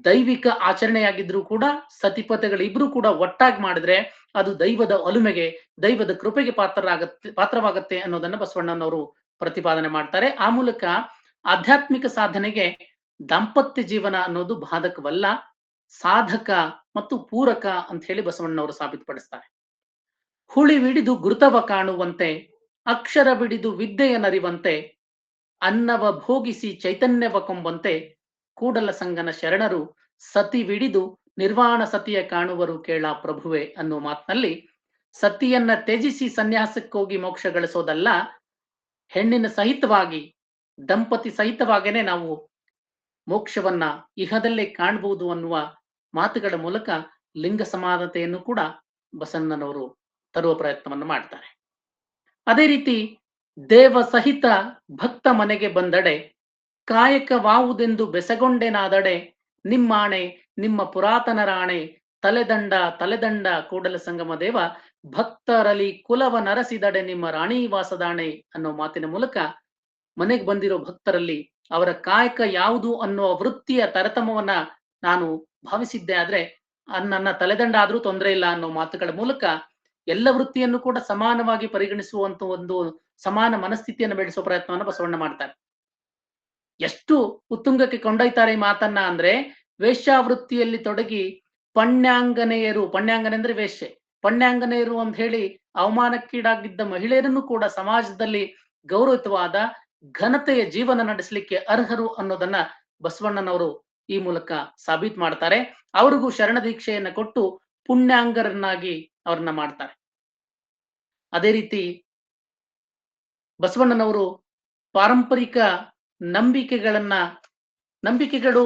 ದೈವಿಕ ಆಚರಣೆಯಾಗಿದ್ರು ಕೂಡ ಸತಿಪತಿಗಳಿಬ್ರು ಕೂಡ ಒಟ್ಟಾಗಿ ಮಾಡಿದ್ರೆ ಅದು ದೈವದ ಒಲುಮೆಗೆ, ದೈವದ ಕೃಪೆಗೆ ಪಾತ್ರವಾಗತ್ತೆ ಅನ್ನೋದನ್ನ ಬಸವಣ್ಣನವರು ಪ್ರತಿಪಾದನೆ ಮಾಡ್ತಾರೆ. ಆ ಮೂಲಕ ಆಧ್ಯಾತ್ಮಿಕ ಸಾಧನೆಗೆ ದಾಂಪತ್ಯ ಜೀವನ ಅನ್ನೋದು ಬಾಧಕವಲ್ಲ, ಸಾಧಕ ಮತ್ತು ಪೂರಕ ಅಂತ ಹೇಳಿ ಬಸವಣ್ಣನವರು ಸಾಬೀತುಪಡಿಸ್ತಾರೆ. ಹುಳಿವಿಡಿದು ಗುರುತವ ಕಾಣುವಂತೆ, ಅಕ್ಷರ ಬಿಡಿದು ವಿದ್ಯೆಯನರಿವಂತೆ, ಅನ್ನವ ಭೋಗಿಸಿ ಚೈತನ್ಯವ ಕೊಂಬಂತೆ, ಕೂಡಲ ಸಂಗನ ಶರಣರು ಸತಿವಿಡಿದು ನಿರ್ವಾಣ ಸತಿಯ ಕಾಣುವರು ಕೇಳ ಪ್ರಭುವೆ ಅನ್ನೋ ಮಾತಿನಲ್ಲಿ ಸತಿಯನ್ನ ತ್ಯಜಿಸಿ ಸನ್ಯಾಸಕ್ಕೋಗಿ ಮೋಕ್ಷ ಗಳಿಸೋದಲ್ಲ, ಹೆಣ್ಣಿನ ಸಹಿತವಾಗಿ ದಂಪತಿ ಸಹಿತವಾಗೇನೆ ನಾವು ಮೋಕ್ಷವನ್ನ ಇಹದಲ್ಲೇ ಕಾಣಬಹುದು ಅನ್ನುವ ಮಾತುಗಳ ಮೂಲಕ ಲಿಂಗ ಸಮಾನತೆಯನ್ನು ಕೂಡ ಬಸವಣ್ಣನವರು ತರುವ ಪ್ರಯತ್ನವನ್ನು ಮಾಡ್ತಾರೆ. ಅದೇ ರೀತಿ ದೇವ ಸಹಿತ ಭಕ್ತ ಮನೆಗೆ ಬಂದಡೆ, ಕಾಯಕವಾವುದೆಂದು ಬೆಸಗೊಂಡೆನಾದಡೆ, ನಿಮ್ಮಾಣೆ ನಿಮ್ಮ ಪುರಾತನ ರಾಣೆ, ತಲೆದಂಡ ತಲೆದಂಡ ಕೂಡಲ ಸಂಗಮ ದೇವ, ಭಕ್ತರಲ್ಲಿ ಕುಲವ ನರಸಿದಡೆ ನಿಮ್ಮ ರಾಣಿ ವಾಸದಾಣೆ ಅನ್ನೋ ಮಾತಿನ ಮೂಲಕ ಮನೆಗೆ ಬಂದಿರೋ ಭಕ್ತರಲ್ಲಿ ಅವರ ಕಾಯಕ ಯಾವುದು ಅನ್ನೋ ವೃತ್ತಿಯ ತಾರತಮ್ಯವನ್ನ ನಾನು ಭಾವಿಸಿದ್ದೆ, ಆದ್ರೆ ನನ್ನ ತಲೆದಂಡ ಆದ್ರೂ ತೊಂದರೆ ಇಲ್ಲ ಅನ್ನೋ ಮಾತುಗಳ ಮೂಲಕ ಎಲ್ಲ ವೃತ್ತಿಯನ್ನು ಕೂಡ ಸಮಾನವಾಗಿ ಪರಿಗಣಿಸುವಂತ ಒಂದು ಸಮಾನ ಮನಸ್ಥಿತಿಯನ್ನು ಬೆಳೆಸುವ ಪ್ರಯತ್ನವನ್ನು ಬಸವಣ್ಣ ಮಾಡ್ತಾರೆ. ಎಷ್ಟು ಉತ್ತುಂಗಕ್ಕೆ ಕೊಂಡೊಯ್ತಾರೆ ಈ ಮಾತನ್ನ ಅಂದ್ರೆ, ವೇಶ್ಯಾವೃತ್ತಿಯಲ್ಲಿ ತೊಡಗಿ ಪಣ್ಯಾಂಗನೆಯರು, ಪಣ್ಯಾಂಗನೆ ಅಂದ್ರೆ ವೇಶ್ಯೆ, ಪಣ್ಯಾಂಗನೆಯರು ಅಂತ ಹೇಳಿ ಅವಮಾನಕ್ಕೀಡಾಗಿದ್ದ ಮಹಿಳೆಯರನ್ನು ಕೂಡ ಸಮಾಜದಲ್ಲಿ ಗೌರವಯುತವಾದ ಘನತೆಯ ಜೀವನ ನಡೆಸಲಿಕ್ಕೆ ಅರ್ಹರು ಅನ್ನೋದನ್ನ ಬಸವಣ್ಣನವರು ಈ ಮೂಲಕ ಸಾಬೀತು ಮಾಡ್ತಾರೆ. ಅವ್ರಿಗೂ ಶರಣ ದೀಕ್ಷೆಯನ್ನ ಕೊಟ್ಟು ಪುಣ್ಯಾಂಗರನ್ನಾಗಿ ಅವ್ರನ್ನ ಮಾಡ್ತಾರೆ. ಅದೇ ರೀತಿ ಬಸವಣ್ಣನವರು ಪಾರಂಪರಿಕ ನಂಬಿಕೆಗಳು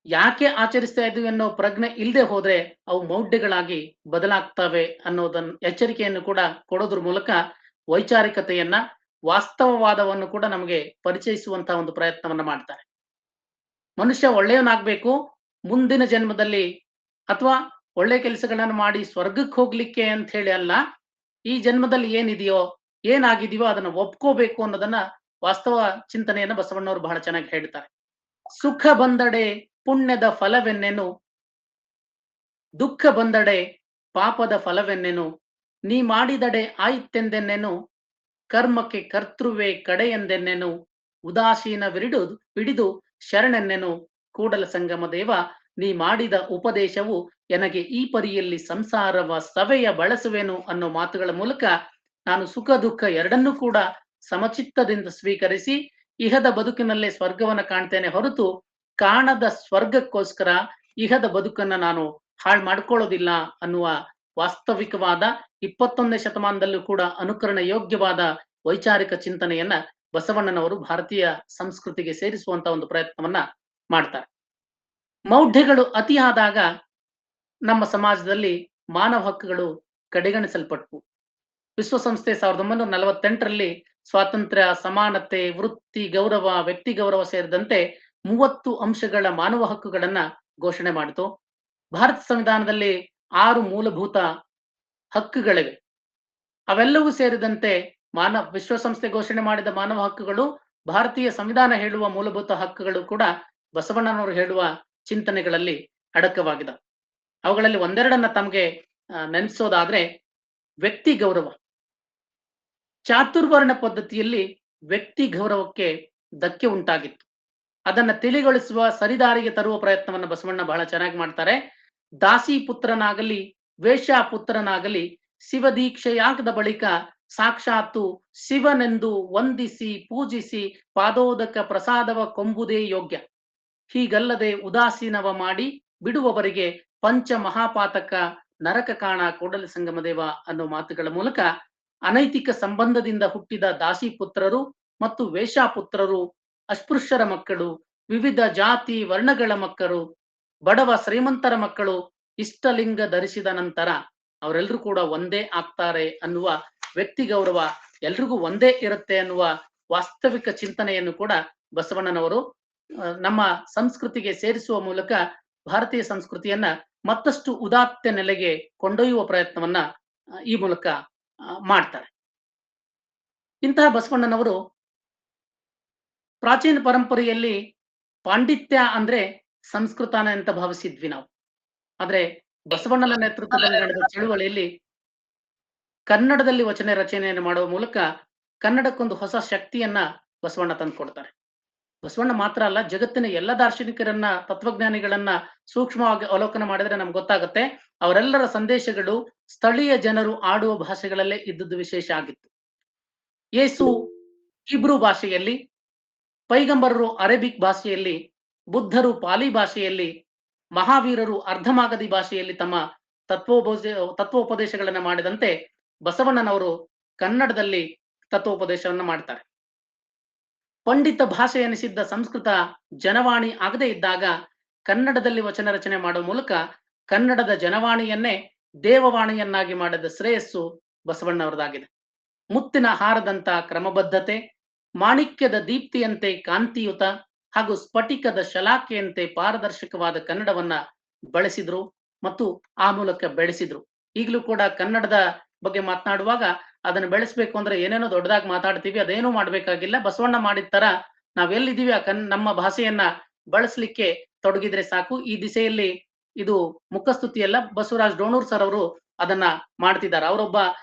ಯಾಕೆ ಆಚರಿಸ್ತಾ ಇದ್ವಿ ಅನ್ನೋ ಪ್ರಜ್ಞೆ ಇಲ್ಲದೆ ಹೋದ್ರೆ ಅವು ಮೌಢ್ಯಗಳಾಗಿ ಬದಲಾಗ್ತವೆ ಅನ್ನೋದನ್ನ ಎಚ್ಚರಿಕೆಯನ್ನು ಕೂಡ ಕೊಡೋದ್ರ ಮೂಲಕ ವೈಚಾರಿಕತೆಯನ್ನ, ವಾಸ್ತವವಾದವನ್ನು ಕೂಡ ನಮಗೆ ಪರಿಚಯಿಸುವಂತಹ ಒಂದು ಪ್ರಯತ್ನವನ್ನ ಮಾಡ್ತಾರೆ. ಮನುಷ್ಯ ಒಳ್ಳೆಯವನಾಗ್ಬೇಕು, ಮುಂದಿನ ಜನ್ಮದಲ್ಲಿ ಅಥವಾ ಒಳ್ಳೆ ಕೆಲಸಗಳನ್ನು ಮಾಡಿ ಸ್ವರ್ಗಕ್ಕೆ ಹೋಗ್ಲಿಕ್ಕೆ ಅಂತ ಹೇಳಿ ಅಲ್ಲ, ಈ ಜನ್ಮದಲ್ಲಿ ಏನಿದೆಯೋ ಏನಾಗಿದೆಯೋ ಅದನ್ನ ಒಪ್ಕೋಬೇಕು ಅನ್ನೋದನ್ನ ವಾಸ್ತವ ಚಿಂತನೆಯನ್ನ ಬಸವಣ್ಣವರು ಬಹಳ ಚೆನ್ನಾಗಿ ಹೇಳ್ತಾರೆ. ಸುಖ ಬಂದಡೆ ಪುಣ್ಯದ ಫಲವೆನ್ನೆನು, ದುಃಖ ಬಂದಡೆ ಪಾಪದ ಫಲವೆನ್ನೆನು, ನೀ ಮಾಡಿದಡೆ ಆಯಿತೆಂದೆನ್ನೆನು, ಕರ್ಮಕ್ಕೆ ಕರ್ತೃವೇ ಕಡೆ ಎಂದೆನ್ನೆನು, ಉದಾಸೀನ ಬಿಡಿದು ಶರಣೆನ್ನೆನು, ಕೂಡಲ ಸಂಗಮ ದೇವ ನೀ ಮಾಡಿದ ಉಪದೇಶವು ನನಗೆ ಈ ಪರಿಯಲ್ಲಿ ಸಂಸಾರವ ಸವೆಯ ಬಳಸುವೆನು ಅನ್ನೋ ಮಾತುಗಳ ಮೂಲಕ ನಾನು ಸುಖ ದುಃಖ ಎರಡನ್ನೂ ಕೂಡ ಸಮಚಿತ್ತದಿಂದ ಸ್ವೀಕರಿಸಿ ಇಹದ ಬದುಕಿನಲ್ಲೇ ಸ್ವರ್ಗವನ್ನ ಕಾಣ್ತೇನೆ ಹೊರತು ಕಾಣದ ಸ್ವರ್ಗಕ್ಕೋಸ್ಕರ ಇಹದ ಬದುಕನ್ನ ನಾನು ಹಾಳು ಮಾಡ್ಕೊಳ್ಳೋದಿಲ್ಲ ಅನ್ನುವ ವಾಸ್ತವಿಕವಾದ 21ನೇ ಶತಮಾನದಲ್ಲೂ ಕೂಡ ಅನುಕರಣ ಯೋಗ್ಯವಾದ ವೈಚಾರಿಕ ಚಿಂತನೆಯನ್ನ ಬಸವಣ್ಣನವರು ಭಾರತೀಯ ಸಂಸ್ಕೃತಿಗೆ ಸೇರಿಸುವಂತ ಒಂದು ಪ್ರಯತ್ನವನ್ನ ಮಾಡ್ತಾರೆ. ಮೌಢ್ಯಗಳು ಅತಿಯಾದಾಗ ನಮ್ಮ ಸಮಾಜದಲ್ಲಿ ಮಾನವ ಹಕ್ಕುಗಳು ಕಡೆಗಣಿಸಲ್ಪಟ್ಟವು. ವಿಶ್ವಸಂಸ್ಥೆ 1948ರಲ್ಲಿ ಸ್ವಾತಂತ್ರ್ಯ, ಸಮಾನತೆ, ವೃತ್ತಿ ಗೌರವ, ವ್ಯಕ್ತಿ ಗೌರವ ಸೇರಿದಂತೆ 30 ಅಂಶಗಳ ಮಾನವ ಹಕ್ಕುಗಳನ್ನ ಘೋಷಣೆ ಮಾಡಿತು. ಭಾರತ ಸಂವಿಧಾನದಲ್ಲಿ 6 ಮೂಲಭೂತ ಹಕ್ಕುಗಳಿವೆ. ಅವೆಲ್ಲವೂ ಸೇರಿದಂತೆ ವಿಶ್ವಸಂಸ್ಥೆ ಘೋಷಣೆ ಮಾಡಿದ ಮಾನವ ಹಕ್ಕುಗಳು, ಭಾರತೀಯ ಸಂವಿಧಾನ ಹೇಳುವ ಮೂಲಭೂತ ಹಕ್ಕುಗಳು ಕೂಡ ಬಸವಣ್ಣನವರು ಹೇಳುವ ಚಿಂತನೆಗಳಲ್ಲಿ ಅಡಕವಾಗಿದೆ. ಅವುಗಳಲ್ಲಿ ಒಂದೆರಡನ್ನ ತಮಗೆ ನೆನೆಸೋದಾದ್ರೆ, ವ್ಯಕ್ತಿ ಗೌರವ. ಚಾತುರ್ವರ್ಣ ಪದ್ಧತಿಯಲ್ಲಿ ವ್ಯಕ್ತಿ ಗೌರವಕ್ಕೆ ಧಕ್ಕೆ ಉಂಟಾಗಿತ್ತು. ಅದನ್ನ ತಿಳಿಗೊಳಿಸುವ, ಸರಿದಾರಿಗೆ ತರುವ ಪ್ರಯತ್ನವನ್ನು ಬಸವಣ್ಣ ಬಹಳ ಚೆನ್ನಾಗಿ ಮಾಡ್ತಾರೆ. ದಾಸಿ ಪುತ್ರನಾಗಲಿ ವೇಷ ಪುತ್ರನಾಗಲಿ ಶಿವದೀಕ್ಷೆಯಾಗದ ಬಳಿಕ ಸಾಕ್ಷಾತ್ತು ಶಿವನೆಂದು ವಂದಿಸಿ ಪೂಜಿಸಿ ಪಾದೋದಕ ಪ್ರಸಾದವ ಕೊಂಬುದೇ ಯೋಗ್ಯ. ಹೀಗಲ್ಲದೆ ಉದಾಸೀನವ ಮಾಡಿ ಬಿಡುವವರಿಗೆ ಪಂಚ ಮಹಾಪಾತಕ ನರಕ ಕಾಣ ಕೂಡಲ ಸಂಗಮ ದೇವ ಅನ್ನೋ ಮಾತುಗಳ ಮೂಲಕ ಅನೈತಿಕ ಸಂಬಂಧದಿಂದ ಹುಟ್ಟಿದ ದಾಸಿ ಪುತ್ರರು ಮತ್ತು ವೇಷಾಪುತ್ರರು, ಅಸ್ಪೃಶ್ಯರ ಮಕ್ಕಳು, ವಿವಿಧ ಜಾತಿ ವರ್ಣಗಳ ಮಕ್ಕಳು, ಬಡವ ಶ್ರೀಮಂತರ ಮಕ್ಕಳು ಇಷ್ಟಲಿಂಗ ಧರಿಸಿದ ನಂತರ ಅವರೆಲ್ಲರೂ ಕೂಡ ಒಂದೇ ಆಗ್ತಾರೆ ಅನ್ನುವ ವ್ಯಕ್ತಿ ಗೌರವ, ಎಲ್ರಿಗೂ ಒಂದೇ ಇರುತ್ತೆ ಅನ್ನುವ ವಾಸ್ತವಿಕ ಚಿಂತನೆಯನ್ನು ಕೂಡ ಬಸವಣ್ಣನವರು ನಮ್ಮ ಸಂಸ್ಕೃತಿಗೆ ಸೇರಿಸುವ ಮೂಲಕ ಭಾರತೀಯ ಸಂಸ್ಕೃತಿಯನ್ನ ಮತ್ತಷ್ಟು ಉದಾತ್ತ ನೆಲೆಗೆ ಕೊಂಡೊಯ್ಯುವ ಪ್ರಯತ್ನವನ್ನ ಈ ಮೂಲಕ ಮಾಡ್ತಾರೆ. ಇಂತಹ ಬಸವಣ್ಣನವರು ಪ್ರಾಚೀನ ಪರಂಪರೆಯಲ್ಲಿ ಪಾಂಡಿತ್ಯ ಅಂದ್ರೆ ಸಂಸ್ಕೃತನ ಅಂತ ಭಾವಿಸಿದ್ವಿ ನಾವು. ಆದ್ರೆ ಬಸವಣ್ಣನ ನೇತೃತ್ವದಲ್ಲಿ ನಡೆದ ಚಳುವಳಿಯಲ್ಲಿ ಕನ್ನಡದಲ್ಲಿ ವಚನ ರಚನೆಯನ್ನು ಮಾಡುವ ಮೂಲಕ ಕನ್ನಡಕ್ಕೊಂದು ಹೊಸ ಶಕ್ತಿಯನ್ನ ಬಸವಣ್ಣ ತಂದುಕೊಡ್ತಾರೆ. ಬಸವಣ್ಣ ಮಾತ್ರ ಅಲ್ಲ, ಜಗತ್ತಿನ ಎಲ್ಲ ದಾರ್ಶನಿಕರನ್ನ, ತತ್ವಜ್ಞಾನಿಗಳನ್ನ ಸೂಕ್ಷ್ಮವಾಗಿ ಅವಲೋಕನ ಮಾಡಿದ್ರೆ ನಮ್ಗೆ ಗೊತ್ತಾಗುತ್ತೆ, ಅವರೆಲ್ಲರ ಸಂದೇಶಗಳು ಸ್ಥಳೀಯ ಜನರು ಆಡುವ ಭಾಷೆಗಳಲ್ಲೇ ಇದ್ದದ್ದು ವಿಶೇಷ ಆಗಿತ್ತು. ಯೇಸು ಇಬ್ರು ಭಾಷೆಯಲ್ಲಿ, ಪೈಗಂಬರರು ಅರೇಬಿಕ್ ಭಾಷೆಯಲ್ಲಿ, ಬುದ್ಧರು ಪಾಲಿ ಭಾಷೆಯಲ್ಲಿ, ಮಹಾವೀರರು ಅರ್ಧಮಾಗಧಿ ಭಾಷೆಯಲ್ಲಿ ತಮ್ಮ ತತ್ವೋಪದೇಶಗಳನ್ನ ಮಾಡಿದಂತೆ ಬಸವಣ್ಣನವರು ಕನ್ನಡದಲ್ಲಿ ತತ್ವೋಪದೇಶವನ್ನ ಮಾಡ್ತಾರೆ. ಪಂಡಿತ ಭಾಷೆ ಎನಿಸಿದ್ದ ಸಂಸ್ಕೃತ ಜನವಾಣಿ ಆಗದೇ ಇದ್ದಾಗ ಕನ್ನಡದಲ್ಲಿ ವಚನ ರಚನೆ ಮಾಡುವ ಮೂಲಕ ಕನ್ನಡದ ಜನವಾಣಿಯನ್ನೇ ದೇವವಾಣಿಯನ್ನಾಗಿ ಮಾಡಿದ ಶ್ರೇಯಸ್ಸು ಬಸವಣ್ಣವರದಾಗಿದೆ. ಮುತ್ತಿನ ಹಾರದಂತ ಕ್ರಮಬದ್ಧತೆ, ಮಾಣಿಕ್ಯದ ದೀಪ್ತಿಯಂತೆ ಕಾಂತಿಯುತ ಹಾಗೂ ಸ್ಫಟಿಕದ ಶಲಾಕೆಯಂತೆ ಪಾರದರ್ಶಕವಾದ ಕನ್ನಡವನ್ನ ಬಳಸಿದ್ರು ಮತ್ತು ಆ ಮೂಲಕ ಬೆಳೆಸಿದ್ರು. ಈಗಲೂ ಕೂಡ ಕನ್ನಡದ ಬಗ್ಗೆ ಮಾತನಾಡುವಾಗ ಅದನ್ನು ಬೆಳೆಸಬೇಕು ಅಂದ್ರೆ ಏನೇನೋ ದೊಡ್ಡದಾಗಿ ಮಾತಾಡ್ತೀವಿ, ಅದೇನೂ ಮಾಡ್ಬೇಕಾಗಿಲ್ಲ. ಬಸವಣ್ಣ ಮಾಡಿದ ತರ ನಾವೆಲ್ಲಿದ್ದೀವಿ ನಮ್ಮ ಭಾಷೆಯನ್ನ ಬಳಸಲಿಕ್ಕೆ ತೊಡಗಿದ್ರೆ ಸಾಕು. ಈ ದಿಸೆಯಲ್ಲಿ ಇದು ಮುಖಸ್ತುತಿಯಲ್ಲ, ಬಸವರಾಜ್ ಡೋಣೂರ್ ಸರ್ ಅವರು ಅದನ್ನ ಮಾಡ್ತಿದ್ದಾರೆ. ಅವರೊಬ್ಬ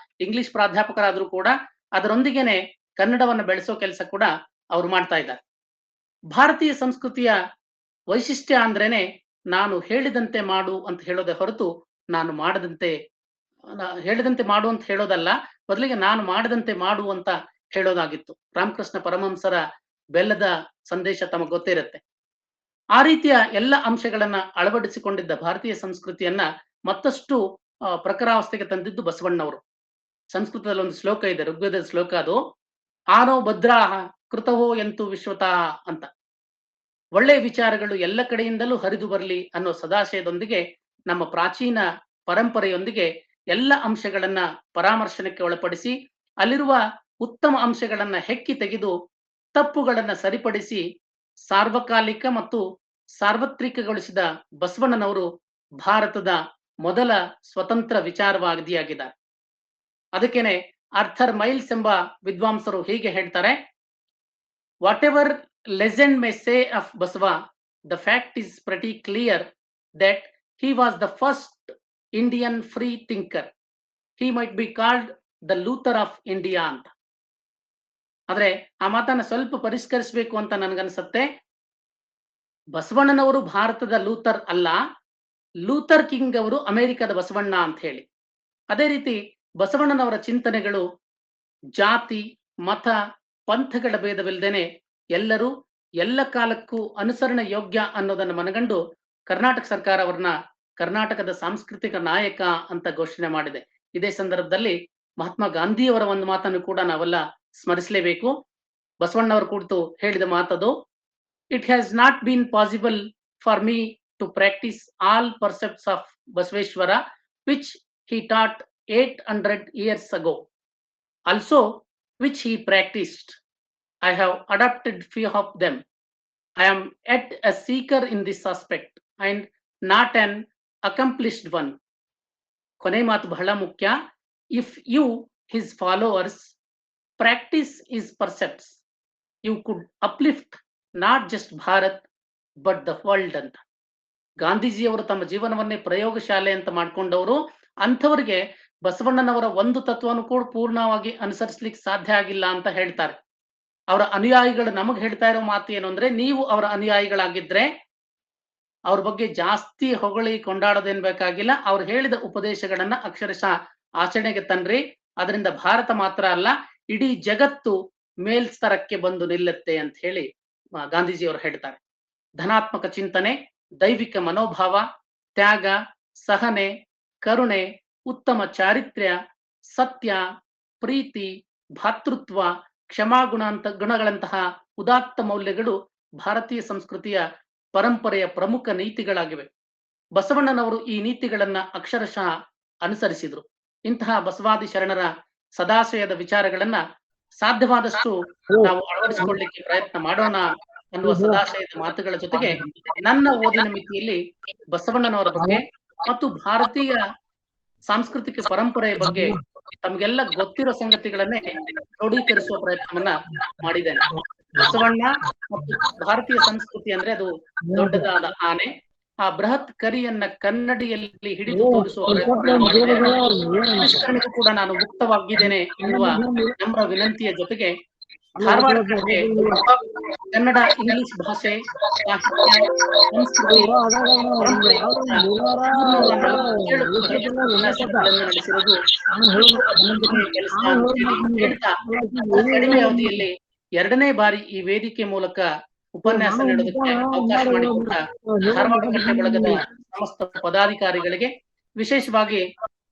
ಇಂಗ್ಲಿಷ್ ಪ್ರಾಧ್ಯಾಪಕರಾದ್ರೂ ಕೂಡ ಅದರೊಂದಿಗೆನೆ ಕನ್ನಡವನ್ನ ಬೆಳೆಸೋ ಕೆಲಸ ಕೂಡ ಅವ್ರು ಮಾಡ್ತಾ ಇದ್ದಾರೆ. ಭಾರತೀಯ ಸಂಸ್ಕೃತಿಯ ವೈಶಿಷ್ಟ್ಯ ಅಂದ್ರೇನೆ ನಾನು ಹೇಳಿದಂತೆ ಮಾಡು ಅಂತ ಹೇಳೋದೇ ಹೊರತು ನಾನು ಹೇಳಿದಂತೆ ಮಾಡು ಅಂತ ಹೇಳೋದಲ್ಲ, ಬದಲಿಗೆ ನಾನು ಮಾಡದಂತೆ ಮಾಡು ಅಂತ ಹೇಳೋದಾಗಿತ್ತು. ರಾಮಕೃಷ್ಣ ಪರಮಹಂಸರ ಬೆಲ್ಲದ ಸಂದೇಶ ತಮಗೆ ಗೊತ್ತೇ ಇರುತ್ತೆ. ಆ ರೀತಿಯ ಎಲ್ಲ ಅಂಶಗಳನ್ನ ಅಳವಡಿಸಿಕೊಂಡಿದ್ದ ಭಾರತೀಯ ಸಂಸ್ಕೃತಿಯನ್ನ ಮತ್ತಷ್ಟು ಪ್ರಖರಾವಸ್ಥೆಗೆ ತಂದಿದ್ದು ಬಸವಣ್ಣವರು. ಸಂಸ್ಕೃತದಲ್ಲಿ ಒಂದು ಶ್ಲೋಕ ಇದೆ, ಋಗ್ವೇದದ ಶ್ಲೋಕ, ಅದು ಆನೋ ಭದ್ರಾಹ ಕೃತವೋ ಎಂತು ವಿಶ್ವತಃ ಅಂತ. ಒಳ್ಳೆಯ ವಿಚಾರಗಳು ಎಲ್ಲ ಕಡೆಯಿಂದಲೂ ಹರಿದು ಬರಲಿ ಅನ್ನೋ ಸದಾಶಯದೊಂದಿಗೆ ನಮ್ಮ ಪ್ರಾಚೀನ ಪರಂಪರೆಯೊಂದಿಗೆ ಎಲ್ಲ ಅಂಶಗಳನ್ನ ಪರಾಮರ್ಶನಕ್ಕೆ ಒಳಪಡಿಸಿ ಅಲ್ಲಿರುವ ಉತ್ತಮ ಅಂಶಗಳನ್ನ ಹೆಕ್ಕಿ ತೆಗೆದು ತಪ್ಪುಗಳನ್ನ ಸರಿಪಡಿಸಿ ಸಾರ್ವಕಾಲಿಕ ಮತ್ತು ಸಾರ್ವತ್ರಿಕಗೊಳಿಸಿದ ಬಸವಣ್ಣನವರು ಭಾರತದ ಮೊದಲ ಸ್ವತಂತ್ರ ವಿಚಾರವಾದಿಯಾಗಿದ್ದಾರೆ. ಅದಕ್ಕೇನೆ ಆರ್ಥರ್ ಮೈಲ್ಸ್ ಎಂಬ ವಿದ್ವಾಂಸರು ಹೀಗೆ ಹೇಳ್ತಾರೆ, what ever legend May say of Basava, the fact is pretty clear that he was the first Indian free thinker. He might be called the Luther of India ಅಂತ. ಆದ್ರೆ ಆ ಮಾತನ್ನ ಸ್ವಲ್ಪ ಪರಿಷ್ಕರಿಸಬೇಕು ಅಂತ ನನ್ಗನ್ಸತ್ತೆ. ಬಸವಣ್ಣನವರು ಭಾರತದ ಲೂಥರ್ ಅಲ್ಲ, ಲೂಥರ್ ಕಿಂಗ್ ಅವರು ಅಮೆರಿಕದ ಬಸವಣ್ಣ ಅಂತ ಹೇಳಿ. ಅದೇ ರೀತಿ ಬಸವಣ್ಣನವರ ಚಿಂತನೆಗಳು ಜಾತಿ, ಮತ, ಪಂಥಗಳ ಭೇದವಿಲ್ಲದೇನೆ ಎಲ್ಲರೂ ಎಲ್ಲ ಕಾಲಕ್ಕೂ ಅನುಸರಣೆ ಯೋಗ್ಯ ಅನ್ನೋದನ್ನು ಮನಗಂಡು ಕರ್ನಾಟಕ ಸರ್ಕಾರ ಅವರನ್ನ ಕರ್ನಾಟಕದ ಸಾಂಸ್ಕೃತಿಕ ನಾಯಕ ಅಂತ ಘೋಷಣೆ ಮಾಡಿದೆ. ಇದೇ ಸಂದರ್ಭದಲ್ಲಿ ಮಹಾತ್ಮ ಗಾಂಧಿಯವರ ಒಂದು ಮಾತನ್ನು ಕೂಡ ನಾವೆಲ್ಲ ಸ್ಮರಿಸಲೇಬೇಕು. ಬಸವಣ್ಣವರ ಕುರಿತು ಹೇಳಿದ ಮಾತದು, it has not been possible for me to practise all percepts of Basaveshwara which he taught 800 years ago. Also, which he practiced. I have adopted few of them. I am yet a seeker in this aspect and not an accomplished one. ಕೊನೆ ಮಾತು ಬಹಳ ಮುಖ್ಯ. If you, his followers, practice his precepts, you could uplift not just Bharat but the world ಅಂತ. ಗಾಂಧೀಜಿಯವರು ತಮ್ಮ ಜೀವನವನ್ನೇ ಪ್ರಯೋಗಶಾಲೆ ಅಂತ ಮಾಡ್ಕೊಂಡವರು. ಅಂಥವರಿಗೆ ಬಸವಣ್ಣನವರ ಒಂದು ತತ್ವವನ್ನು ಕೂಡ ಪೂರ್ಣವಾಗಿ ಅನುಸರಿಸಲಿಕ್ಕೆ ಸಾಧ್ಯ ಆಗಿಲ್ಲ ಅಂತ ಹೇಳ್ತಾರೆ. ಅವರ ಅನುಯಾಯಿಗಳು ನಮಗ್ ಹೇಳ್ತಾ ಇರೋ ಮಾತು ಏನು ಅಂದ್ರೆ, ನೀವು ಅವರ ಅನುಯಾಯಿಗಳಾಗಿದ್ರೆ ಅವ್ರ ಬಗ್ಗೆ ಜಾಸ್ತಿ ಹೊಗಳಿ ಕೊಂಡಾಡೋದೇನ್ ಬೇಕಾಗಿಲ್ಲ, ಅವ್ರು ಹೇಳಿದ ಉಪದೇಶಗಳನ್ನ ಅಕ್ಷರಶಃ ಆಚರಣೆಗೆ ತನ್ರಿ. ಅದರಿಂದ ಭಾರತ ಮಾತ್ರ ಅಲ್ಲ, ಇಡೀ ಜಗತ್ತು ಮೇಲ್ಸ್ತರಕ್ಕೆ ಬಂದು ನಿಲ್ಲುತ್ತೆ ಅಂತ ಹೇಳಿ ಗಾಂಧೀಜಿಯವರು ಹೇಳ್ತಾರೆ. ಧನಾತ್ಮಕ ಚಿಂತನೆ, ದೈವಿಕ ಮನೋಭಾವ, ತ್ಯಾಗ, ಸಹನೆ, ಕರುಣೆ, ಉತ್ತಮ ಚಾರಿತ್ರ್ಯ, ಸತ್ಯ, ಪ್ರೀತಿ, ಭಾತೃತ್ವ, ಗುಣಗಳಂತಹ ಉದಾತ್ತ ಮೌಲ್ಯಗಳು ಭಾರತೀಯ ಸಂಸ್ಕೃತಿಯ ಪರಂಪರೆಯ ಪ್ರಮುಖ ನೀತಿಗಳಾಗಿವೆ. ಬಸವಣ್ಣನವರು ಈ ನೀತಿಗಳನ್ನ ಅಕ್ಷರಶಃ ಅನುಸರಿಸಿದ್ರು. ಇಂತಹ ಬಸವಾದಿ ಶರಣರ ಸದಾಶಯದ ವಿಚಾರಗಳನ್ನ ಸಾಧ್ಯವಾದಷ್ಟು ನಾವು ಅಳವಡಿಸಿಕೊಳ್ಳಲಿಕ್ಕೆ ಪ್ರಯತ್ನ ಮಾಡೋಣ ಅನ್ನುವ ಸದಾಶಯದ ಮಾತುಗಳ ಜೊತೆಗೆ ನನ್ನ ಓದಿನ ಮಿತಿಯಲ್ಲಿ ಬಸವಣ್ಣನವರ ಬಗ್ಗೆ ಮತ್ತು ಭಾರತೀಯ ಸಾಂಸ್ಕೃತಿಕ ಪರಂಪರೆಯ ಬಗ್ಗೆ ತಮ್ಗೆಲ್ಲ ಗೊತ್ತಿರೋ ಸಂಗತಿಗಳನ್ನೇ ಕ್ರೋಢೀಕರಿಸುವ ಪ್ರಯತ್ನವನ್ನ ಮಾಡಿದ್ದೇನೆ. ಬಸವಣ್ಣ ಮತ್ತು ಭಾರತೀಯ ಸಂಸ್ಕೃತಿ ಅಂದ್ರೆ ಅದು ದೊಡ್ಡದಾದ ಆನೆ. ಆ ಬೃಹತ್ ಕರಿಯನ್ನ ಕನ್ನಡಿಯಲ್ಲಿ ಹಿಡಿದು ತೋರಿಸುವ ಪ್ರಯತ್ನ ಕೂಡ ನಾನು ಮುಕ್ತವಾಗಿದ್ದೇನೆ ಎನ್ನುವ ನಮ್ರ ವಿನಂತಿಯ ಜೊತೆಗೆ ಧಾರವಾಡ ಕನ್ನಡ, ಇಂಗ್ಲಿಷ್ ಭಾಷೆ, ಸಾಹಿತ್ಯ, ಸಂಸ್ಕೃತಿ, ನಡೆಸಿರುವುದು ಕಡಿಮೆ ಅವಧಿಯಲ್ಲಿ 2ನೇ ಬಾರಿ ಈ ವೇದಿಕೆ ಮೂಲಕ ಉಪನ್ಯಾಸ ನೀಡೋದಕ್ಕೆ ಅವಕಾಶ ಮಾಡಿಕೊಟ್ಟ ಧಾರವಾಡ ಕಟ್ಟೆ ಬಳಗದ ಸಮಸ್ತ ಪದಾಧಿಕಾರಿಗಳಿಗೆ, ವಿಶೇಷವಾಗಿ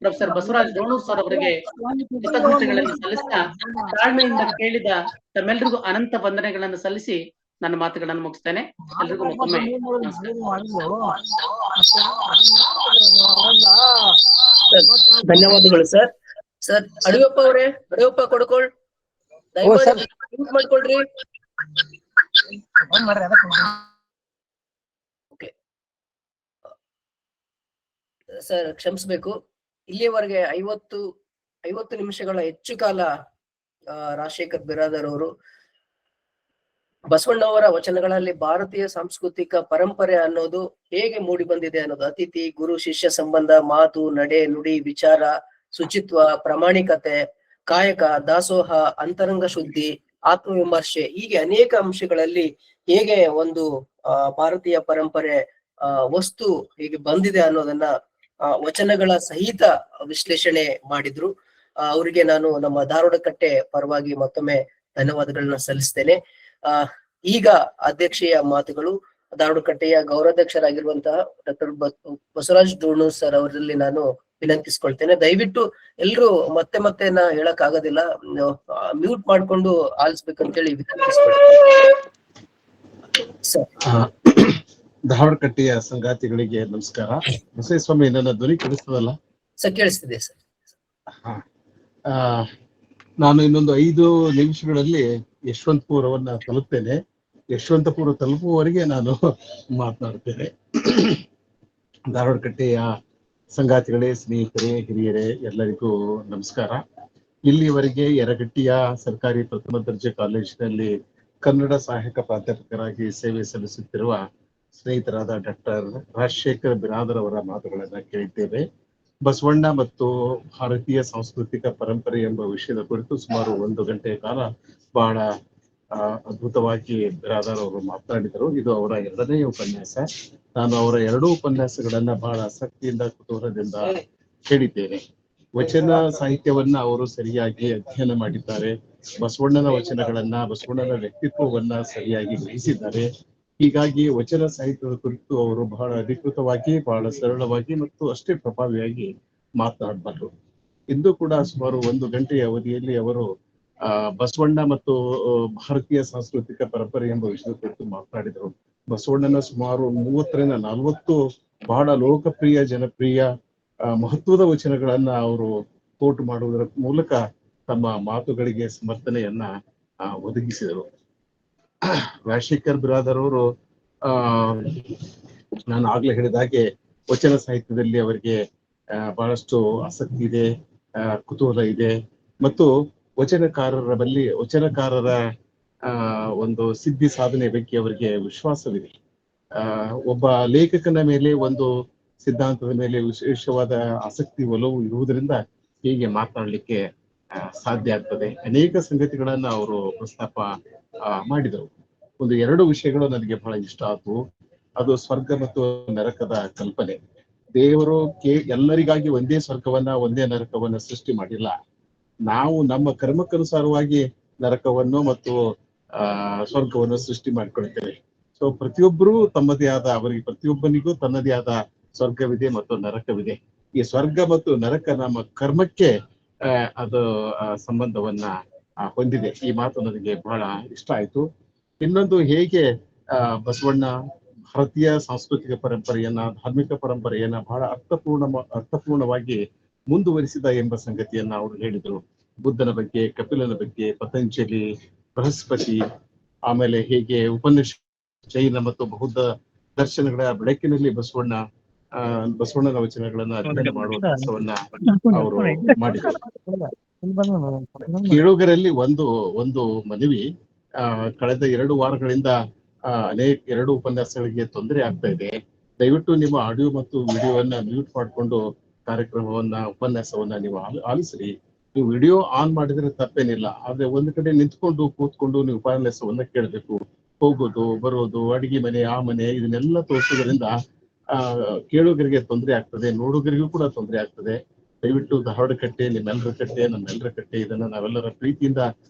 ಪ್ರೊಫೆಸರ್ ಬಸವರಾಜ್ ಡೋಣೂರ್ ಸರ್ ಅವರಿಗೆ ಕೃತಜ್ಞತೆಗಳನ್ನು ಸಲ್ಲಿಸ್ತಾ ತಾಳ್ಮೆಯಿಂದ ಕೇಳಿದ ತಮ್ಮೆಲ್ಲರಿಗೂ ಅನಂತ ವಂದನೆಗಳನ್ನು ಸಲ್ಲಿಸಿ ನನ್ನ ಮಾತುಗಳನ್ನು ಮುಗಿಸ್ತೇನೆ. ಎಲ್ರಿಗೂ ಮತ್ತೊಮ್ಮೆ ಧನ್ಯವಾದಗಳು ಸರ್. ಸರ್ ಅಡಿಯಪ್ಪ ಅವರೇ, ಅಡಿಯಪ್ಪ ಕೊಡ್ಕೊಳ್ ಮಾಡ್ಕೊಳ್ರಿ. ಸರ್ ಕ್ಷಮಿಸ್ಬೇಕು, ಇಲ್ಲಿಯವರೆಗೆ 50 ನಿಮಿಷಗಳ ಹೆಚ್ಚು ಕಾಲ ರಾಜಶೇಖರ್ ಬಿರಾದರ್ ಅವರು ಬಸವಣ್ಣವರ ವಚನಗಳಲ್ಲಿ ಭಾರತೀಯ ಸಾಂಸ್ಕೃತಿಕ ಪರಂಪರೆ ಅನ್ನೋದು ಹೇಗೆ ಮೂಡಿ ಬಂದಿದೆ ಅನ್ನೋದು, ಅತಿಥಿ ಗುರು ಶಿಷ್ಯ ಸಂಬಂಧ, ಮಾತು, ನಡೆ, ನುಡಿ, ವಿಚಾರ, ಶುಚಿತ್ವ, ಪ್ರಾಮಾಣಿಕತೆ, ಕಾಯಕ, ದಾಸೋಹ, ಅಂತರಂಗ ಶುದ್ಧಿ, ಆತ್ಮವಿಮರ್ಶೆ, ಹೀಗೆ ಅನೇಕ ಅಂಶಗಳಲ್ಲಿ ಹೇಗೆ ಒಂದು ಭಾರತೀಯ ಪರಂಪರೆ ವಸ್ತು ಹೇಗೆ ಬಂದಿದೆ ಅನ್ನೋದನ್ನ ವಚನಗಳ ಸಹಿತ ವಿಶ್ಲೇಷಣೆ ಮಾಡಿದ್ರು. ಅವರಿಗೆ ನಾನು ನಮ್ಮ ಧಾರವಾಡ ಕಟ್ಟೆ ಪರವಾಗಿ ಮತ್ತೊಮ್ಮೆ ಧನ್ಯವಾದಗಳನ್ನ ಸಲ್ಲಿಸ್ತೇನೆ. ಈಗ ಅಧ್ಯಕ್ಷೀಯ ಮಾತುಗಳು ಧಾರವಾಡ ಕಟ್ಟೆಯ ಗೌರವಾಧ್ಯಕ್ಷರಾಗಿರುವಂತಹ ಡಾಕ್ಟರ್ ಬಸವರಾಜ್ ಡೋಣೂರ್ ಸರ್ ಅವರಲ್ಲಿ ನಾನು ವಿನಂತಿಸ್ಕೊಳ್ತೇನೆ. ದಯವಿಟ್ಟು ಎಲ್ರು ಮತ್ತೆ ನಾ ಹೇಳಕ್ ಆಗೋದಿಲ್ಲ, ಮ್ಯೂಟ್ ಮಾಡ್ಕೊಂಡು ಆಲಿಸ್ಬೇಕಂತೇಳಿ ವಿನಂತಿಸ್ಕೊಳ್ತೇನೆ. ಧಾರವಾಡ ಕಟ್ಟೆಯ ಸಂಗಾತಿಗಳಿಗೆ ನಮಸ್ಕಾರ. ಬಸವೇಸ್ವಾಮಿ, ನನ್ನ ಧ್ವನಿ ಕೇಳಿಸ್ತದಲ್ಲ? ಸರ್ ಕೇಳಿಸ್ತಿದೆ ಸರ್. ನಾನು ಇನ್ನೊಂದು 5 ನಿಮಿಷಗಳಲ್ಲಿ ಯಶವಂತಪುರವನ್ನ ತಲುಪ್ತೇನೆ. ಯಶವಂತಪುರ ತಲುಪುವವರೆಗೆ ನಾನು ಮಾತನಾಡ್ತೇನೆ. ಧಾರವಾಡ ಕಟ್ಟೆಯ ಸಂಗಾತಿಗಳೇ, ಸ್ನೇಹಿತರೇ, ಹಿರಿಯರೇ, ಎಲ್ಲರಿಗೂ ನಮಸ್ಕಾರ. ಇಲ್ಲಿಯವರೆಗೆ ಯರಗಟ್ಟಿಯ ಸರ್ಕಾರಿ ಪ್ರಥಮ ದರ್ಜೆ ಕಾಲೇಜಿನಲ್ಲಿ ಕನ್ನಡ ಸಹಾಯಕ ಪ್ರಾಧ್ಯಾಪಕರಾಗಿ ಸೇವೆ ಸಲ್ಲಿಸುತ್ತಿರುವ ಸ್ನೇಹಿತರಾದ ಡಾಕ್ಟರ್ ರಾಜಶೇಖರ್ ಬಿರಾದರ್ ಅವರ ಮಾತುಗಳನ್ನ ಕೇಳಿದ್ದೇವೆ. ಬಸವಣ್ಣ ಮತ್ತು ಭಾರತೀಯ ಸಾಂಸ್ಕೃತಿಕ ಪರಂಪರೆ ಎಂಬ ವಿಷಯದ ಕುರಿತು ಸುಮಾರು 1 ಗಂಟೆಯ ಕಾಲ ಬಹಳ ಅದ್ಭುತವಾಗಿ ಬಿರಾದರ್ ಅವರು ಮಾತನಾಡಿದರು. ಇದು ಅವರ 2ನೇ ಉಪನ್ಯಾಸ. ನಾನು ಅವರ 2 ಉಪನ್ಯಾಸಗಳನ್ನ ಬಹಳ ಆಸಕ್ತಿಯಿಂದ ಕುತೂಹಲದಿಂದ ಕೇಳಿದ್ದೇನೆ. ವಚನ ಸಾಹಿತ್ಯವನ್ನ ಅವರು ಸರಿಯಾಗಿ ಅಧ್ಯಯನ ಮಾಡಿದ್ದಾರೆ. ಬಸವಣ್ಣನ ವಚನಗಳನ್ನ, ಬಸವಣ್ಣನ ವ್ಯಕ್ತಿತ್ವವನ್ನ ಸರಿಯಾಗಿ ಗ್ರಹಿಸಿದ್ದಾರೆ. ಹೀಗಾಗಿ ವಚನ ಸಾಹಿತ್ಯದ ಕುರಿತು ಅವರು ಬಹಳ ಅಧಿಕೃತವಾಗಿ, ಬಹಳ ಸರಳವಾಗಿ ಮತ್ತು ಅಷ್ಟೇ ಪ್ರಭಾವಿಯಾಗಿ ಮಾತನಾಡಬಲ್ಲರು. ಇಂದು ಕೂಡ ಸುಮಾರು 1 ಗಂಟೆಯ ಅವಧಿಯಲ್ಲಿ ಅವರು ಬಸವಣ್ಣ ಮತ್ತು ಭಾರತೀಯ ಸಾಂಸ್ಕೃತಿಕ ಪರಂಪರೆ ಎಂಬ ವಿಷಯದ ಕುರಿತು ಮಾತನಾಡಿದರು. ಬಸವಣ್ಣನ ಸುಮಾರು 30ರಿಂದ 40 ಬಹಳ ಲೋಕಪ್ರಿಯ, ಜನಪ್ರಿಯ, ಮಹತ್ವದ ವಚನಗಳನ್ನ ಅವರು ಕೋಟ್ ಮಾಡುವುದರ ಮೂಲಕ ತಮ್ಮ ಮಾತುಗಳಿಗೆ ಸಮರ್ಥನೆಯನ್ನ ಒದಗಿಸಿದರು. ರಾಜಶೇಖರ್ ಬಿರಾದರ್ ಅವರು ನಾನು ಆಗ್ಲೇ ಹೇಳಿದ ಹಾಗೆ ವಚನ ಸಾಹಿತ್ಯದಲ್ಲಿ ಅವರಿಗೆ ಬಹಳಷ್ಟು ಆಸಕ್ತಿ ಇದೆ, ಕುತೂಹಲ ಇದೆ ಮತ್ತು ವಚನಕಾರರ ಒಂದು ಸಿದ್ಧಿ ಸಾಧನೆ ಬಗ್ಗೆ ಅವರಿಗೆ ವಿಶ್ವಾಸವಿದೆ. ಒಬ್ಬ ಲೇಖಕನ ಮೇಲೆ, ಒಂದು ಸಿದ್ಧಾಂತದ ಮೇಲೆ ವಿಶೇಷವಾದ ಆಸಕ್ತಿ, ಒಲವು ಇರುವುದರಿಂದ ಹೀಗೆ ಮಾತನಾಡಲಿಕ್ಕೆ ಸಾಧ್ಯ ಆಗ್ತದೆ. ಅನೇಕ ಸಂಗತಿಗಳನ್ನ ಅವರು ಪ್ರಸ್ತಾಪ ಮಾಡಿದರು. 2 ವಿಷಯಗಳು ನನಗೆ ಬಹಳ ಇಷ್ಟ ಆಯ್ತು. ಅದು ಸ್ವರ್ಗ ಮತ್ತು ನರಕದ ಕಲ್ಪನೆ. ದೇವರು ಎಲ್ಲರಿಗಾಗಿ ಒಂದೇ ಸ್ವರ್ಗವನ್ನ, ಒಂದೇ ನರಕವನ್ನ ಸೃಷ್ಟಿ ಮಾಡಿಲ್ಲ. ನಾವು ನಮ್ಮ ಕರ್ಮಕ್ಕನುಸಾರವಾಗಿ ನರಕವನ್ನು ಮತ್ತು ಸ್ವರ್ಗವನ್ನು ಸೃಷ್ಟಿ ಮಾಡ್ಕೊಳ್ತೇವೆ. ಸೊ ಪ್ರತಿಯೊಬ್ಬರೂ ತಮ್ಮದೇ ಆದ, ಅವರಿಗೆ ಪ್ರತಿಯೊಬ್ಬನಿಗೂ ತನ್ನದೇ ಆದ ಸ್ವರ್ಗವಿದೆ ಮತ್ತು ನರಕವಿದೆ. ಈ ಸ್ವರ್ಗ ಮತ್ತು ನರಕ ನಮ್ಮ ಕರ್ಮಕ್ಕೆ ಅದು ಸಂಬಂಧವನ್ನ ಹೊಂದಿದೆ. ಈ ಮಾತು ನನಗೆ ಬಹಳ ಇಷ್ಟ ಆಯ್ತು. ಇನ್ನೊಂದು, ಹೇಗೆ ಬಸವಣ್ಣ ಭಾರತೀಯ ಸಾಂಸ್ಕೃತಿಕ ಪರಂಪರೆಯನ್ನ, ಧಾರ್ಮಿಕ ಪರಂಪರೆಯನ್ನ ಬಹಳ ಅರ್ಥಪೂರ್ಣವಾಗಿ ಮುಂದುವರಿಸಿದ ಎಂಬ ಸಂಗತಿಯನ್ನ ಅವರು ಹೇಳಿದರು. ಬುದ್ಧನ ಬಗ್ಗೆ, ಕಪಿಲನ ಬಗ್ಗೆ, ಪತಂಜಲಿ, ಬೃಹಸ್ಪತಿ, ಆಮೇಲೆ ಹೇಗೆ ಉಪನಿಷತ್, ಜೈನ ಮತ್ತು ಬೌದ್ಧ ದರ್ಶನಗಳ ಬೆಳಕಿನಲ್ಲಿ ಬಸವಣ್ಣನ ವಚನಗಳನ್ನ ಅಧ್ಯಯನ ಮಾಡುವ ಕೆಲಸವನ್ನ ಅವರು ಮಾಡಿದರು. ಕೇಳುಗರಲ್ಲಿ ಒಂದು ಮನವಿ. ಕಳೆದ 2 ವಾರಗಳಿಂದ 2 ಉಪನ್ಯಾಸಗಳಿಗೆ ತೊಂದರೆ ಆಗ್ತಾ ಇದೆ. ದಯವಿಟ್ಟು ನಿಮ್ಮ ಆಡಿಯೋ ಮತ್ತು ವಿಡಿಯೋವನ್ನ ಮ್ಯೂಟ್ ಮಾಡಿಕೊಂಡು ಉಪನ್ಯಾಸವನ್ನ ನೀವು ಆಲಿಸ್ರಿ. ನೀವು ವಿಡಿಯೋ ಆನ್ ಮಾಡಿದ್ರೆ ತಪ್ಪೇನಿಲ್ಲ, ಆದ್ರೆ ಒಂದು ಕಡೆ ಕೂತ್ಕೊಂಡು ನೀವು ಉಪನ್ಯಾಸವನ್ನ ಕೇಳಬೇಕು. ಹೋಗೋದು, ಬರೋದು, ಅಡಿಗೆ ಮನೆ, ಆ ಮನೆ, ಇದನ್ನೆಲ್ಲ ತೋರಿಸೋದ್ರಿಂದ ಕೇಳುಗರಿಗೆ ತೊಂದರೆ ಆಗ್ತದೆ, ನೋಡುಗರಿಗೂ ಕೂಡ ತೊಂದರೆ ಆಗ್ತದೆ. ದಯವಿಟ್ಟು ಧಾರವಾಡ ಕಟ್ಟೆ ನಿಮ್ಮೆಲ್ಲರ ಕಟ್ಟೆ, ನಮ್ಮೆಲ್ಲರ ಕಟ್ಟೆ, ಇದನ್ನ ನಾವೆಲ್ಲರ ಪ್ರೀತಿಯಿಂದ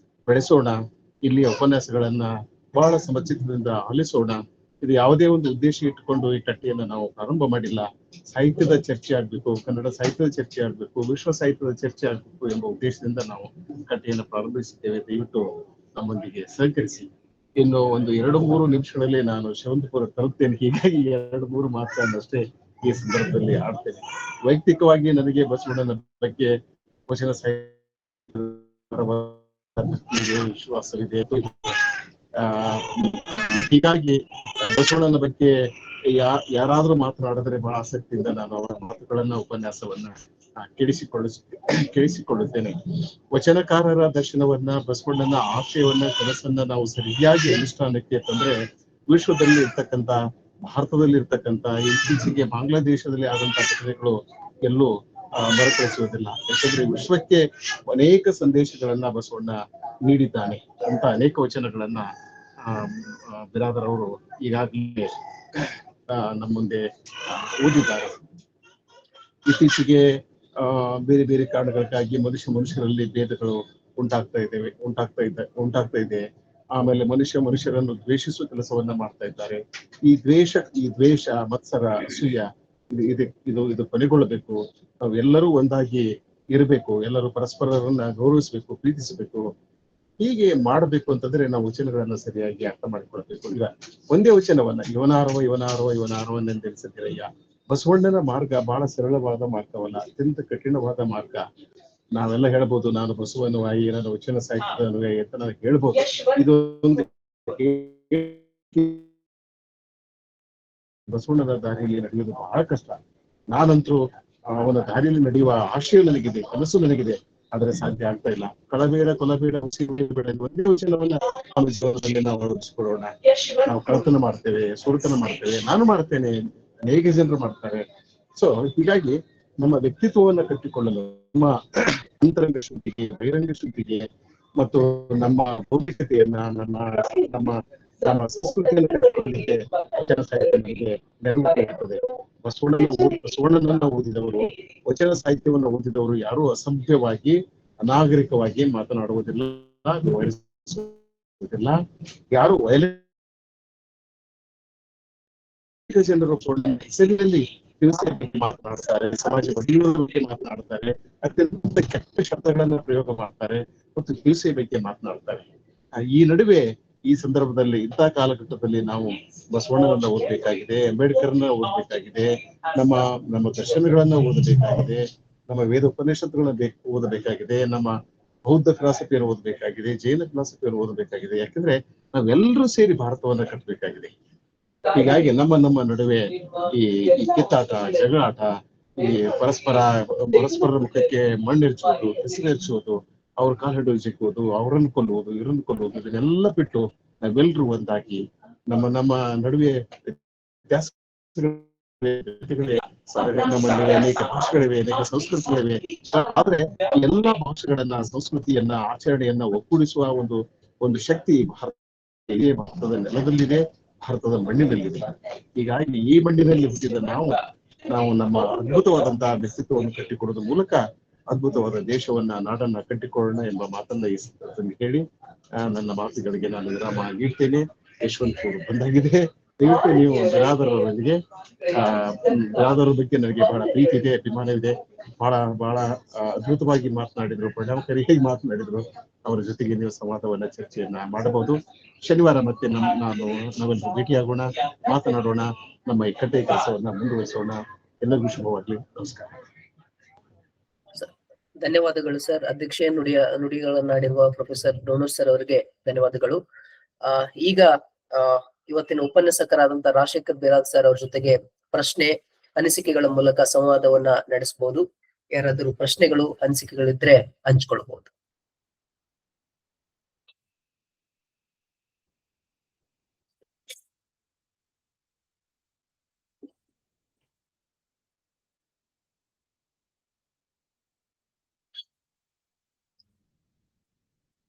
ಬೆಳೆಸೋಣ. ಇಲ್ಲಿಯ ಉಪನ್ಯಾಸಗಳನ್ನ ಬಹಳ ಸಮಚಿತ್ತದಿಂದ ಆಲಿಸೋಣ. ಇದು ಯಾವುದೇ ಒಂದು ಉದ್ದೇಶ ಇಟ್ಟುಕೊಂಡು ಈ ಕಟ್ಟೆಯನ್ನು ನಾವು ಪ್ರಾರಂಭ ಮಾಡಿಲ್ಲ. ಸಾಹಿತ್ಯದ ಚರ್ಚೆ ಆಗ್ಬೇಕು, ಕನ್ನಡ ಸಾಹಿತ್ಯದ ಚರ್ಚೆ ಆಗ್ಬೇಕು, ವಿಶ್ವ ಸಾಹಿತ್ಯದ ಚರ್ಚೆ ಆಗ್ಬೇಕು ಎಂಬ ಉದ್ದೇಶದಿಂದ ನಾವು ಕಟ್ಟೆಯನ್ನು ಪ್ರಾರಂಭಿಸಿದ್ದೇವೆ. ದಯವಿಟ್ಟು ನಮ್ಮೊಂದಿಗೆ ಸಹಕರಿಸಿ. ಇನ್ನು ಒಂದು 2-3 ನಿಮಿಷಗಳಲ್ಲಿ ನಾನು ಶವಂತಪುರ ತಲುಪ್ತೇನೆ. ಹೀಗಾಗಿ 2-3 ಮಾತುಗಳನ್ನಷ್ಟೇ ಈ ಸಂದರ್ಭದಲ್ಲಿ ಆಡ್ತೇನೆ. ವೈಯಕ್ತಿಕವಾಗಿ ನನಗೆ ಬಸವಣ್ಣನ ಬಗ್ಗೆ, ವಚನ ಸಾಹಿತ್ಯ ವಿಶ್ವಾಸವಿದೆ. ಹೀಗಾಗಿ ಬಸವಣ್ಣನ ಬಗ್ಗೆ ಯಾರಾದ್ರೂ ಮಾತನಾಡಿದ್ರೆ ಬಹಳ ಆಸಕ್ತಿಯಿಂದ ನಾನು ಅವರ ಮಾತುಗಳನ್ನ, ಉಪನ್ಯಾಸವನ್ನ ಕೇಳಿಸಿಕೊಳ್ಳುತ್ತೇನೆ. ವಚನಕಾರರ ದರ್ಶನವನ್ನ, ಬಸವಣ್ಣನ ಆಶಯವನ್ನ, ಕನಸನ್ನ ನಾವು ಸರಿಯಾಗಿ ಅನುಷ್ಠಾನಕ್ಕೆ ತಂದ್ರೆ ವಿಶ್ವದಲ್ಲಿ ಇರ್ತಕ್ಕಂಥ, ಭಾರತದಲ್ಲಿ ಇರ್ತಕ್ಕಂಥ, ಇತ್ತೀಚೆಗೆ ಬಾಂಗ್ಲಾದೇಶದಲ್ಲಿ ಆದಂತಹ ಘಟನೆಗಳು ಎಲ್ಲೂ ಮರುಕಳಿಸುವುದಿಲ್ಲ. ಯಾಕಂದ್ರೆ ವಿಶ್ವಕ್ಕೆ ಅನೇಕ ಸಂದೇಶಗಳನ್ನ ಬಸವಣ್ಣ ನೀಡಿದ್ದಾನೆ ಅಂತ ಅನೇಕ ವಚನಗಳನ್ನ ಬಿರಾದರ್ ಅವರು ಈಗಾಗಲೇ ನಮ್ಮ ಮುಂದೆ ಓದಿದ್ದಾರೆ. ಇತ್ತೀಚೆಗೆ ಬೇರೆ ಬೇರೆ ಕಾರಣಗಳಿಗಾಗಿ ಮನುಷ್ಯರಲ್ಲಿ ಭೇದಗಳು ಉಂಟಾಗ್ತಾ ಇದೆ. ಆಮೇಲೆ ಮನುಷ್ಯರನ್ನು ದ್ವೇಷಿಸುವ ಕೆಲಸವನ್ನ ಮಾಡ್ತಾ ಇದ್ದಾರೆ. ಈ ದ್ವೇಷ, ಮತ್ಸರ, ಅಸೂಯ ಇದು ಕೊನೆಗೊಳ್ಳಬೇಕು. ನಾವು ಎಲ್ಲರೂ ಒಂದಾಗಿ ಇರಬೇಕು, ಎಲ್ಲರೂ ಪರಸ್ಪರರನ್ನ ಗೌರವಿಸಬೇಕು, ಪ್ರೀತಿಸಬೇಕು. ಹೀಗೆ ಮಾಡಬೇಕು ಅಂತಂದ್ರೆ ನಾವು ವಚನಗಳನ್ನ ಸರಿಯಾಗಿ ಅರ್ಥ ಮಾಡಿಕೊಳ್ಬೇಕು. ಈಗ ಒಂದೇ ವಚನವನ್ನ ಇವನಾರವನ್ನೆಂದೆನಿಸಿದಿರಯ್ಯ. ಬಸವಣ್ಣನ ಮಾರ್ಗ ಬಹಳ ಸರಳವಾದ ಮಾರ್ಗವಲ್ಲ, ಅತ್ಯಂತ ಕಠಿಣವಾದ ಮಾರ್ಗ. ನಾವೆಲ್ಲ ಹೇಳ್ಬೋದು, ನಾನು ಬಸವನ ವಾಯಿ, ನನ್ನ ವಚನ ಸಾಹಿತ್ಯದ ಅನುಯಾಯಿ ಅಂತ ನಾವು ಹೇಳ್ಬೋದು. ಇದೊಂದು ಬಸವಣ್ಣನ ದಾರಿಯಲ್ಲಿ ನಡೆಯುವುದು ಬಹಳ ಕಷ್ಟ. ನಾನಂತರೂ ಅವನ ದಾರಿಯಲ್ಲಿ ನಡೆಯುವ ಆಶಯ ನನಗಿದೆ, ಕನಸು ನನಗಿದೆ. ಆದ್ರೆ ಸಾಧ್ಯ ಆಗ್ತಾ ಇಲ್ಲ. ಕಳಬೇಡ ಕೊಲಬೇಡ ಬೇಡ ಒಂದೇ ವಿಷಯವನ್ನ ನಮ್ಮ ಜೀವನದಲ್ಲಿ ನಾವು ಅಳವಡಿಸಿಕೊಳ್ಳೋಣ. ನಾವು ಕಳ್ಳತನ ಮಾಡ್ತೇವೆ, ಸುಳ್ತನ ಮಾಡ್ತೇವೆ, ನಾನು ಮಾಡ್ತೇನೆ, ಅನೇಕ ಜನರು ಮಾಡ್ತಾರೆ. ಸೊ ಹೀಗಾಗಿ ನಮ್ಮ ವ್ಯಕ್ತಿತ್ವವನ್ನ ಕಟ್ಟಿಕೊಳ್ಳಲು, ನಮ್ಮ ಅಂತರಂಗ ಶುದ್ಧಿಗೆ, ಬಹಿರಂಗ ಶುದ್ಧಿಗೆ ಮತ್ತು ನಮ್ಮ ಭೌತಿಕತೆಯನ್ನ, ನಮ್ಮ ನಮ್ಮ ನಮ್ಮ ಸಂಸ್ಕೃತಿಯನ್ನು ಕಟ್ಟಿಕೊಳ್ಳಲಿಕ್ಕೆ ವಚನ ಸಾಹಿತ್ಯ ನಮಗೆ ನೆರವಾಗುತ್ತದೆ. ಬಸವಣ್ಣನನ್ನ ಓದಿದವರು, ವಚನ ಸಾಹಿತ್ಯವನ್ನು ಓದಿದವರು ಯಾರು ಅಸಭ್ಯವಾಗಿ, ಅನಾಗರಿಕವಾಗಿ ಮಾತನಾಡುವುದಿಲ್ಲ, ವಿವರಿಸುವುದಿಲ್ಲ. ಯಾರು ಜನರು ಹೆಸರಿನಲ್ಲಿ ಮಾತನಾಡ್ತಾರೆ, ಸಮಾಜ ಬದಿಯುವ ಬಗ್ಗೆ ಮಾತನಾಡ್ತಾರೆ, ಅತ್ಯಂತ ಕೆಟ್ಟ ಶಬ್ದಗಳನ್ನ ಪ್ರಯೋಗ ಮಾಡ್ತಾರೆ ಮತ್ತು ಹಿಂಸೆ ಬಗ್ಗೆ ಮಾತನಾಡ್ತಾರೆ. ಈ ನಡುವೆ ಈ ಸಂದರ್ಭದಲ್ಲಿ ಇಂಥ ಕಾಲಘಟ್ಟದಲ್ಲಿ ನಾವು ಬಸವಣ್ಣನನ್ನ ಓದಬೇಕಾಗಿದೆ, ಅಂಬೇಡ್ಕರ್ನ ಓದಬೇಕಾಗಿದೆ, ನಮ್ಮ ನಮ್ಮ ದರ್ಶನಗಳನ್ನ ಓದಬೇಕಾಗಿದೆ, ನಮ್ಮ ವೇದ ಉಪನಿಷತ್ತುಗಳನ್ನ ಓದಬೇಕಾಗಿದೆ, ನಮ್ಮ ಬೌದ್ಧ ಫಿಲಾಸಫಿಯನ್ನು ಓದಬೇಕಾಗಿದೆ, ಜೈನ ಫಿಲಾಸಫಿಯನ್ನು ಓದಬೇಕಾಗಿದೆ. ಯಾಕಂದ್ರೆ ನಾವೆಲ್ಲರೂ ಸೇರಿ ಭಾರತವನ್ನ ಕಟ್ಟಬೇಕಾಗಿದೆ. ಹೀಗಾಗಿ ನಮ್ಮ ನಡುವೆ ಈ ಕಿತ್ತಾಟ, ಜಗಳಾಟ, ಈ ಪರಸ್ಪರರ ಮುಖಕ್ಕೆ ಮಣ್ಣೆರ್ಚುವುದು, ಹೆಸರೆರ್ಚುವುದು, ಅವ್ರ ಕಾಲು ಹಿಡಿದು ಜಿಕ್ಕುವುದು, ಅವರನ್ನು ಕೊಲ್ಲುವುದು, ಇವರನ್ನು ಕೊಲ್ಲುವುದು, ಇದನ್ನೆಲ್ಲ ಬಿಟ್ಟು ನಾವೆಲ್ಲರೂ ಒಂದಾಗಿ ನಮ್ಮ ನಡುವೆ ನಮ್ಮಲ್ಲಿ ಅನೇಕ ಭಾಷೆಗಳಿವೆ, ಅನೇಕ ಸಂಸ್ಕೃತಿಗಳಿವೆ. ಆದ್ರೆ ಎಲ್ಲಾ ಭಾಷೆಗಳನ್ನ, ಸಂಸ್ಕೃತಿಯನ್ನ, ಆಚರಣೆಯನ್ನ ಒಗ್ಗೂಡಿಸುವ ಒಂದು ಶಕ್ತಿ ಭಾರತದ ನೆಲದಲ್ಲಿದೆ, ಭಾರತದ ಮಣ್ಣಿನಲ್ಲಿದೆ. ಹೀಗಾಗಿ ಈ ಮಣ್ಣಿನಲ್ಲಿ ಹುಟ್ಟಿದ ನಾವು ನಮ್ಮ ಅದ್ಭುತವಾದಂತಹ ವ್ಯಕ್ತಿತ್ವವನ್ನು ಕಟ್ಟಿಕೊಡೋದ್ರ ಮೂಲಕ ಅದ್ಭುತವಾದ ದೇಶವನ್ನ, ನಾಡನ್ನ ಕಟ್ಟಿಕೊಳ್ಳೋಣ ಎಂಬ ಮಾತನ್ನ ಈ ಸಂದರ್ಭದಲ್ಲಿ ಹೇಳಿ ನನ್ನ ಮಾತುಗಳಿಗೆ ನಾನು ವಿರಾಮ ನೀಡ್ತೇನೆ. ಯಶವಂತಪುರ ಬಂದಾಗಿದೆ. ದಯವಿಟ್ಟು ನೀವು ಬಿರಾದರವರಿಗೆ ಬಿರಾದರ ಬಗ್ಗೆ ನನಗೆ ಬಹಳ ಪ್ರೀತಿ ಇದೆ, ಅಭಿಮಾನ ಇದೆ. ಬಹಳ ಅದ್ಭುತವಾಗಿ ಮಾತನಾಡಿದ್ರು, ಪರಿಣಾಮಕಾರಿಯಾಗಿ ಮಾತನಾಡಿದ್ರು. ಅವರ ಜೊತೆಗೆ ನೀವು ಸಂವಾದವನ್ನ, ಚರ್ಚೆಯನ್ನ ಮಾಡಬಹುದು. ಶನಿವಾರ ಮತ್ತೆ ನಾವೆಲ್ಲರೂ ಭೇಟಿಯಾಗೋಣ, ಮಾತನಾಡೋಣ, ನಮ್ಮ ಇಕ್ಕಟ್ಟೆ ಕೆಲಸವನ್ನ ಮುಂದುವರಿಸೋಣ. ಎಲ್ಲರಿಗೂ ಶುಭವಾಗ್ಲಿ. ನಮಸ್ಕಾರ. ಧನ್ಯವಾದಗಳು ಸರ್. ಅಧ್ಯಕ್ಷೀಯ ನುಡಿಗಳನ್ನಾಡಿರುವ ಪ್ರೊಫೆಸರ್ ಡೋನರ್ ಸರ್ ಅವರಿಗೆ ಧನ್ಯವಾದಗಳು. ಈಗ ಇವತ್ತಿನ ಉಪನ್ಯಾಸಕರಾದಂತಹ ರಾಜಶೇಖರ್ ಬಿರಾದ್ ಸರ್ ಅವ್ರ ಜೊತೆಗೆ ಪ್ರಶ್ನೆ ಅನಿಸಿಕೆಗಳ ಮೂಲಕ ಸಂವಾದವನ್ನ ನಡೆಸಬಹುದು. ಯಾರಾದರೂ ಪ್ರಶ್ನೆಗಳು, ಅನಿಸಿಕೆಗಳಿದ್ರೆ ಹಂಚ್ಕೊಳ್ಬಹುದು.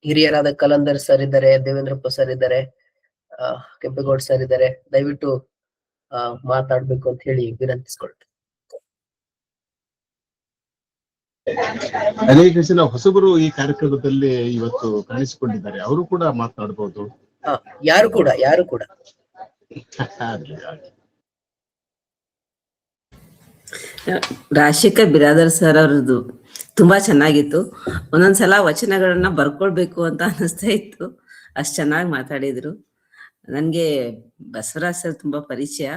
ಹಿರಿಯರಾದ ಕಲಂದರ್ ಸರ್ ಇದ್ದಾರೆ, ದೇವೇಂದ್ರಪ್ಪ ಸರ್ ಇದ್ದಾರೆ, ಕೆಂಪೇಗೌಡ ಸರ್ ಇದ್ದಾರೆ. ದಯವಿಟ್ಟು ಮಾತಾಡ್ಬೇಕು ಅಂತ ಹೇಳಿ ವಿನಂತಿಸ್ಕೊಳ್ತೇನೆ. ಅನೇಕ ಜನ ಹೊಸಬರು ಈ ಕಾರ್ಯಕ್ರಮದಲ್ಲಿ ಇವತ್ತು ಕಾಣಿಸಿಕೊಂಡಿದ್ದಾರೆ, ಅವರು ಕೂಡ ಮಾತನಾಡಬಹುದು. ಯಾರು ಕೂಡ ರಾಜಶೇಖರ್ ಬಿರಾದರ್ ಸರ್ ಅವ್ರದ್ದು ತುಂಬಾ ಚೆನ್ನಾಗಿತ್ತು. ಒಂದೊಂದ್ಸಲ ವಚನಗಳನ್ನ ಬರ್ಕೊಳ್ಬೇಕು ಅಂತ ಅನಿಸ್ತಾ ಇತ್ತು, ಅಷ್ಟ್ ಚೆನ್ನಾಗಿ ಮಾತಾಡಿದ್ರು. ನನ್ಗೆ ಬಸವರಾಜ್ ಸರ್ ತುಂಬಾ ಪರಿಚಯ,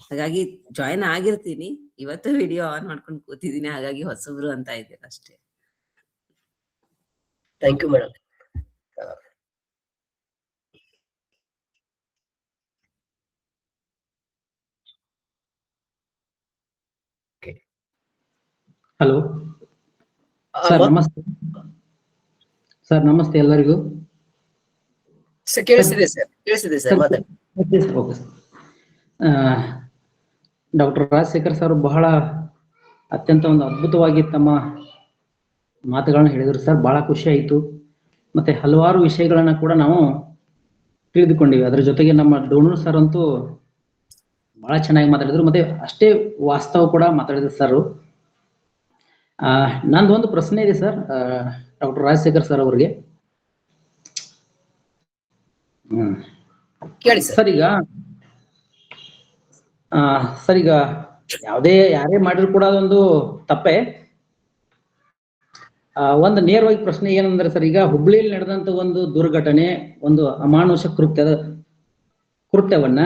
ಹಾಗಾಗಿ ಜಾಯಿನ್ ಆಗಿರ್ತೀನಿ. ಇವತ್ತು ವಿಡಿಯೋ ಆನ್ ಮಾಡ್ಕೊಂಡು ಕೂತಿದ್ದೀನಿ, ಹಾಗಾಗಿ ಹೊಸಬ್ರು ಅಂತ ಇದ್ದೀರ ಅಷ್ಟೇ. Thank you madam. Hello sir, ನಮಸ್ತೆ ಸರ್. ನಮಸ್ತೆ ಎಲ್ಲರಿಗೂ. ಕೇಳಿಸಿದೆ ಸರ್, ಮಾತಾಡಿ. ಡಾಕ್ಟರ್ ರಾಜಶೇಖರ್ ಸರ್ ಬಹಳ ಅತ್ಯಂತ ಒಂದು ಅದ್ಭುತವಾಗಿ ತಮ್ಮ ಮಾತುಗಳನ್ನ ಹೇಳಿದ್ರು ಸರ್. ಬಹಳ ಖುಷಿ ಆಯಿತು. ಮತ್ತೆ ಹಲವಾರು ವಿಷಯಗಳನ್ನ ಕೂಡ ನಾವು ತಿಳಿದುಕೊಂಡಿವಿ. ಅದ್ರ ಜೊತೆಗೆ ನಮ್ಮ ಡೋನರ್ ಸರ್ ಅಂತೂ ಬಹಳ ಚೆನ್ನಾಗಿ ಮಾತಾಡಿದ್ರು, ಮತ್ತೆ ಅಷ್ಟೇ ವಾಸ್ತವ ಕೂಡ ಮಾತಾಡಿದ್ರು ಸರ್. ನಂದು ಒಂದು ಪ್ರಶ್ನೆ ಇದೆ ಸರ್, ಡಾಕ್ಟರ್ ರಾಜಶೇಖರ್ ಸರ್ ಅವರಿಗೆ. ಸರ್ ಈಗ ಯಾರೇ ಮಾಡಿದ್ರು ಕೂಡ ಅದೊಂದು ತಪ್ಪೆ. ಒಂದು ನೇರವಾಗಿ ಪ್ರಶ್ನೆ ಏನಂದ್ರೆ ಸರ್, ಈಗ ಹುಬ್ಳಿಯಲ್ಲಿ ನಡೆದಂತ ಒಂದು ದುರ್ಘಟನೆ, ಒಂದು ಅಮಾನುಷ ಕೃತ್ಯವನ್ನ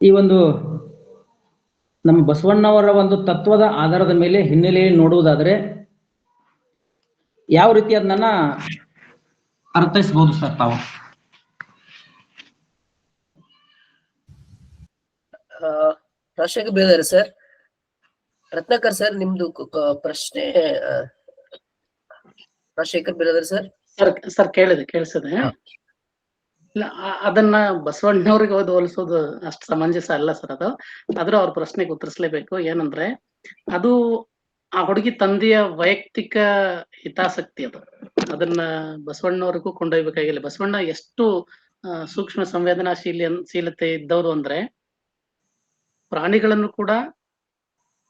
ಈ ಒಂದು ನಮ್ಮ ಬಸವಣ್ಣವರ ಒಂದು ತತ್ವದ ಆಧಾರದ ಮೇಲೆ ಹಿನ್ನೆಲೆಯಲ್ಲಿ ನೋಡುವುದಾದ್ರೆ ಯಾವ ರೀತಿ ಅದನ್ನ ಅರ್ಥೈಸಬಹುದು ಸರ್ ತಾವು? ರಾಜಶೇಖರ್ ಬಿರಾದರ್ ಸರ್, ರತ್ನಾಕರ್ ಸರ್, ನಿಮ್ದು ಪ್ರಶ್ನೆ ರಾಜಶೇಖರ್ ಬಿರಾದರ್ ಸರ್. ಸರ್ ಕೇಳಿಸಿದೆ. ಇಲ್ಲ, ಅದನ್ನ ಬಸವಣ್ಣವ್ರಿಗೆ ಹೋಲಿಸೋದು ಅಷ್ಟು ಸಮಂಜಸ ಅಲ್ಲ ಸರ್ ಅದು. ಆದ್ರೂ ಅವ್ರ ಪ್ರಶ್ನೆಗೆ ಉತ್ತರಿಸಲೇಬೇಕು. ಏನಂದ್ರೆ ಅದು ಆ ಹುಡುಗಿ ತಂದೆಯ ವೈಯಕ್ತಿಕ ಹಿತಾಸಕ್ತಿ ಅದು. ಅದನ್ನ ಬಸವಣ್ಣವ್ರಿಗೂ ಕೊಂಡೊಯ್ಬೇಕಾಗಿಲ್ಲ. ಬಸವಣ್ಣ ಎಷ್ಟು ಸೂಕ್ಷ್ಮ ಸಂವೇದನಾಶೀಲತೆ ಇದ್ದವರು ಅಂದ್ರೆ ಪ್ರಾಣಿಗಳನ್ನು ಕೂಡ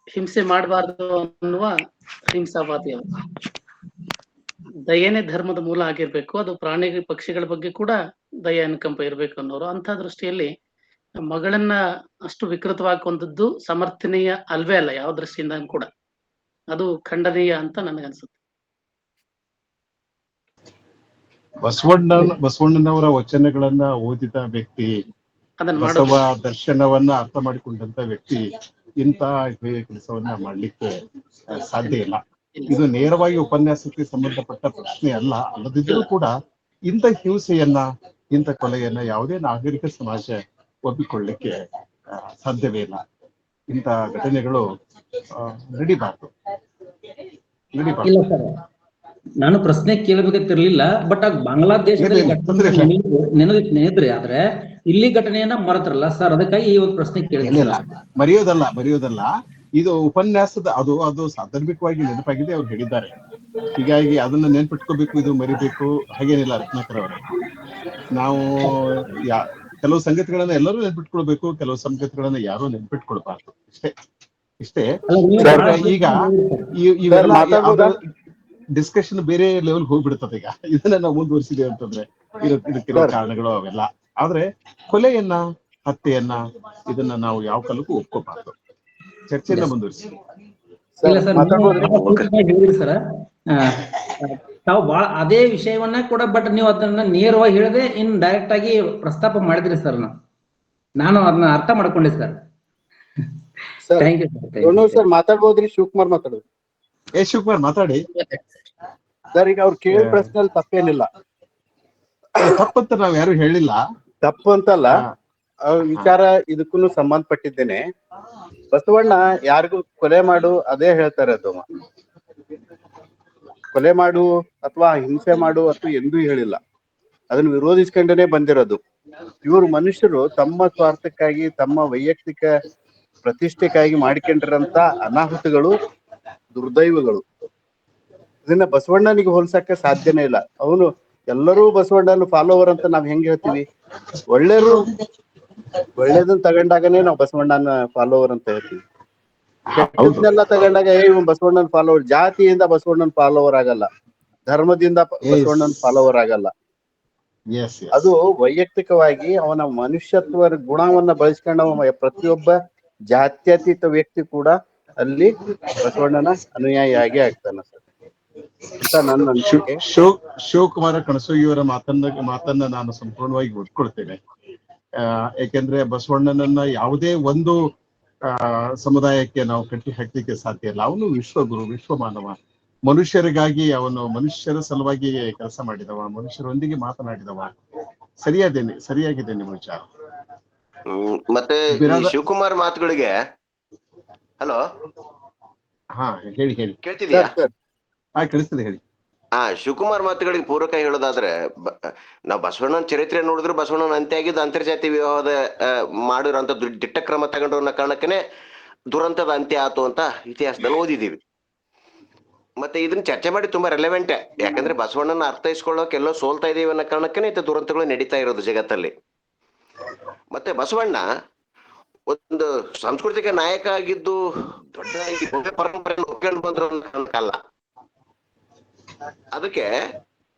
ಹಿಂಸೆ ಮಾಡಬಾರ್ದು ಅನ್ನುವ ಹಿಂಸಾವಾದಿ ಅವರು. ದಯೆನೇ ಧರ್ಮದ ಮೂಲ ಆಗಿರ್ಬೇಕು. ಅದು ಪ್ರಾಣಿ ಪಕ್ಷಿಗಳ ಬಗ್ಗೆ ಕೂಡ ದಯೆ ಅನುಕಂಪ ಇರ್ಬೇಕು ಅನ್ನೋರು. ಅಂತ ದೃಷ್ಟಿಯಲ್ಲಿ ಮಗಳನ್ನ ಅಷ್ಟು ವಿಕೃತವಾಗಿ ಕೊಂದದ್ದು ಸಮರ್ಥನೀಯ ಅಲ್ವೇ ಅಲ್ಲ ಯಾವ ದೃಷ್ಟಿಯಿಂದ ಕೂಡ. ಅದು ಖಂಡನೀಯ ಅಂತ ನನಗನ್ಸುತ್ತೆ. ಬಸವಣ್ಣನವರ ವಚನಗಳನ್ನ ಓದಿದ ವ್ಯಕ್ತಿ, ಬಸವ ದರ್ಶನವನ್ನ ಅರ್ಥ ಮಾಡಿಕೊಂಡಂತ ವ್ಯಕ್ತಿ ಇಂಥ ಕೆಲಸವನ್ನ ಮಾಡ್ಲಿಕ್ಕೆ ಸಾಧ್ಯ ಇಲ್ಲ. ಇದು ನೇರವಾಗಿ ಉಪನ್ಯಾಸಕ್ಕೆ ಸಂಬಂಧಪಟ್ಟ ಪ್ರಶ್ನೆ ಅಲ್ಲದಿದ್ರೂ ಕೂಡ ಇಂಥ ಹಿಂಸೆಯನ್ನ, ಇಂಥ ಕೊಲೆಯನ್ನ ಯಾವುದೇ ನಾಗರಿಕ ಸಮಾಜ ಒಪ್ಪಿಕೊಳ್ಳಿಕ್ಕೆ ಸಾಧ್ಯವೇ ಇಲ್ಲ. ಇಂಥ ಘಟನೆಗಳು ನಡಿಬಾರ್ದು. ಇಲ್ಲ ಸರ್, ನಾನು ಪ್ರಶ್ನೆ ಕೇಳಬೇಕಂತಿರ್ಲಿಲ್ಲ. ಬಟ್ ಬಾಂಗ್ಲಾದೇಶದಲ್ಲಿ ನೆನೆದ್ರಿ, ಆದ್ರೆ ಇಲ್ಲಿ ಘಟನೆಯನ್ನ ಮರೆತ್ರಲ್ಲ ಸರ್, ಅದಕ್ಕಾಗಿ ಈ ಒಂದು ಪ್ರಶ್ನೆ ಕೇಳಿಲ್ಲ. ಮರೆಯೋದಲ್ಲ, ಇದು ಉಪನ್ಯಾಸದ ಅದು ಸಾಂದರ್ಭಿಕವಾಗಿ ನೆನಪಾಗಿದೆ, ಅವ್ರು ಹೇಳಿದ್ದಾರೆ. ಹೀಗಾಗಿ ಅದನ್ನ ನೆನ್ಪಿಟ್ಕೋಬೇಕು, ಇದು ಮರಿಬೇಕು ಹಾಗೇನಿಲ್ಲ. ರತ್ನಾಕರ್ ಅವರೇ, ನಾವು ಕೆಲವು ಸಂಗತಿಗಳನ್ನ ಎಲ್ಲರೂ ನೆನ್ಪಿಟ್ಕೊಳ್ಬೇಕು, ಕೆಲವು ಸಂಗತಿಗಳನ್ನ ಯಾರು ನೆನ್ಪಿಟ್ಕೊಳ್ಬಾರ್ದು. ಇಷ್ಟೇ. ಈಗ ಇವೆಲ್ಲ ಡಿಸ್ಕಷನ್ ಬೇರೆ ಲೆವೆಲ್ ಹೋಗ್ಬಿಡ್ತದೆ. ಈಗ ಇದನ್ನ ನಾವು ಮುಂದುವರಿಸಿದೇವೆ ಅಂತಂದ್ರೆ ಇದಕ್ಕಿರೋ ಕಾರಣಗಳು ಅವೆಲ್ಲ. ಆದ್ರೆ ಕೊಲೆಯನ್ನ, ಹತ್ಯೆಯನ್ನ, ಇದನ್ನ ನಾವು ಯಾವ ಕಾಲಕ್ಕೂ ಒಪ್ಕೋಬಾರ್ದು. ಚರ್ಚೆಯನ್ನ ಮುಂದುವರಿಸಿ. ಸರ್, ತಾವು ಬಹಳ ಅದೇ ವಿಷಯವನ್ನ ಕೂಡ, ಬಟ್ ನೀವು ಅದನ್ನ ನೇರವಾಗಿ ಹೇಳದೆ ಇನ್ ಡೈರೆಕ್ಟ್ ಆಗಿ ಪ್ರಸ್ತಾಪ ಮಾಡಿದ್ರಿ ಸರ್. ನಾನು ಅದನ್ನ ಅರ್ಥ ಮಾಡ್ಕೊಂಡೆ ಸರ್. Thank you sir. ಮಾತಾಡ್ಬೋದ್ರಿ? ಶಿವಕುಮಾರ್ ಮಾತಾಡೋದು. ಶಿವಕುಮಾರ್ ಮಾತಾಡಿ ಸರ್. ಈಗ ಅವ್ರು ಕೇಳಿದ ಪ್ರಶ್ನೆಯಲ್ಲಿ ತಪ್ಪೇನಿಲ್ಲ. ತಪ್ಪಂತ ನಾವ್ ಯಾರು ಹೇಳಿಲ್ಲ. ತಪ್ಪು ಅಂತಲ್ಲ, ವಿಚಾರ ಇದಕ್ಕೂ ಸಂಬಂಧಪಟ್ಟಿದ್ದೇನೆ. ಬಸವಣ್ಣ ಯಾರಿಗೂ ಕೊಲೆ ಮಾಡು ಅದೇ ಹೇಳ್ತಾರೆ. ಅದು ಕೊಲೆ ಮಾಡು ಅಥವಾ ಹಿಂಸೆ ಮಾಡು ಅಥವಾ ಎಂದೂ ಹೇಳಿಲ್ಲ. ಅದನ್ನ ವಿರೋಧಿಸ್ಕೊಂಡೇ ಬಂದಿರೋದು. ಇವರು ಮನುಷ್ಯರು ತಮ್ಮ ಸ್ವಾರ್ಥಕ್ಕಾಗಿ, ತಮ್ಮ ವೈಯಕ್ತಿಕ ಪ್ರತಿಷ್ಠೆಗಾಗಿ ಮಾಡಿಕೊಂಡಿರಂತ ಅನಾಹುತಗಳು, ದುರ್ದೈವಗಳು. ಇದನ್ನ ಬಸವಣ್ಣನಿಗೆ ಹೋಲ್ಸಕ್ಕೆ ಸಾಧ್ಯನೇ ಇಲ್ಲ. ಅವನು ಎಲ್ಲರೂ ಬಸವಣ್ಣನ ಫಾಲೋವರ್ ಅಂತ ನಾವ್ ಹೆಂಗ್ ಹೇಳ್ತೀವಿ? ಒಳ್ಳೇದನ್ನ ತಗೊಂಡಾಗನೇ ನಾವು ಬಸವಣ್ಣನ ಫಾಲೋವರ್ ಅಂತ ಹೇಳ್ತೀವಿ. ಕೆಟ್ಟದನ್ನೆಲ್ಲ ತಗೊಂಡಾಗ ಇವ್ ಬಸವಣ್ಣನ ಫಾಲೋವರ್. ಜಾತಿಯಿಂದ ಬಸವಣ್ಣನ ಫಾಲೋವರ್ ಆಗಲ್ಲ, ಧರ್ಮದಿಂದ ಬಸವಣ್ಣನ ಫಾಲೋವರ್ ಆಗಲ್ಲ. ಅದು ವೈಯಕ್ತಿಕವಾಗಿ ಅವನ ಮನುಷ್ಯತ್ವ ಗುಣವನ್ನ ಬಳಸ್ಕೊಂಡ ಪ್ರತಿಯೊಬ್ಬ ಜಾತ್ಯತೀತ ವ್ಯಕ್ತಿ ಕೂಡ ಅಲ್ಲಿ ಬಸವಣ್ಣನ ಅನುಯಾಯಿಯಾಗಿ ಆಗ್ತಾನ ಸರ್ ಅಂತ ನನ್ನ ಅನಿಸಿಕೆ. ಶಿವಕುಮಾರ ಕಣಸೂಗಿಯವರ ಮಾತನ್ನ ನಾನು ಸಂಪೂರ್ಣವಾಗಿ ಒಪ್ಕೊಳ್ತೇನೆ. ಯಾಕೆಂದ್ರೆ ಬಸವಣ್ಣನನ್ನ ಯಾವುದೇ ಒಂದು ಸಮುದಾಯಕ್ಕೆ ನಾವು ಕಟ್ಟಿ ಹಾಕ್ಲಿಕ್ಕೆ ಸಾಧ್ಯ ಇಲ್ಲ. ಅವನು ವಿಶ್ವಗುರು, ವಿಶ್ವಮಾನವ. ಮನುಷ್ಯರಿಗಾಗಿ ಅವನು ಮನುಷ್ಯರ ಸಲುವಾಗಿ ಕೆಲಸ ಮಾಡಿದವ, ಮನುಷ್ಯರೊಂದಿಗೆ ಮಾತನಾಡಿದವ. ಸರಿಯಾಗಿದೆ ನಿಮ್ಮ ವಿಚಾರ. ಮತ್ತೆ ಶಿವಕುಮಾರ್ ಮಾತುಗಳಿಗೆ ಹಲೋ ಹೇಳಿ ಕೇಳ್ತಿದ್ಯಾ? ಕೇಳಿಸ್ತದೆ, ಹೇಳಿ. ಶಿವಕುಮಾರ್ ಮಾತುಗಳಿಗೆ ಪೂರಕ ಹೇಳೋದಾದ್ರೆ, ನಾವು ಬಸವಣ್ಣನ ಚರಿತ್ರೆ ನೋಡಿದ್ರು ಬಸವಣ್ಣನ ಅಂತ್ಯ ಆಗಿದ್ದು ಅಂತರ್ಜಾತಿ ವಿವಾಹದ ಮಾಡಿರೋಂಥ ದಿಟ್ಟ ಕ್ರಮ ತಗೊಂಡು ಅನ್ನೋ ಕಾರಣಕ್ಕನೆ ದುರಂತದ ಅಂತ್ಯ ಆತು ಅಂತ ಇತಿಹಾಸದಲ್ಲಿ ಓದಿದೀವಿ. ಮತ್ತೆ ಇದನ್ನ ಚರ್ಚೆ ಮಾಡಿ ತುಂಬಾ ರೆಲೆವೆಂಟ್. ಯಾಕಂದ್ರೆ ಬಸವಣ್ಣನ ಅರ್ಥೈಸ್ಕೊಳ್ಳೋಕೆ ಎಲ್ಲೋ ಸೋಲ್ತಾ ಇದೀವಿ ಅನ್ನೋ ಕಾರಣಕ್ಕನೆ ಇಂಥ ದುರಂತಗಳು ನಡೀತಾ ಇರೋದು ಜಗತ್ತಲ್ಲಿ. ಮತ್ತೆ ಬಸವಣ್ಣ ಒಂದು ಸಾಂಸ್ಕೃತಿಕ ನಾಯಕ ಆಗಿದ್ದು ದೊಡ್ಡ ಪರಂಪರೆಯನ್ನು ಒಪ್ಕೊಂಡು ಬಂದ್ರು ಅಲ್ಲ. ಅದಕ್ಕೆ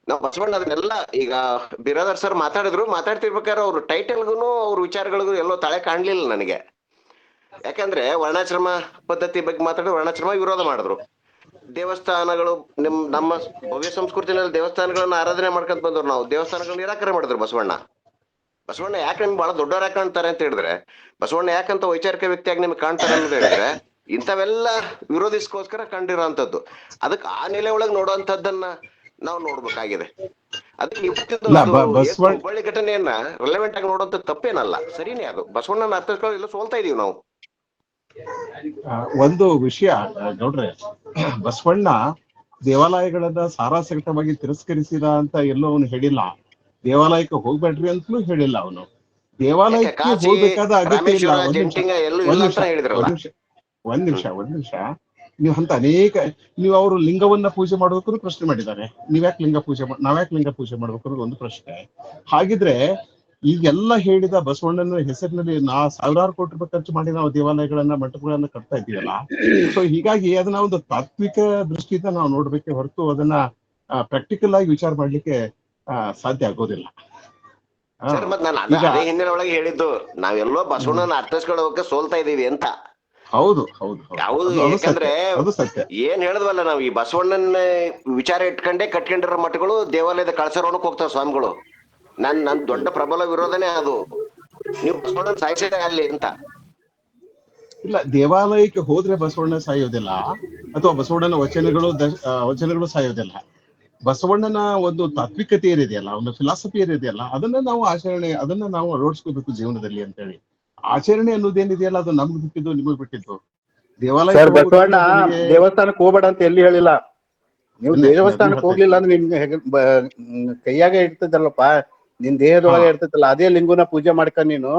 ನಾವು ಬಸವಣ್ಣ ಅದನ್ನೆಲ್ಲ, ಈಗ ಬಿರಾದರ್ ಸರ್ ಮಾತಾಡ್ತಿರ್ಬೇಕಾದ್ರೆ ಅವ್ರ ಟೈಟಲ್ಗೂ ಅವ್ರ ವಿಚಾರಗಳಿಗೂ ಎಲ್ಲೋ ತಳೆ ಕಾಣ್ಲಿಲ್ಲ ನನಗೆ. ಯಾಕಂದ್ರೆ ವರ್ಣಾಶ್ರಮ ಪದ್ಧತಿ ಬಗ್ಗೆ ಮಾತಾಡಿದ್ರು, ವರ್ಣಾಶ್ರಮ ವಿರೋಧ ಮಾಡಿದ್ರು. ದೇವಸ್ಥಾನಗಳು, ನಮ್ಮ ಭವ್ಯ ಸಂಸ್ಕೃತಿನಲ್ಲಿ ದೇವಸ್ಥಾನಗಳನ್ನ ಆರಾಧನೆ ಮಾಡ್ಕೊಂತ ಬಂದವ್ರು ನಾವು. ದೇವಸ್ಥಾನಗಳನ್ನ ನಿರಾಕರಣೆ ಮಾಡಿದ್ರು ಬಸವಣ್ಣ ಯಾಕೆ ನಿಮ್ಗೆ ಬಹಳ ದೊಡ್ಡವ್ರ ಯಾಕೆ ಕಾಣ್ತಾರೆ ಅಂತ ಹೇಳಿದ್ರೆ, ಬಸವಣ್ಣ ಯಾಕಂತ ವೈಚಾರಿಕ ವ್ಯಕ್ತಿಯಾಗಿ ನಿಮ್ಗೆ ಕಾಣ್ತಾರೆ ಅನ್ನೋದು ಹೇಳಿದ್ರೆ, ಇಂಥವೆಲ್ಲ ವಿರೋಧಿಸ್ಕೋಸ್ಕರ ಕಂಡಿರೋ ಅಂತದ್ದು. ಅದಕ್ಕೆ ಆ ನೆಲೆ ಒಳಗೆ ನೋಡುವಂತದ್ದನ್ನ ನಾವು ನೋಡ್ಬೇಕಾಗಿದೆ. ಅದಕ್ಕೆ ಹುಬ್ಬಳ್ಳಿ ಘಟನೆಯನ್ನ ರೆಲೆವೆಂಟ್ ಆಗಿ ನೋಡುವಂತ ತಪ್ಪೇನಲ್ಲ, ಸರಿನೇ. ಅದು ಬಸವಣ್ಣನ ಅರ್ಥಗಳು ಸೋಲ್ತಾ ಇದೀವಿ ನಾವು. ಒಂದು ವಿಷಯ ನೋಡ್ರೆ, ಬಸವಣ್ಣ ದೇವಾಲಯಗಳನ್ನ ಸಾರಾಸಗಟವಾಗಿ ತಿರಸ್ಕರಿಸಿದ ಅಂತ ಎಲ್ಲೋ ಅವನು ಹೇಳಿಲ್ಲ. ದೇವಾಲಯಕ್ಕೆ ಹೋಗ್ಬೇಡ್ರಿ ಅಂತಲೂ ಹೇಳಿಲ್ಲ ಅವನು. ದೇವಾಲಯಕ್ಕೆ ಹೋಗ್ಬೇಕಾದ ಅಗತ್ಯ ಇಲ್ಲ. ಒಂದ್ ನಿಮಿಷ ನೀವು ಅಂತ ಅನೇಕ ನೀವು ಅವರು ಲಿಂಗವನ್ನ ಪೂಜೆ ಮಾಡ್ಬೇಕು ಪ್ರಶ್ನೆ ಮಾಡಿದ್ದಾರೆ. ನೀವ್ಯಾಕೆ ಲಿಂಗ ಪೂಜೆ ನಾವ್ಯಾಕೆ ಲಿಂಗ ಪೂಜೆ ಮಾಡ್ಬೇಕು ಅನ್ನೋದು ಒಂದು ಪ್ರಶ್ನೆ. ಹಾಗಿದ್ರೆ ಈಗೆಲ್ಲ ಹೇಳಿದ ಬಸವಣ್ಣನ ಹೆಸರಿನಲ್ಲಿ ಸಾವಿರಾರು ಕೋಟಿ ರೂಪಾಯಿ ಖರ್ಚು ಮಾಡಿ ನಾವು ದೇವಾಲಯಗಳನ್ನ ಮಂಟಪಗಳನ್ನ ಕಟ್ತಾ ಇದ್ದೀವಲ್ಲ. ಸೊ ಹೀಗಾಗಿ ಅದನ್ನ ಒಂದು ತಾತ್ವಿಕ ದೃಷ್ಟಿಯಿಂದ ನಾವು ನೋಡ್ಬೇಕೆ ಹೊರತು ಅದನ್ನ ಪ್ರಾಕ್ಟಿಕಲ್ ಆಗಿ ವಿಚಾರ ಮಾಡ್ಲಿಕ್ಕೆ ಸಾಧ್ಯ ಆಗೋದಿಲ್ಲ. ಸರ್ ಮತ್ ನಾನು ಅದೇ ಹಿಂದಿನ ಒಳಗೆ ಹೇಳಿದ್ದು ನಾವೆಲ್ಲೋ ಬಸವಣ್ಣನ ಅರ್ಥೈಸ್ಕೊಳ್ಳೋಕೆ ಸೋಲ್ತಾ ಇದೀವಿ ಅಂತ. ಹೌದು, ಯಾಕಂದ್ರೆ ಏನ್ ಹೇಳಿದ್ವಲ್ಲ ನಾವು, ಈ ಬಸವಣ್ಣನ ವಿಚಾರ ಇಟ್ಕೊಂಡೇ ಕಟ್ಕೊಂಡಿರೋ ಮಠಗಳು ದೇವಾಲಯದ ಕಳಸರೋಣಕ್ ಹೋಗ್ತಾವ ಸ್ವಾಮಿಗಳು. ನನ್ ದೊಡ್ಡ ಪ್ರಬಲ ವಿರೋಧನೇ ಅದು. ನೀವು ಬಸವಣ್ಣನ ಸಾಯಿಸಿದ ಅಲ್ಲಿ ಅಂತ ಇಲ್ಲ. ದೇವಾಲಯಕ್ಕೆ ಹೋದ್ರೆ ಬಸವಣ್ಣ ಸಾಯೋದಿಲ್ಲ, ಅಥವಾ ಬಸವಣ್ಣನ ವಚನಗಳು ಸಾಯೋದಿಲ್ಲ. ಬಸವಣ್ಣನ ಒಂದು ತಾತ್ವಿಕತೆ ಏನಿದೆಯಲ್ಲ, ಒಂದು ಫಿಲಾಸಫಿ ಏನಿದೆಯಲ್ಲ, ಅದನ್ನ ನಾವು ಅಳವಡಿಸ್ಕೋಬೇಕು ಜೀವನದಲ್ಲಿ ಅಂತ ಹೇಳಿ. ಆಚರಣೆ ಅನ್ನೋದೇನಿದೆಯಲ್ಲ ಅದು ನಮ್ಗೆ ಬಿಟ್ಟಿದ್ದು, ನಿಮಗ್ ಬಿಟ್ಟಿದ್ದು. ದೇವಾಲಯ ಬಸವಣ್ಣ ದೇವಸ್ಥಾನಕ್ಕೆ ಹೋಗ್ಬೇಡ ಅಂತ ಎಲ್ಲಿ ಹೇಳಿಲ್ಲ. ನೀವು ದೇವಸ್ಥಾನಕ್ಕೆ ಹೋಗ್ಲಿಲ್ಲ ಅಂದ್ರೆ ನಿಮ್ಗೆ ಕೈಯಾಗ ಇರ್ತದಲ್ಲಪ್ಪ, ನಿನ್ ದೇಹದೊಳಗೆ ಇರ್ತದಲ್ಲ, ಅದೇ ಲಿಂಗುನ ಪೂಜೆ ಮಾಡ್ಕ ನೀನು.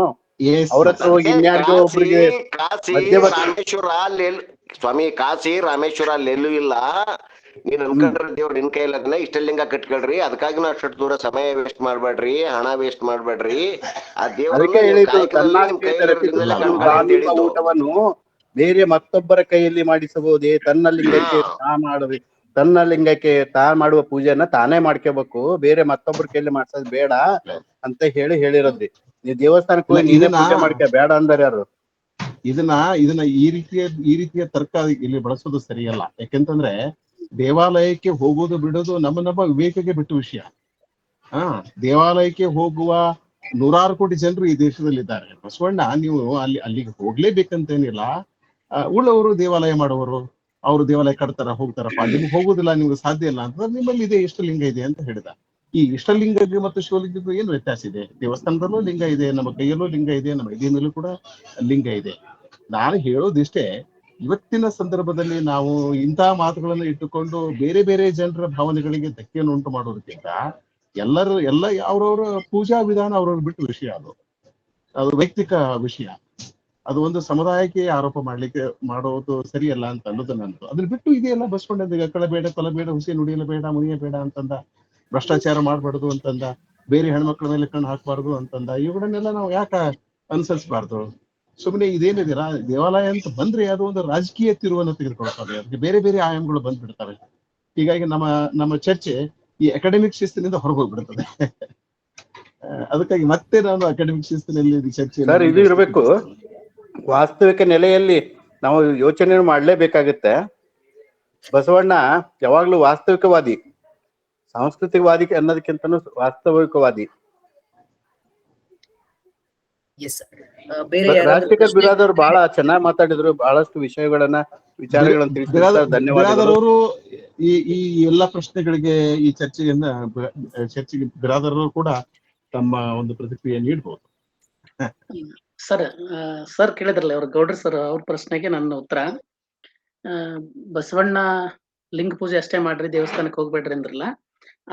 ಅವ್ರ ಹತ್ರ ಹೋಗಿ ಇನ್ಯಾರಿಗೋ ಒಬ್ರಿಗೆ ಸ್ವಾಮಿ ಕಾಶಿ ರಾಮೇಶ್ವರ ಅಲ್ಲೆಲ್ಲೂ ಇಲ್ಲ. ನೀನ್ ಅನ್ಕೊಂಡ್ರೆ ದೇವ್ರ ನಿನ್ ಕೈಯಲ್ಲಿ ಅದನ್ನ ಇಷ್ಟಲಿಂಗ ಕಟ್ಕೊಳ್ರಿ, ಅದಕ್ಕಾಗಿ ನಾವು ಅಷ್ಟು ದೂರ ಸಮಯ ವೇಸ್ಟ್ ಮಾಡ್ಬೇಡ್ರಿ, ಹಣ ವೇಸ್ಟ್ ಮಾಡ್ಬೇಡ್ರಿ. ಆ ಊಟವನ್ನು ಬೇರೆ ಮತ್ತೊಬ್ಬರ ಕೈಯಲ್ಲಿ ಮಾಡಿಸಬಹುದೇ? ತನ್ನ ಲಿಂಗಕ್ಕೆ ತಾ ಮಾಡುವ ಪೂಜೆಯನ್ನ ತಾನೇ ಮಾಡ್ಕೋಬೇಕು, ಬೇರೆ ಮತ್ತೊಬ್ಬರ ಕೈಯಲ್ಲಿ ಮಾಡ್ಸೋದ್ ಬೇಡ ಅಂತ ಹೇಳಿರೋದ್ರಿ. ನೀವು ದೇವಸ್ಥಾನಕ್ಕೆ ಹೋಗಿ ನೀನೇ ಪೂಜೆ ಮಾಡ್ಕ ಬೇಡ ಅಂದಾರ ಯಾರು? ಇದನ್ನ ಈ ರೀತಿಯ ತರ್ಕ ಇಲ್ಲಿ ಬಳಸೋದು ಸರಿಯಲ್ಲ. ಯಾಕೆಂತಂದ್ರೆ ದೇವಾಲಯಕ್ಕೆ ಹೋಗೋದು ಬಿಡೋದು ನಮ್ಮ ವಿವೇಕಕ್ಕೆ ಬಿಟ್ಟು ವಿಷಯ. ದೇವಾಲಯಕ್ಕೆ ಹೋಗುವ 100 ಕೋಟಿ ಜನರು ಈ ದೇಶದಲ್ಲಿದ್ದಾರೆ. ಬಸವಣ್ಣ ನೀವು ಅಲ್ಲಿಗೆ ಹೋಗ್ಲೇಬೇಕಂತೇನಿಲ್ಲ. ಉಳ್ಳವರು ದೇವಾಲಯ ಮಾಡುವವರು ಅವರು ದೇವಾಲಯ ಕಟ್ತಾರ ಹೋಗ್ತಾರಪ್ಪ. ನಿಮ್ಗೆ ಹೋಗೋದಿಲ್ಲ, ನಿಮ್ಗೆ ಸಾಧ್ಯ ಇಲ್ಲ ಅಂತಂದ್ರೆ ನಿಮ್ಮಲ್ಲಿ ಇದೆ ಇಷ್ಟಲಿಂಗ ಇದೆ ಅಂತ ಹೇಳಿದ. ಈ ಇಷ್ಟಲಿಂಗಕ್ಕೆ ಮತ್ತು ಶಿವಲಿಂಗಕ್ಕೂ ಏನು ವ್ಯತ್ಯಾಸ ಇದೆ? ದೇವಸ್ಥಾನದಲ್ಲೂ ಲಿಂಗ ಇದೆ, ನಮ್ಮ ಕೈಯಲ್ಲೂ ಲಿಂಗ ಇದೆ, ನಮ್ಮ ಎದೆ ಮೇಲೂ ಕೂಡ ಲಿಂಗ ಇದೆ. ನಾನು ಹೇಳೋದಿಷ್ಟೇ, ಇವತ್ತಿನ ಸಂದರ್ಭದಲ್ಲಿ ನಾವು ಇಂತಹ ಮಾತುಗಳನ್ನು ಇಟ್ಟುಕೊಂಡು ಬೇರೆ ಬೇರೆ ಜನರ ಭಾವನೆಗಳಿಗೆ ಧಕ್ಕೆಯನ್ನು ಉಂಟು ಮಾಡೋದಕ್ಕಿಂತ ಎಲ್ಲ ಅವ್ರವ್ರ ಪೂಜಾ ವಿಧಾನ ಅವ್ರವ್ರ ಬಿಟ್ಟು ವಿಷಯ. ಅದು ವೈಯಕ್ತಿಕ ವಿಷಯ. ಅದು ಒಂದು ಸಮುದಾಯಕ್ಕೆ ಆರೋಪ ಮಾಡೋದು ಸರಿಯಲ್ಲ ಅಂತ ಅನ್ನೋದು ನಂದು. ಅದನ್ನ ಬಿಟ್ಟು ಇದೆಯಲ್ಲ ಬಸ್ಕೊಂಡ ಕಳಬೇಡ, ಕೊಲಬೇಡ, ಹುಸಿ ನುಡಿಯಲೇಬೇಡ, ಮುನಿಯಬೇಡ ಅಂತಂದ, ಭ್ರಷ್ಟಾಚಾರ ಮಾಡ್ಬಾರ್ದು ಅಂತಂದ, ಬೇರೆ ಹೆಣ್ಮಕ್ಳ ಮೇಲೆ ಕಣ್ಣು ಹಾಕ್ಬಾರ್ದು ಅಂತಂದ. ಇವುಗಳನ್ನೆಲ್ಲ ನಾವು ಯಾಕೆ ಅನುಸರಿಸಬಾರ್ದು? ಸುಮ್ಮನೆ ಇದೇನಿದೆ ದೇವಾಲಯ ಅಂತ ಬಂದ್ರೆ ಅದು ಒಂದು ರಾಜಕೀಯ ತಿರುವನ್ನು ತೆಗೆದುಕೊಳ್ತದೆ. ಅದಕ್ಕೆ ಬೇರೆ ಬೇರೆ ಆಯಾಮಗಳು ಬಂದ್ಬಿಡ್ತವೆ. ಹೀಗಾಗಿ ನಮ್ಮ ಚರ್ಚೆ ಈ ಅಕಾಡೆಮಿಕ್ ಶಿಸ್ತಿನಿಂದ ಹೊರಗೆ ಹೋಗ್ಬಿಡ್ತದೆ. ಅದಕ್ಕಾಗಿ ಮತ್ತೆ ನಾನು ಅಕಾಡೆಮಿಕ್ ಶಿಸ್ತಿನಲ್ಲಿ ಚರ್ಚೆ ಇದು ಇರಬೇಕು. ವಾಸ್ತವಿಕ ನೆಲೆಯಲ್ಲಿ ನಾವು ಯೋಚನೆ ಮಾಡ್ಲೇಬೇಕಾಗತ್ತೆ. ಬಸವಣ್ಣ ಯಾವಾಗ್ಲೂ ವಾಸ್ತವಿಕವಾದಿ, ಸಾಂಸ್ಕೃತಿಕವಾದಿ ಅನ್ನೋದಕ್ಕಿಂತನೂ ವಾಸ್ತವಿಕವಾದಿ. ರಾಜಶೇಖರ್ ಬಿರಾದರ್ ಬಹಳ ಚೆನ್ನಾಗಿ ಮಾತಾಡಿದ್ರು, ಬಹಳಷ್ಟು ವಿಚಾರಗಳನ್ನ ತಿಳಿಸಿದ್ರು. ಧನ್ಯವಾದಗಳು. ಅವರು ಈ ಎಲ್ಲಾ ಪ್ರಶ್ನೆಗಳಿಗೆ ಈ ಚರ್ಚೆಗೆ ಬಿರಾದರ್ ಅವರು ಕೂಡ ತಮ್ಮ ಒಂದು ಪ್ರತಿಕ್ರಿಯೆ ನೀಡಬಹುದು. ಸರ್ ಕೇಳಿದ್ರಲ್ಲ ಅವ್ರ ಗೌಡ್ರ ಸರ್, ಅವ್ರ ಪ್ರಶ್ನೆಗೆ ನನ್ನ ಉತ್ತರ, ಬಸವಣ್ಣ ಲಿಂಗ ಪೂಜೆ ಅಷ್ಟೇ ಮಾಡ್ರಿ, ದೇವಸ್ಥಾನಕ್ಕೆ ಹೋಗ್ಬೇಡ್ರಿ ಅಂದ್ರಲ್ಲ,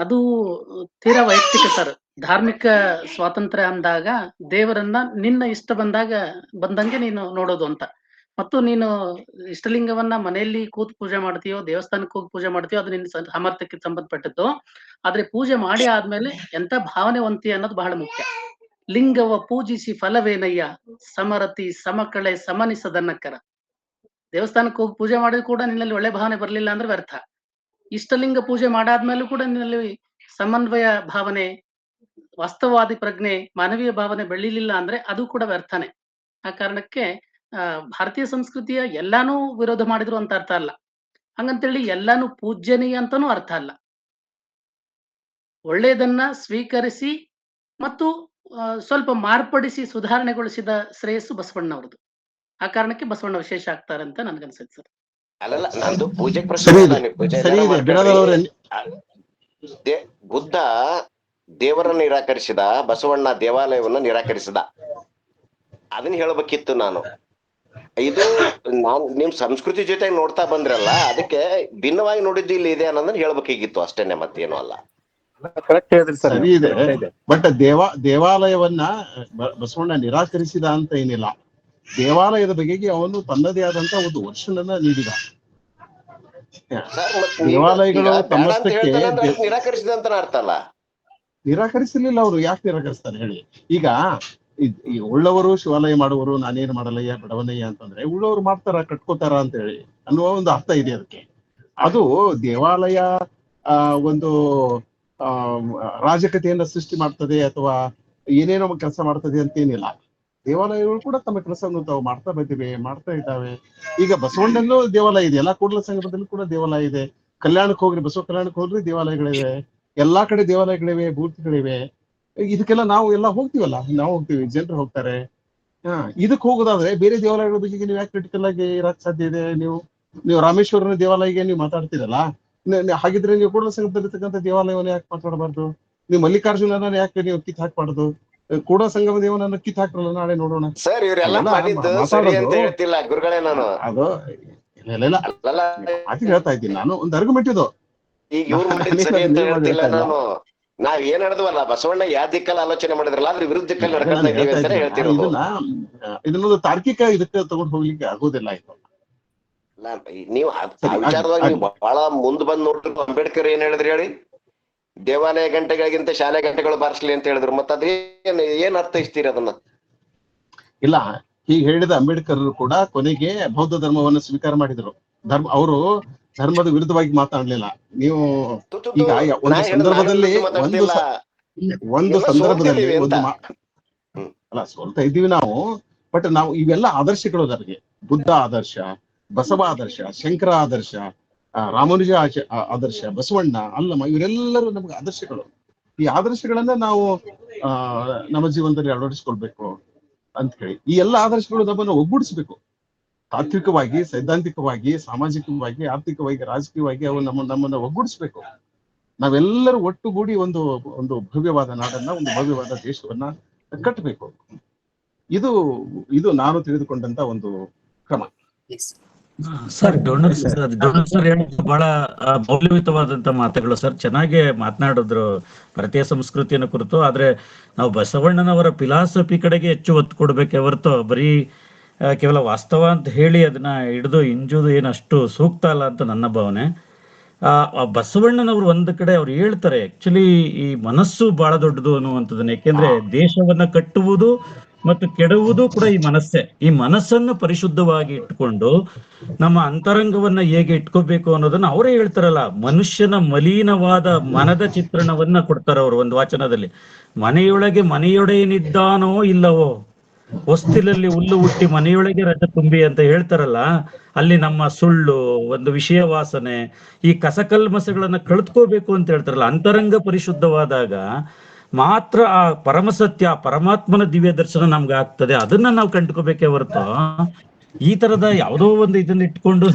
ಅದು ತೀರಾ ವೈಯಕ್ತಿಕ ಸರ್. ಧಾರ್ಮಿಕ ಸ್ವಾತಂತ್ರ್ಯ ಅಂದಾಗ ದೇವರನ್ನ ನಿನ್ನ ಇಷ್ಟ ಬಂದಂಗೆ ನೀನು ನೋಡೋದು ಅಂತ. ಮತ್ತು ನೀನು ಇಷ್ಟಲಿಂಗವನ್ನ ಮನೆಯಲ್ಲಿ ಕೂತು ಪೂಜೆ ಮಾಡ್ತೀಯೋ, ದೇವಸ್ಥಾನಕ್ಕೆ ಹೋಗಿ ಪೂಜೆ ಮಾಡ್ತೀಯೋ, ಅದು ನಿನ್ನ ಸಾಮರ್ಥ್ಯಕ್ಕೆ ಸಂಬಂಧಪಟ್ಟದ್ದು. ಆದ್ರೆ ಪೂಜೆ ಮಾಡಿ ಆದ್ಮೇಲೆ ಎಂತ ಭಾವನೆ ಹೊಂತೀಯ ಅನ್ನೋದು ಬಹಳ ಮುಖ್ಯ. ಲಿಂಗವ ಪೂಜಿಸಿ ಫಲವೇನಯ್ಯ, ಸಮರತಿ ಸಮಕಳೆ ಸಮನಿಸದನ್ನಕ್ಕರ. ದೇವಸ್ಥಾನಕ್ಕೆ ಹೋಗಿ ಪೂಜೆ ಮಾಡಿದ್ರು ಕೂಡ ನಿನ್ನಲ್ಲಿ ಒಳ್ಳೆ ಭಾವನೆ ಬರ್ಲಿಲ್ಲ ಅಂದ್ರೆ ವ್ಯರ್ಥ. ಇಷ್ಟಲಿಂಗ ಪೂಜೆ ಮಾಡಾದ್ಮೇಲೂ ಕೂಡ ನಿನ್ನಲ್ಲಿ ಸಮನ್ವಯ ಭಾವನೆ, ವಾಸ್ತವವಾದಿ ಪ್ರಜ್ಞೆ, ಮಾನವೀಯ ಭಾವನೆ ಬೆಳಿಲಿಲ್ಲ ಅಂದ್ರೆ ಅದು ಕೂಡ ವ್ಯರ್ಥನೆ. ಆ ಕಾರಣಕ್ಕೆ ಭಾರತೀಯ ಸಂಸ್ಕೃತಿಯ ಎಲ್ಲಾನು ವಿರೋಧ ಮಾಡಿದ್ರು ಅಂತ ಅರ್ಥ ಅಲ್ಲ. ಹಂಗಂತೇಳಿ ಎಲ್ಲಾನು ಪೂಜ್ಯನೀಯ ಅಂತಾನೂ ಅರ್ಥ ಅಲ್ಲ. ಒಳ್ಳೆಯದನ್ನ ಸ್ವೀಕರಿಸಿ ಮತ್ತು ಸ್ವಲ್ಪ ಮಾರ್ಪಡಿಸಿ ಸುಧಾರಣೆಗೊಳಿಸಿದ ಶ್ರೇಯಸ್ಸು ಬಸವಣ್ಣವ್ರದ್ದು. ಆ ಕಾರಣಕ್ಕೆ ಬಸವಣ್ಣ ವಿಶೇಷ ಆಗ್ತಾರೆ ಅಂತ ನನ್ಗನ್ಸುತ್ತೆ ಸರ್. ನಂದು ಪೂಜೆ ಪ್ರಶ್ನೆ. ಬುದ್ಧ ದೇವರನ್ನು ನಿರಾಕರಿಸಿದ, ಬಸವಣ್ಣ ದೇವಾಲಯವನ್ನು ನಿರಾಕರಿಸಿದ. ಅದನ್ನ ಹೇಳ್ಬೇಕಿತ್ತು ನಾನು. ಇದು ನಿಮ್ ಸಂಸ್ಕೃತಿ ಜೊತೆ ನೋಡ್ತಾ ಬಂದ್ರಲ್ಲ, ಅದಕ್ಕೆ ಭಿನ್ನವಾಗಿ ನೋಡಿದ್ದು ಇಲ್ಲಿ ಇದೆ ಅನ್ನೋದನ್ನ ಹೇಳ್ಬೇಕಾಗಿತ್ತು ಅಷ್ಟೇನೆ, ಮತ್ತೇನು ಅಲ್ಲ. ಕರೆಕ್ಟ್ ಹೇಳಿದ್ರಿ ಸರ್. ಸರಿ ಇದೆ, ಬಟ್ ದೇವಾಲಯವನ್ನ ಬಸವಣ್ಣ ನಿರಾಕರಿಸಿದ ಅಂತ ಏನಿಲ್ಲ. ದೇವಾಲಯದ ಬಗೆಗೆ ಅವನು ತನ್ನದೇ ಆದಂತ ಒಂದು ವರ್ಷನ್ ಅನ್ನ ನೀಡಿದ. ದೇವಾಲಯಗಳು ತಮ್ಮಷ್ಟಕ್ಕೆ ನಿರಾಕರಿಸಿದ ಅಂತ ಅರ್ಥ ಅಲ್ಲ. ನಿರಾಕರಿಸಲಿಲ್ಲ. ಅವರು ಯಾಕೆ ನಿರಾಕರಿಸ್ತಾರೆ ಹೇಳಿ? ಈಗ ಈ ಉಳ್ಳವರು ಶಿವಾಲಯ ಮಾಡುವರು, ನಾನೇನು ಮಾಡಲಯ್ಯ ಬಡವನಯ್ಯ ಅಂತಂದ್ರೆ ಉಳ್ಳವರು ಮಾಡ್ತಾರ, ಕಟ್ಕೋತಾರ ಅಂತ ಹೇಳಿ ಅನ್ನುವ ಒಂದು ಅರ್ಥ ಇದೆ ಅದಕ್ಕೆ. ಅದು ದೇವಾಲಯ ಒಂದು ರಾಜಕತೆಯನ್ನ ಸೃಷ್ಟಿ ಮಾಡ್ತದೆ ಅಥವಾ ಏನೇನೋ ಕೆಲಸ ಮಾಡ್ತದೆ ಅಂತ ಏನಿಲ್ಲ. ದೇವಾಲಯಗಳು ಕೂಡ ತಮ್ಮ ಕೆಲಸವನ್ನು ತಾವು ಮಾಡ್ತಾ ಇದ್ದಾವೆ. ಈಗ ಬಸವಣ್ಣನಲ್ಲೂ ದೇವಾಲಯ ಇದೆ, ಎಲ್ಲಾ ಕೂಡಲ ಸಂಗಮದಲ್ಲಿ ಕೂಡ ದೇವಾಲಯ ಇದೆ. ಕಲ್ಯಾಣಕ್ಕೆ ಹೋಗ್ರಿ, ಬಸವ ಕಲ್ಯಾಣಕ್ಕೆ ಹೋಗ್ರಿ, ದೇವಾಲಯಗಳಿವೆ. ಎಲ್ಲಾ ಕಡೆ ದೇವಾಲಯಗಳಿವೆ, ಮೂರ್ತಿಗಳಿವೆ. ಇದಕ್ಕೆಲ್ಲ ನಾವು ಎಲ್ಲ ಹೋಗ್ತೀವಲ್ಲ, ನಾವು ಹೋಗ್ತೀವಿ, ಜನರು ಹೋಗ್ತಾರೆ. ಇದಕ್ಕೆ ಹೋಗೋದಾದ್ರೆ ಬೇರೆ ದೇವಾಲಯಗಳ ಬಗ್ಗೆ ನೀವು ಯಾಕೆ ಕ್ರಿಟಿಕಲ್ ಆಗಿ ಇರಕ್ ಸಾಧ್ಯ ಇದೆ? ನೀವು ರಾಮೇಶ್ವರನ ದೇವಾಲಯಗೆ ನೀವು ಮಾತಾಡ್ತೀರಲ್ಲ, ಹಾಗಿದ್ರೆ ನೀವು ಕೂಡಲ ಸಂಗಮದಲ್ಲಿರ್ತಕ್ಕಂಥ ದೇವಾಲಯವನ್ನ ಯಾಕೆ ಮಾತಾಡಬಾರ್ದು? ನೀವು ಮಲ್ಲಿಕಾರ್ಜುನನ ಯಾಕೆ ನೀವು ಕಿತ್ ಹಾಕ್ಬಾರ್ದು? ಕೂಡಲ ಸಂಗಮ ದೇವನನ್ನ ಕಿತ್ ಹಾಕ್ರಲ್ಲ, ನಾಳೆ ನೋಡೋಣ. ಸರ್ ಇವರೆಲ್ಲ ಮಾಡಿದ್ದು ಸರಿ ಅಂತ ಹೇಳ್ತಿಲ್ಲ ಗುರುಗಳೇ, ನಾನು ಅದು ಇಲ್ಲ ಅದು ಹೇಳ್ತಾ ಇದ್ದೀನಿ. ನಾನು ಒಂದು ಆರ್ಗ್ಯುಮೆಂಟ್ ಇದು. ಈಗ ಇವ್ರು ಮಾಡಿದ್ ಸರಿ ಅಂತ ಹೇಳ್ತಿಲ್ಲ ನಾನು. ನಾವ್ ಏನ್ ನಡೆದವಲ್ಲ, ಬಸವಣ್ಣ ಯಾವ ದಿಕ್ಕಲ್ಲಿ ಆಲೋಚನೆ ಮಾಡಿದ್ರಲ್ಲ ಅದ್ರ ವಿರುದ್ಧ ದಿಕ್ಕಲ್ಲಿ ನಡ್ಕೊತಾ ಇದೀವಿ ಅಂತ ಹೇಳ್ತಿರೋದು. ಇದನ್ನೊಂದು ತಾರ್ಕಿಕ ಇದಕ್ಕೆ ತಗೊಂಡು ಹೋಗ್ಲಿಕ್ಕೆ ಆಗೋದಿಲ್ಲ. ಇದು ನೀವು ಆ ವಿಚಾರದಾಗ ನೀವು ಬಹಳ ಮುಂದ್ ಬಂದ್ ನೋಡ್ರಿ. ಅಂಬೇಡ್ಕರ್ ಏನ್ ಹೇಳಿದ್ರಿ ಹೇಳಿ? ದೇವಾಲಯ ಗಂಟೆಗಳಿಗಿಂತ ಶಾಲೆ ಗಂಟೆಗಳು ಬಾರಿಸ್ಲಿ ಅಂತ ಹೇಳಿದ್ರು. ಮತ್ತ ಏನ್ ಅರ್ಥೈಸ್ತೀರಿ ಅದನ್ನ? ಇಲ್ಲ, ಹೀಗೆ ಹೇಳಿದ ಅಂಬೇಡ್ಕರ್ ಕೂಡ ಕೊನೆಗೆ ಬೌದ್ಧ ಧರ್ಮವನ್ನು ಸ್ವೀಕಾರ ಮಾಡಿದ್ರು. ಅವರು ಧರ್ಮದ ವಿರುದ್ಧವಾಗಿ ಮಾತಾಡ್ಲಿಲ್ಲ. ನೀವು ಈಗ ಒಂದು ಸಂದರ್ಭದಲ್ಲಿ ಅಲ್ಲ ಸೋಲ್ತಾ ಇದ್ದೀವಿ ನಾವು, ಬಟ್ ನಾವು ಇವೆಲ್ಲ ಆದರ್ಶಗಳು ನಮಗೆ. ಬುದ್ಧ ಆದರ್ಶ, ಬಸವ ಆದರ್ಶ, ಶಂಕರ ಆದರ್ಶ, ರಾಮಾನುಜ ಆದರ್ಶ, ಬಸವಣ್ಣ, ಅಲ್ಲಮ್ಮ, ಇವರೆಲ್ಲರೂ ನಮ್ಗೆ ಆದರ್ಶಗಳು. ಈ ಆದರ್ಶಗಳನ್ನ ನಾವು ನಮ್ಮ ಜೀವನದಲ್ಲಿ ಅಳವಡಿಸ್ಕೊಳ್ಬೇಕು ಅಂತ ಹೇಳಿ ಈ ಎಲ್ಲ ಆದರ್ಶಗಳು ನಮ್ಮನ್ನು ಒಗ್ಗೂಡಿಸ್ಬೇಕು. ತಾತ್ವಿಕವಾಗಿ, ಸೈದ್ಧಾಂತಿಕವಾಗಿ, ಸಾಮಾಜಿಕವಾಗಿ, ಆರ್ಥಿಕವಾಗಿ, ರಾಜಕೀಯವಾಗಿ ಅವು ನಮ್ಮನ್ನ ಒಗ್ಗೂಡಿಸ್ಬೇಕು. ನಾವೆಲ್ಲರೂ ಒಟ್ಟುಗೂಡಿ ಒಂದು ಭವ್ಯವಾದ ನಾಡನ್ನ, ಒಂದು ಭವ್ಯವಾದ ದೇಶವನ್ನ ಕಟ್ಟಬೇಕು. ಇದು ನಾನು ತಿಳಿದುಕೊಂಡಂತ ಒಂದು ಕ್ರಮ. ಸರ್, ಡೋನರ್ ಸರ್ ಹೇಳಿದ್ದು ಬಹಳ ಮೌಲ್ಯಯುತವಾದಂತ ಮಾತುಗಳು ಸರ್. ಚೆನ್ನಾಗಿ ಮಾತನಾಡಿದ್ರು ಭಾರತೀಯ ಸಂಸ್ಕೃತಿಯನ್ನು ಕುರಿತು. ಆದ್ರೆ ನಾವು ಬಸವಣ್ಣನವರ ಫಿಲಾಸಫಿ ಕಡೆಗೆ ಹೆಚ್ಚು ಒತ್ತು ಕೊಡ್ಬೇಕೆ ಹೊರತು ಬರೀ ಕೇವಲ ವಾಸ್ತವ ಅಂತ ಹೇಳಿ ಅದನ್ನ ಹಿಡಿದು ಇಂಜುದು ಏನಷ್ಟು ಸೂಕ್ತ ಅಲ್ಲ ಅಂತ ನನ್ನ ಭಾವನೆ. ಬಸವಣ್ಣನವರು ಒಂದು ಕಡೆ ಅವ್ರು ಹೇಳ್ತಾರೆ, ಆಕ್ಚುಲಿ ಈ ಮನಸ್ಸು ಬಹಳ ದೊಡ್ಡದು ಅನ್ನುವಂಥದ್ದನ್ನ. ಯಾಕೆಂದ್ರೆ ದೇಶವನ್ನ ಕಟ್ಟುವುದು ಮತ್ತು ಕೆಡುವುದು ಕೂಡ ಈ ಮನಸ್ಸೇ. ಈ ಮನಸ್ಸನ್ನು ಪರಿಶುದ್ಧವಾಗಿ ಇಟ್ಕೊಂಡು ನಮ್ಮ ಅಂತರಂಗವನ್ನ ಹೇಗೆ ಇಟ್ಕೋಬೇಕು ಅನ್ನೋದನ್ನ ಅವರೇ ಹೇಳ್ತಾರಲ್ಲ. ಮನುಷ್ಯನ ಮಲೀನವಾದ ಮನದ ಚಿತ್ರಣವನ್ನ ಕೊಡ್ತಾರೆ ಅವರು ಒಂದು ವಾಚನದಲ್ಲಿ. ಮನೆಯೊಳಗೆ ಮನೆಯೊಡೆಯನಿದ್ದಾನೋ ಇಲ್ಲವೋ, ಹೊಸ್ತಿಲಲ್ಲಿ ಹುಲ್ಲು ಹುಟ್ಟಿ ಮನೆಯೊಳಗೆ ರಜ ತುಂಬಿ ಅಂತ ಹೇಳ್ತಾರಲ್ಲ. ಅಲ್ಲಿ ನಮ್ಮ ಸುಳ್ಳು, ಒಂದು ವಿಷಯ ವಾಸನೆ, ಈ ಕಸಕಲ್ಮಸಗಳನ್ನ ಕಳೆದುಕೋಬೇಕು ಅಂತ ಹೇಳ್ತಾರಲ್ಲ. ಅಂತರಂಗ ಪರಿಶುದ್ಧವಾದಾಗ ಮಾತ್ರ ಆ ಪರಮಸತ್ಯ, ಪರಮಾತ್ಮನ ದಿವ್ಯ ದರ್ಶನ ನಮ್ಗೆ ಆಗ್ತದೆ. ಅದನ್ನ ನಾವು ಕಂಡುಕೋಬೇಕೇ ಹೊರತು ಈ ತರದ ಯಾವುದೋ ಒಂದು ಇದನ್ನ ಇಟ್ಕೊಂಡು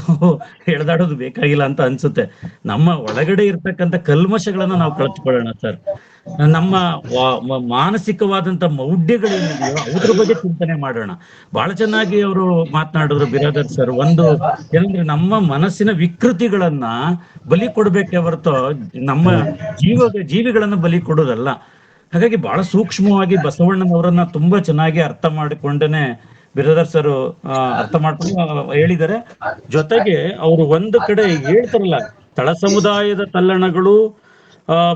ಎಳೆದಾಡೋದು ಬೇಕಾಗಿಲ್ಲ ಅಂತ ಅನ್ಸುತ್ತೆ. ನಮ್ಮ ಒಳಗಡೆ ಇರ್ತಕ್ಕಂಥ ಕಲ್ಮಶಗಳನ್ನ ನಾವು ಕಳೆದುಕೊಳ್ಳೋಣ ಸರ್. ನಮ್ಮ ಮಾನಸಿಕವಾದಂತ ಮೌಢ್ಯಗಳೇನಿದೆಯೋ ಅದ್ರ ಬಗ್ಗೆ ಚಿಂತನೆ ಮಾಡೋಣ. ಬಹಳ ಚೆನ್ನಾಗಿ ಅವರು ಮಾತನಾಡಿದ್ರು ಬಿರಾದರ್ ಸರ್. ಏನಂದ್ರೆ ನಮ್ಮ ಮನಸ್ಸಿನ ವಿಕೃತಿಗಳನ್ನ ಬಲಿ ಕೊಡ್ಬೇಕೆ ಹೊರತು ನಮ್ಮ ಜೀವಿಗಳನ್ನ ಬಲಿ ಕೊಡೋದಲ್ಲ. ಹಾಗಾಗಿ ಬಹಳ ಸೂಕ್ಷ್ಮವಾಗಿ ಬಸವಣ್ಣನವರನ್ನ ತುಂಬಾ ಚೆನ್ನಾಗಿ ಅರ್ಥ ಮಾಡಿಕೊಂಡೇನೆ ಬಿರಾದರ್ ಸರ್ ಅರ್ಥ ಮಾಡ್ಕೊಂಡು ಹೇಳಿದ್ದಾರೆ. ಜೊತೆಗೆ ಅವರು ಒಂದು ಕಡೆ ಹೇಳ್ತಾರಲ್ಲ, ತಳ ಸಮುದಾಯದ ತಲ್ಲಣಗಳು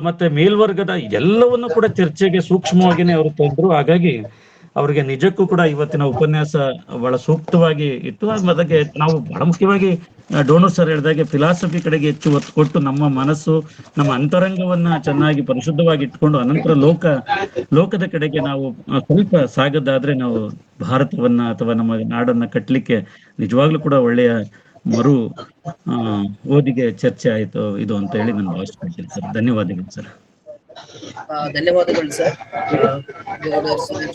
ಮತ್ತೆ ಮೇಲ್ವರ್ಗದ ಎಲ್ಲವನ್ನು ಕೂಡ ಚರ್ಚೆಗೆ ಸೂಕ್ಷ್ಮವಾಗಿನೇ ಅವರು ತಂದ್ರು. ಹಾಗಾಗಿ ಅವ್ರಿಗೆ ನಿಜಕ್ಕೂ ಕೂಡ ಇವತ್ತಿನ ಉಪನ್ಯಾಸ ಬಹಳ ಸೂಕ್ತವಾಗಿ ಇತ್ತು. ಅದಕ್ಕೆ ನಾವು ಬಹಳ ಮುಖ್ಯವಾಗಿ ಡೋನರ್ ಸರ್ ಹೇಳಿದಾಗೆ ಫಿಲಾಸಫಿ ಕಡೆಗೆ ಹೆಚ್ಚು ಒತ್ತು ಕೊಟ್ಟು ನಮ್ಮ ಮನಸ್ಸು, ನಮ್ಮ ಅಂತರಂಗವನ್ನ ಚೆನ್ನಾಗಿ ಪರಿಶುದ್ಧವಾಗಿ ಇಟ್ಕೊಂಡು ಅನಂತರ ಲೋಕದ ಕಡೆಗೆ ನಾವು ಸ್ವಲ್ಪ ಸಾಗದಾದ್ರೆ ನಾವು ಭಾರತವನ್ನ ಅಥವಾ ನಮ್ಮ ನಾಡನ್ನ ಕಟ್ಟಲಿಕ್ಕೆ ನಿಜವಾಗ್ಲೂ ಕೂಡ ಒಳ್ಳೆಯ ಓದಿಗೆ ಚರ್ಚೆ ಆಯ್ತು ಇದು ಅಂತ ಹೇಳಿ ನಾನು ಭಾವಿಸ್ಕೊಳ್ತೀನಿ ಸರ್. ಧನ್ಯವಾದಗಳು ಸರ್. ಧನ್ಯವಾದಗಳು sir.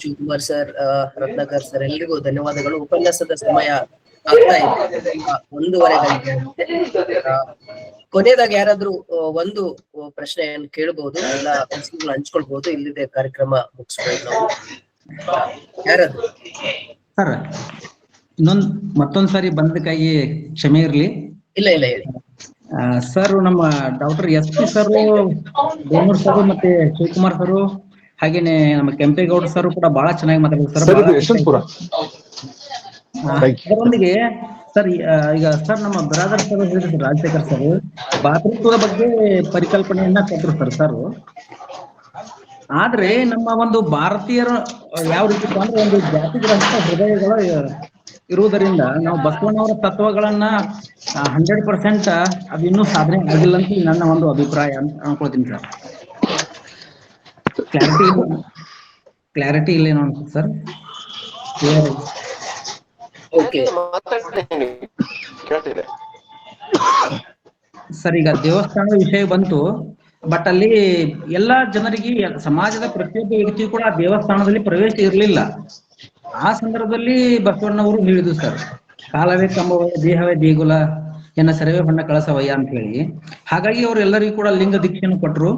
Shivakumar sir, Ratnakar sir, ಎಲ್ರಿಗೂ ಧನ್ಯವಾದಗಳು. ಉಪನ್ಯಾಸದ ಸಮಯ ಆಗ್ತಾ ಇದೆ, 1:30 ಗಂಟೆ. ಕೊನೆಯದಾಗಿ ಯಾರಾದ್ರೂ ಒಂದು ಪ್ರಶ್ನೆಯನ್ನು ಕೇಳಬಹುದು, ಎಲ್ಲ ಪ್ರಶ್ನೆಗಳು ಹಂಚ್ಕೊಳ್ಬಹುದು. ಇಲ್ಲಿದೆ ಕಾರ್ಯಕ್ರಮ ಮುಗಿಸ್ಬೋದು ನಾವು. ಯಾರಾದ್ರೂ ಸರ್ ಮತ್ತೊಂದ್ ಸಾರಿ ಬಂದಕ್ಕಾಗಿ ಕ್ಷಮೆ ಇರ್ಲಿ. ಇಲ್ಲ ಇಲ್ಲ ಹೇಳಿ. ಸರ್ ನಮ್ಮ doctor SP sir, donor sir, ಮತ್ತೆ ಶಿವಕುಮಾರ್ ಸರ್, ಹಾಗೇನೆ ನಮ್ಮ ಕೆಂಪೇಗೌಡ ಸರ್ ಕೂಡ ಬಹಳ ಚೆನ್ನಾಗಿ ಮಾತಾಡಿದ್ರು ಸರ್. ಯಶವಂತಪುರ. ಅದರೊಂದಿಗೆ ಸರ್ ಈಗ ಸರ್ ನಮ್ಮ ಬ್ರಾದರ್ ಸರ್ ಹೇಳಿದ್ರು ರಾಜಶೇಖರ್ ಸರ್ ಭಾತೃತ್ವದ ಬಗ್ಗೆ ಪರಿಕಲ್ಪನೆಯನ್ನ ಕೊಟ್ಟರು ಸರ್. ಆದ್ರೆ ನಮ್ಮ ಒಂದು ಭಾರತೀಯರು ಯಾವ ರೀತಿ ಅಂದ್ರೆ ಒಂದು ಜಾತಿಗ್ರಸ್ತ ಹೃದಯಗಳು ಇರುವುದರಿಂದ ನಾವು ಬಸವಣ್ಣವರ ತತ್ವಗಳನ್ನ 100% ಅದು ಇನ್ನೂ ಸಾಧನೆ ಆಗಿಲ್ಲ ಅಂತ ನನ್ನ ಒಂದು ಅಭಿಪ್ರಾಯ ಅಂತ ಅನ್ಕೊಳ್ತೀನಿ ಸರ್. ಕ್ಲಾರಿಟಿ ಇಲ್ಲೇನೋ ಅನ್ಸುತ್ತೆ ಸರ್. ಓಕೆ ಸರ್, ಈಗ ದೇವಸ್ಥಾನದ ವಿಷಯ ಬಂತು, ಬಟ್ ಅಲ್ಲಿ ಎಲ್ಲಾ ಜನರಿಗೆ, ಸಮಾಜದ ಪ್ರತಿಯೊಬ್ಬ ವ್ಯಕ್ತಿಯು ಕೂಡ ಆ ದೇವಸ್ಥಾನದಲ್ಲಿ ಪ್ರವೇಶ ಇರಲಿಲ್ಲ. ಆ ಸಂದರ್ಭದಲ್ಲಿ ಬಸವಣ್ಣವರು ಹೇಳಿದ್ರು ಸರ್, ಕಾಲವೇ ಕಂಬವಯ್ಯ ದೇಹವೇ ದೇಗುಲ ಎನ್ನ ಸರವೇ ಬಣ್ಣ ಕಳಸವಯ್ಯ ಅಂತ ಹೇಳಿ. ಹಾಗಾಗಿ ಅವ್ರು ಎಲ್ಲರಿಗೂ ಕೂಡ ಲಿಂಗ ದೀಕ್ಷೆಯನ್ನು ಕೊಟ್ಟರು.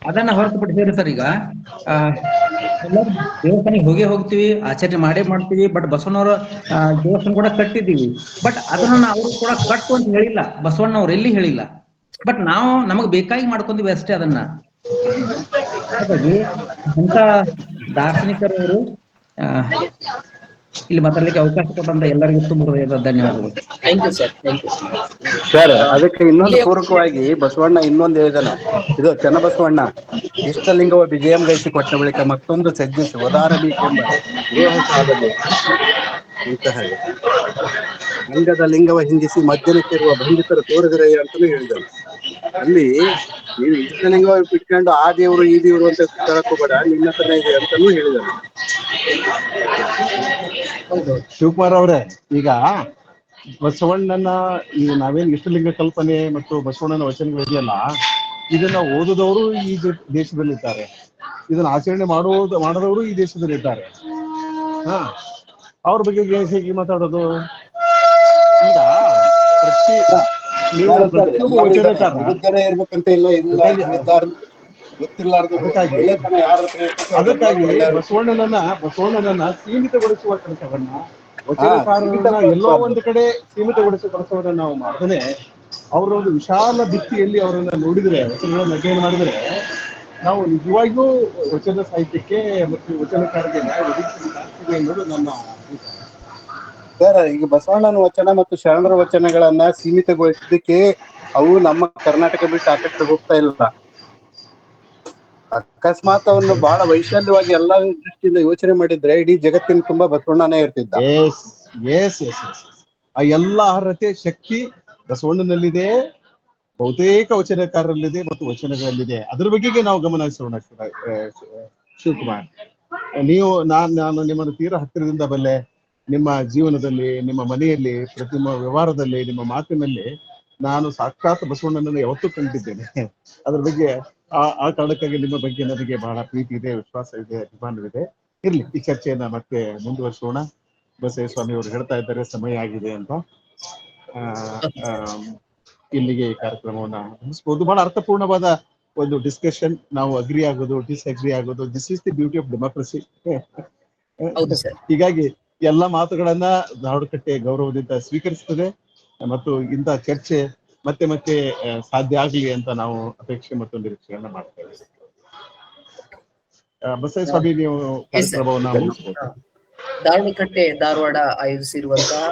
ಅದನ್ನ ಹೊರತುಪಡಿಸಿದ್ರೆ ಸರ್, ಈಗ ಎಲ್ಲರೂ ದೇವಸ್ಥಾನಕ್ಕೆ ಹೋಗ್ತೀವಿ, ಆಚರಣೆ ಮಾಡೇ ಮಾಡ್ತೀವಿ, ಬಟ್ ಬಸವಣ್ಣವರ ದೇವಸ್ಥಾನ ಕೂಡ ಕಟ್ಟಿದ್ದೀವಿ. ಬಟ್ ಅದನ್ನ ಅವರು ಕೂಡ ಕಟ್ಟು ಅಂತ ಹೇಳಿಲ್ಲ, ಬಸವಣ್ಣವ್ರು ಎಲ್ಲಿ ಹೇಳಿಲ್ಲ. ಬಟ್ ನಾವು ನಮಗ್ ಬೇಕಾಗಿ ಮಾಡ್ಕೊಂತೀವಿ ಅಷ್ಟೇ ಅದನ್ನ. ಹಾಗಾಗಿ ಅಂತ ದಾರ್ಶನಿಕರವರು ಇಲ್ಲಿ ಮಾತಾಡ್ಲಿಕ್ಕೆ ಅವಕಾಶ ಕೊಟ್ಟಂತ ಎಲ್ಲರಿಗೂ ತುಂಬ ಧನ್ಯವಾದಗಳು. Thank you sir. Thank you sir. ಅದಕ್ಕೆ ಇನ್ನೊಂದು ಪೂರಕವಾಗಿ ಬಸವಣ್ಣ ಇನ್ನೊಂದು ಹೇಳಿದಾನೆ, ಇದು ಚನ್ನಬಸವಣ್ಣ ಇಷ್ಟಲಿಂಗವ ವಿಜಯಂ ಗೈಸಿ ಕೊಟ್ಟ ಬಳಿಕ ಮತ್ತೊಂದು ಸಜ್ಜಿಸಿ ಒದಾರಬೇಕೆಂಬ ದೇವಸ್ಥಾನದಲ್ಲಿ ಅಂತ ಹೇಳಿ ಲಿಂಗದ ಲಿಂಗವ ಹಿಂದಿಸಿ ಮಧ್ಯನಕ್ಕಿರುವ ಬಂಧಿತರ ತೋರಿದರಯ್ಯ ಅಂತಲೂ ಹೇಳಿದ್ದಾನೆ. ಅಲ್ಲಿ ನೀವು ಇಷ್ಟಲಿಂಗವ ಬಿಟ್ಕೊಂಡು ಆ ದೇವರು ಈ ದೇವರು ಅಂತ ತರಕೋಬೇಡ, ನಿನ್ನ ಹತ್ರನೇ ಇದೆ ಅಂತಲೂ ಹೇಳಿದ್ದಾನೆ. ಶಿವಕುಮಾರ್ ಅವರೇ, ಈಗ ಬಸವಣ್ಣನ ಈ ನಾವೇನ್ ಇಷ್ಟಲಿಂಗ ಕಲ್ಪನೆ ಮತ್ತು ಬಸವಣ್ಣನ ವಚನಗಳಿದೆಯಲ್ಲ, ಇದನ್ನ ಓದಿದವರು ಈ ದೇಶದಲ್ಲಿದ್ದಾರೆ, ಇದನ್ನ ಆಚರಣೆ ಮಾಡದವರು ಈ ದೇಶದಲ್ಲಿದ್ದಾರೆ. ಅವ್ರ ಬಗ್ಗೆ ಹೇಗೆ ಮಾತಾಡೋದು? ಈಗ ಇರ್ಬೇಕಂತ ಇಲ್ಲ, ಅದಕ್ಕಾಗಿ ಬಸವಣ್ಣನನ್ನ ಸೀಮಿತಗೊಳಿಸುವ ಕೆಲಸವನ್ನ, ವಚನಕಾರರನ್ನ ಎಲ್ಲೋ ಒಂದು ಕಡೆ ಸೀಮಿತಗೊಳಿಸುವ ಕೆಲಸವನ್ನ ನಾವು ಮಾಡದೇ ಅವರ ಒಂದು ವಿಶಾಲ ಭಿತ್ತಿಯಲ್ಲಿ ಅವರನ್ನ ನೋಡಿದ್ರೆ, ವಚನಗಳನ್ನ ಅಧ್ಯಯನ ಮಾಡಿದ್ರೆ ನಾವು ನಿಜವಾಗಿಯೂ ವಚನ ಸಾಹಿತ್ಯಕ್ಕೆ ಮತ್ತು ವಚನಕಾರರಿಗೆ ನ್ಯಾಯ ಒದಗಿಸಲಿದೆ ಅನ್ನೋದು ನನ್ನ ಸರ್. ಈಗ ಬಸವಣ್ಣನ ವಚನ ಮತ್ತು ಶರಣರ ವಚನಗಳನ್ನ ಸೀಮಿತಗೊಳಿಸಿದ್ದಕ್ಕೆ ಅವು ನಮ್ಮ ಕರ್ನಾಟಕ ಬಿಟ್ಟು ಆಕಡೆ ಹೋಗ್ತಾ ಇಲ್ಲ. ಅಕಸ್ಮಾತ್ ಅವನ್ನು ಬಹಳ ವೈಶಾಲ್ಯವಾಗಿ ಎಲ್ಲಾ ದೃಷ್ಟಿಯಿಂದ ಯೋಚನೆ ಮಾಡಿದ್ರೆ ಇಡೀ ಜಗತ್ತಿನ ತುಂಬಾ ಬಸವಣ್ಣನೇ ಇರ್ತಿದ್ದ. ಆ ಎಲ್ಲ ಅರ್ಹತೆ ಶಕ್ತಿ ಬಸವಣ್ಣನಲ್ಲಿದೆ, ಬಹುತೇಕ ವಚನಕಾರರಲ್ಲಿದೆ ಮತ್ತು ವಚನಗಳಲ್ಲಿದೆ. ಅದ್ರ ಬಗೆಗೆ ನಾವು ಗಮನ ಹರಿಸೋಣ. ಶಿವಕುಮಾರ್, ನಾನು ನಿಮ್ಮನ್ನು ತೀರಾ ಹತ್ತಿರದಿಂದ ಬಲ್ಲೆ. ನಿಮ್ಮ ಜೀವನದಲ್ಲಿ, ನಿಮ್ಮ ಮನೆಯಲ್ಲಿ, ಪ್ರತಿ ವ್ಯವಹಾರದಲ್ಲಿ, ನಿಮ್ಮ ಮಾತಿನಲ್ಲಿ ನಾನು ಸಾಕ್ಷಾತ್ ಬಸವಣ್ಣನನ್ನು ಯಾವತ್ತೂ ಕಂಡಿದ್ದೇನೆ. ಅದ್ರ ಬಗ್ಗೆ ಆ ಕಾರಣಕ್ಕಾಗಿ ನಿಮ್ಮ ಬಗ್ಗೆ ನನಗೆ ಬಹಳ ಪ್ರೀತಿ ಇದೆ, ವಿಶ್ವಾಸ ಇದೆ, ಅಭಿಮಾನವಿದೆ. ಇರ್ಲಿ, ಈ ಚರ್ಚೆಯನ್ನ ಮತ್ತೆ ಮುಂದುವರಿಸೋಣ. ಬಸವ ಸ್ವಾಮಿ ಅವರು ಹೇಳ್ತಾ ಇದ್ದಾರೆ ಸಮಯ ಆಗಿದೆ ಅಂತ. ಇಲ್ಲಿಗೆ ಈ ಕಾರ್ಯಕ್ರಮವನ್ನ ಮುಗಿಸ್ಬೋದು. ಬಹಳ ಅರ್ಥಪೂರ್ಣವಾದ ಒಂದು ಡಿಸ್ಕಷನ್. ನಾವು ಅಗ್ರಿ ಆಗೋದು, ಡಿಸ್ಅಗ್ರಿ ಆಗೋದು, this is the beauty of democracy. ಹೀಗಾಗಿ ಎಲ್ಲ ಮಾತುಗಳನ್ನ ಧಾರವಾಡಕಟ್ಟೆ ಗೌರವದಿಂದ ಸ್ವೀಕರಿಸ್ತದೆ ಮತ್ತು ಇಂಥ ಚರ್ಚೆ ಮತ್ತೆ ಮತ್ತೆ ಸಾಧ್ಯ ಆಗ್ಲಿ ಅಂತ ನಾವು ಅಪೇಕ್ಷೆ ಮತ್ತು ನಿರೀಕ್ಷೆಯನ್ನ ಮಾಡ್ತೇವೆ. ಬಸವ ಸ್ವಾಮಿ, ನೀವು ಕಾರ್ಯಕ್ರಮವನ್ನ ಮುಗಿಸ್ಬೋದು. ಧಾರವಾಡಕಟ್ಟೆ ಧಾರವಾಡ ಆಯೋಜಿಸಿರುವಂತಹ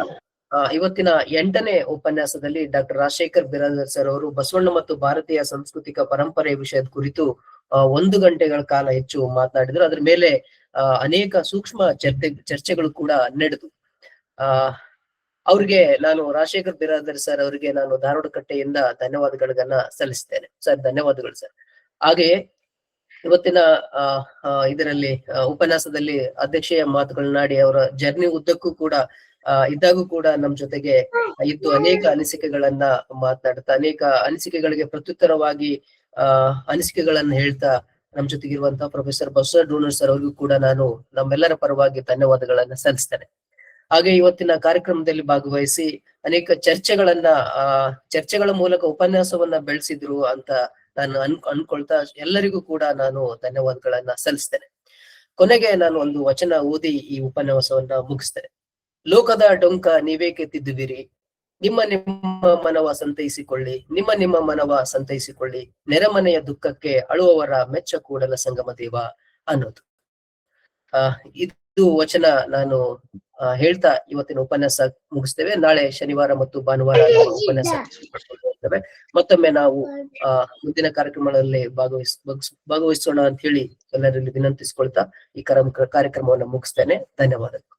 ಇವತ್ತಿನ 8ನೇ ಉಪನ್ಯಾಸದಲ್ಲಿ ಡಾಕ್ಟರ್ ರಾಜಶೇಖರ್ ಬಿರಾದರ್ ಸರ್ ಅವರು ಬಸವಣ್ಣ ಮತ್ತು ಭಾರತೀಯ ಸಾಂಸ್ಕೃತಿಕ ಪರಂಪರೆ ವಿಷಯದ ಕುರಿತು 1 ಗಂಟೆಗಳ ಕಾಲ ಹೆಚ್ಚು ಮಾತನಾಡಿದ್ರು. ಅದ್ರ ಮೇಲೆ ಅನೇಕ ಸೂಕ್ಷ್ಮ ಚರ್ಚೆಗಳು ಕೂಡ ನಡೆದು. ಅವ್ರಿಗೆ ನಾನು ರಾಜಶೇಖರ್ ಬಿರಾದರ್ ಸರ್ ಅವರಿಗೆ ನಾನು ಧಾರವಾಡಕಟ್ಟೆಯಿಂದ ಧನ್ಯವಾದಗಳನ್ನ ಸಲ್ಲಿಸ್ತೇನೆ. ಸರ್, ಧನ್ಯವಾದಗಳು ಸರ್. ಹಾಗೆಯೇ ಇವತ್ತಿನ ಇದರಲ್ಲಿ ಉಪನ್ಯಾಸದಲ್ಲಿ ಅಧ್ಯಕ್ಷೀಯ ಮಾತುಗಳನ್ನಾಡಿ ಅವರ ಜರ್ನಿ ಉದ್ದಕ್ಕೂ ಕೂಡ ಇದ್ದಾಗೂ ಕೂಡ ನಮ್ ಜೊತೆಗೆ ಇದ್ದು ಅನೇಕ ಅನಿಸಿಕೆಗಳನ್ನ ಮಾತನಾಡ್ತಾ, ಅನೇಕ ಅನಿಸಿಕೆಗಳಿಗೆ ಪ್ರತ್ಯುತ್ತರವಾಗಿ ಅನಿಸಿಕೆಗಳನ್ನ ಹೇಳ್ತಾ ನಮ್ ಜೊತೆಗಿರುವಂತಹ ಪ್ರೊಫೆಸರ್ ಬಸವ ಡೋನರ್ ಸರ್ ಅವ್ರಿಗೂ ಕೂಡ ನಾನು ನಮ್ಮೆಲ್ಲರ ಪರವಾಗಿ ಧನ್ಯವಾದಗಳನ್ನ ಸಲ್ಲಿಸ್ತೇನೆ. ಹಾಗೆ ಇವತ್ತಿನ ಕಾರ್ಯಕ್ರಮದಲ್ಲಿ ಭಾಗವಹಿಸಿ ಅನೇಕ ಚರ್ಚೆಗಳ ಮೂಲಕ ಉಪನ್ಯಾಸವನ್ನ ಬೆಳೆಸಿದ್ರು ಅಂತ ನಾನು ಅನ್ಕೊಳ್ತಾ ಎಲ್ಲರಿಗೂ ಕೂಡ ನಾನು ಧನ್ಯವಾದಗಳನ್ನ ಸಲ್ಲಿಸ್ತೇನೆ. ಕೊನೆಗೆ ನಾನು ಒಂದು ವಚನ ಓದಿ ಈ ಉಪನ್ಯಾಸವನ್ನ ಮುಗಿಸ್ತೇನೆ. ಲೋಕದ ಡೊಂಕ ನೀವೇಕೆ ತಿದ್ದುವಿರಿ, ನಿಮ್ಮ ಮನವ ಸಂತೈಸಿಕೊಳ್ಳಿ, ನಿಮ್ಮ ಮನವ ಸಂತೈಸಿಕೊಳ್ಳಿ, ನೆರೆಮನೆಯ ದುಃಖಕ್ಕೆ ಅಳುವವರ ಮೆಚ್ಚ ಕೂಡಲ ಸಂಗಮ ದೇವ ಅನ್ನೋದು. ಇದು ವಚನ ನಾನು ಹೇಳ್ತಾ ಇವತ್ತಿನ ಉಪನ್ಯಾಸ ಮುಗಿಸ್ತೇವೆ. ನಾಳೆ ಶನಿವಾರ ಮತ್ತು ಭಾನುವಾರ ಉಪನ್ಯಾಸ ಪಡ್ಕೊಳ್ತೇವೆ. ಮತ್ತೊಮ್ಮೆ ನಾವು ಮುಂದಿನ ಕಾರ್ಯಕ್ರಮಗಳಲ್ಲಿ ಭಾಗವಹಿಸೋಣ ಅಂತ ಹೇಳಿ ಎಲ್ಲರಲ್ಲಿ ವಿನಂತಿಸ್ಕೊಳ್ತಾ ಈ ಕಾರ್ಯಕ್ರಮವನ್ನು ಮುಗಿಸ್ತೇನೆ. ಧನ್ಯವಾದಗಳು.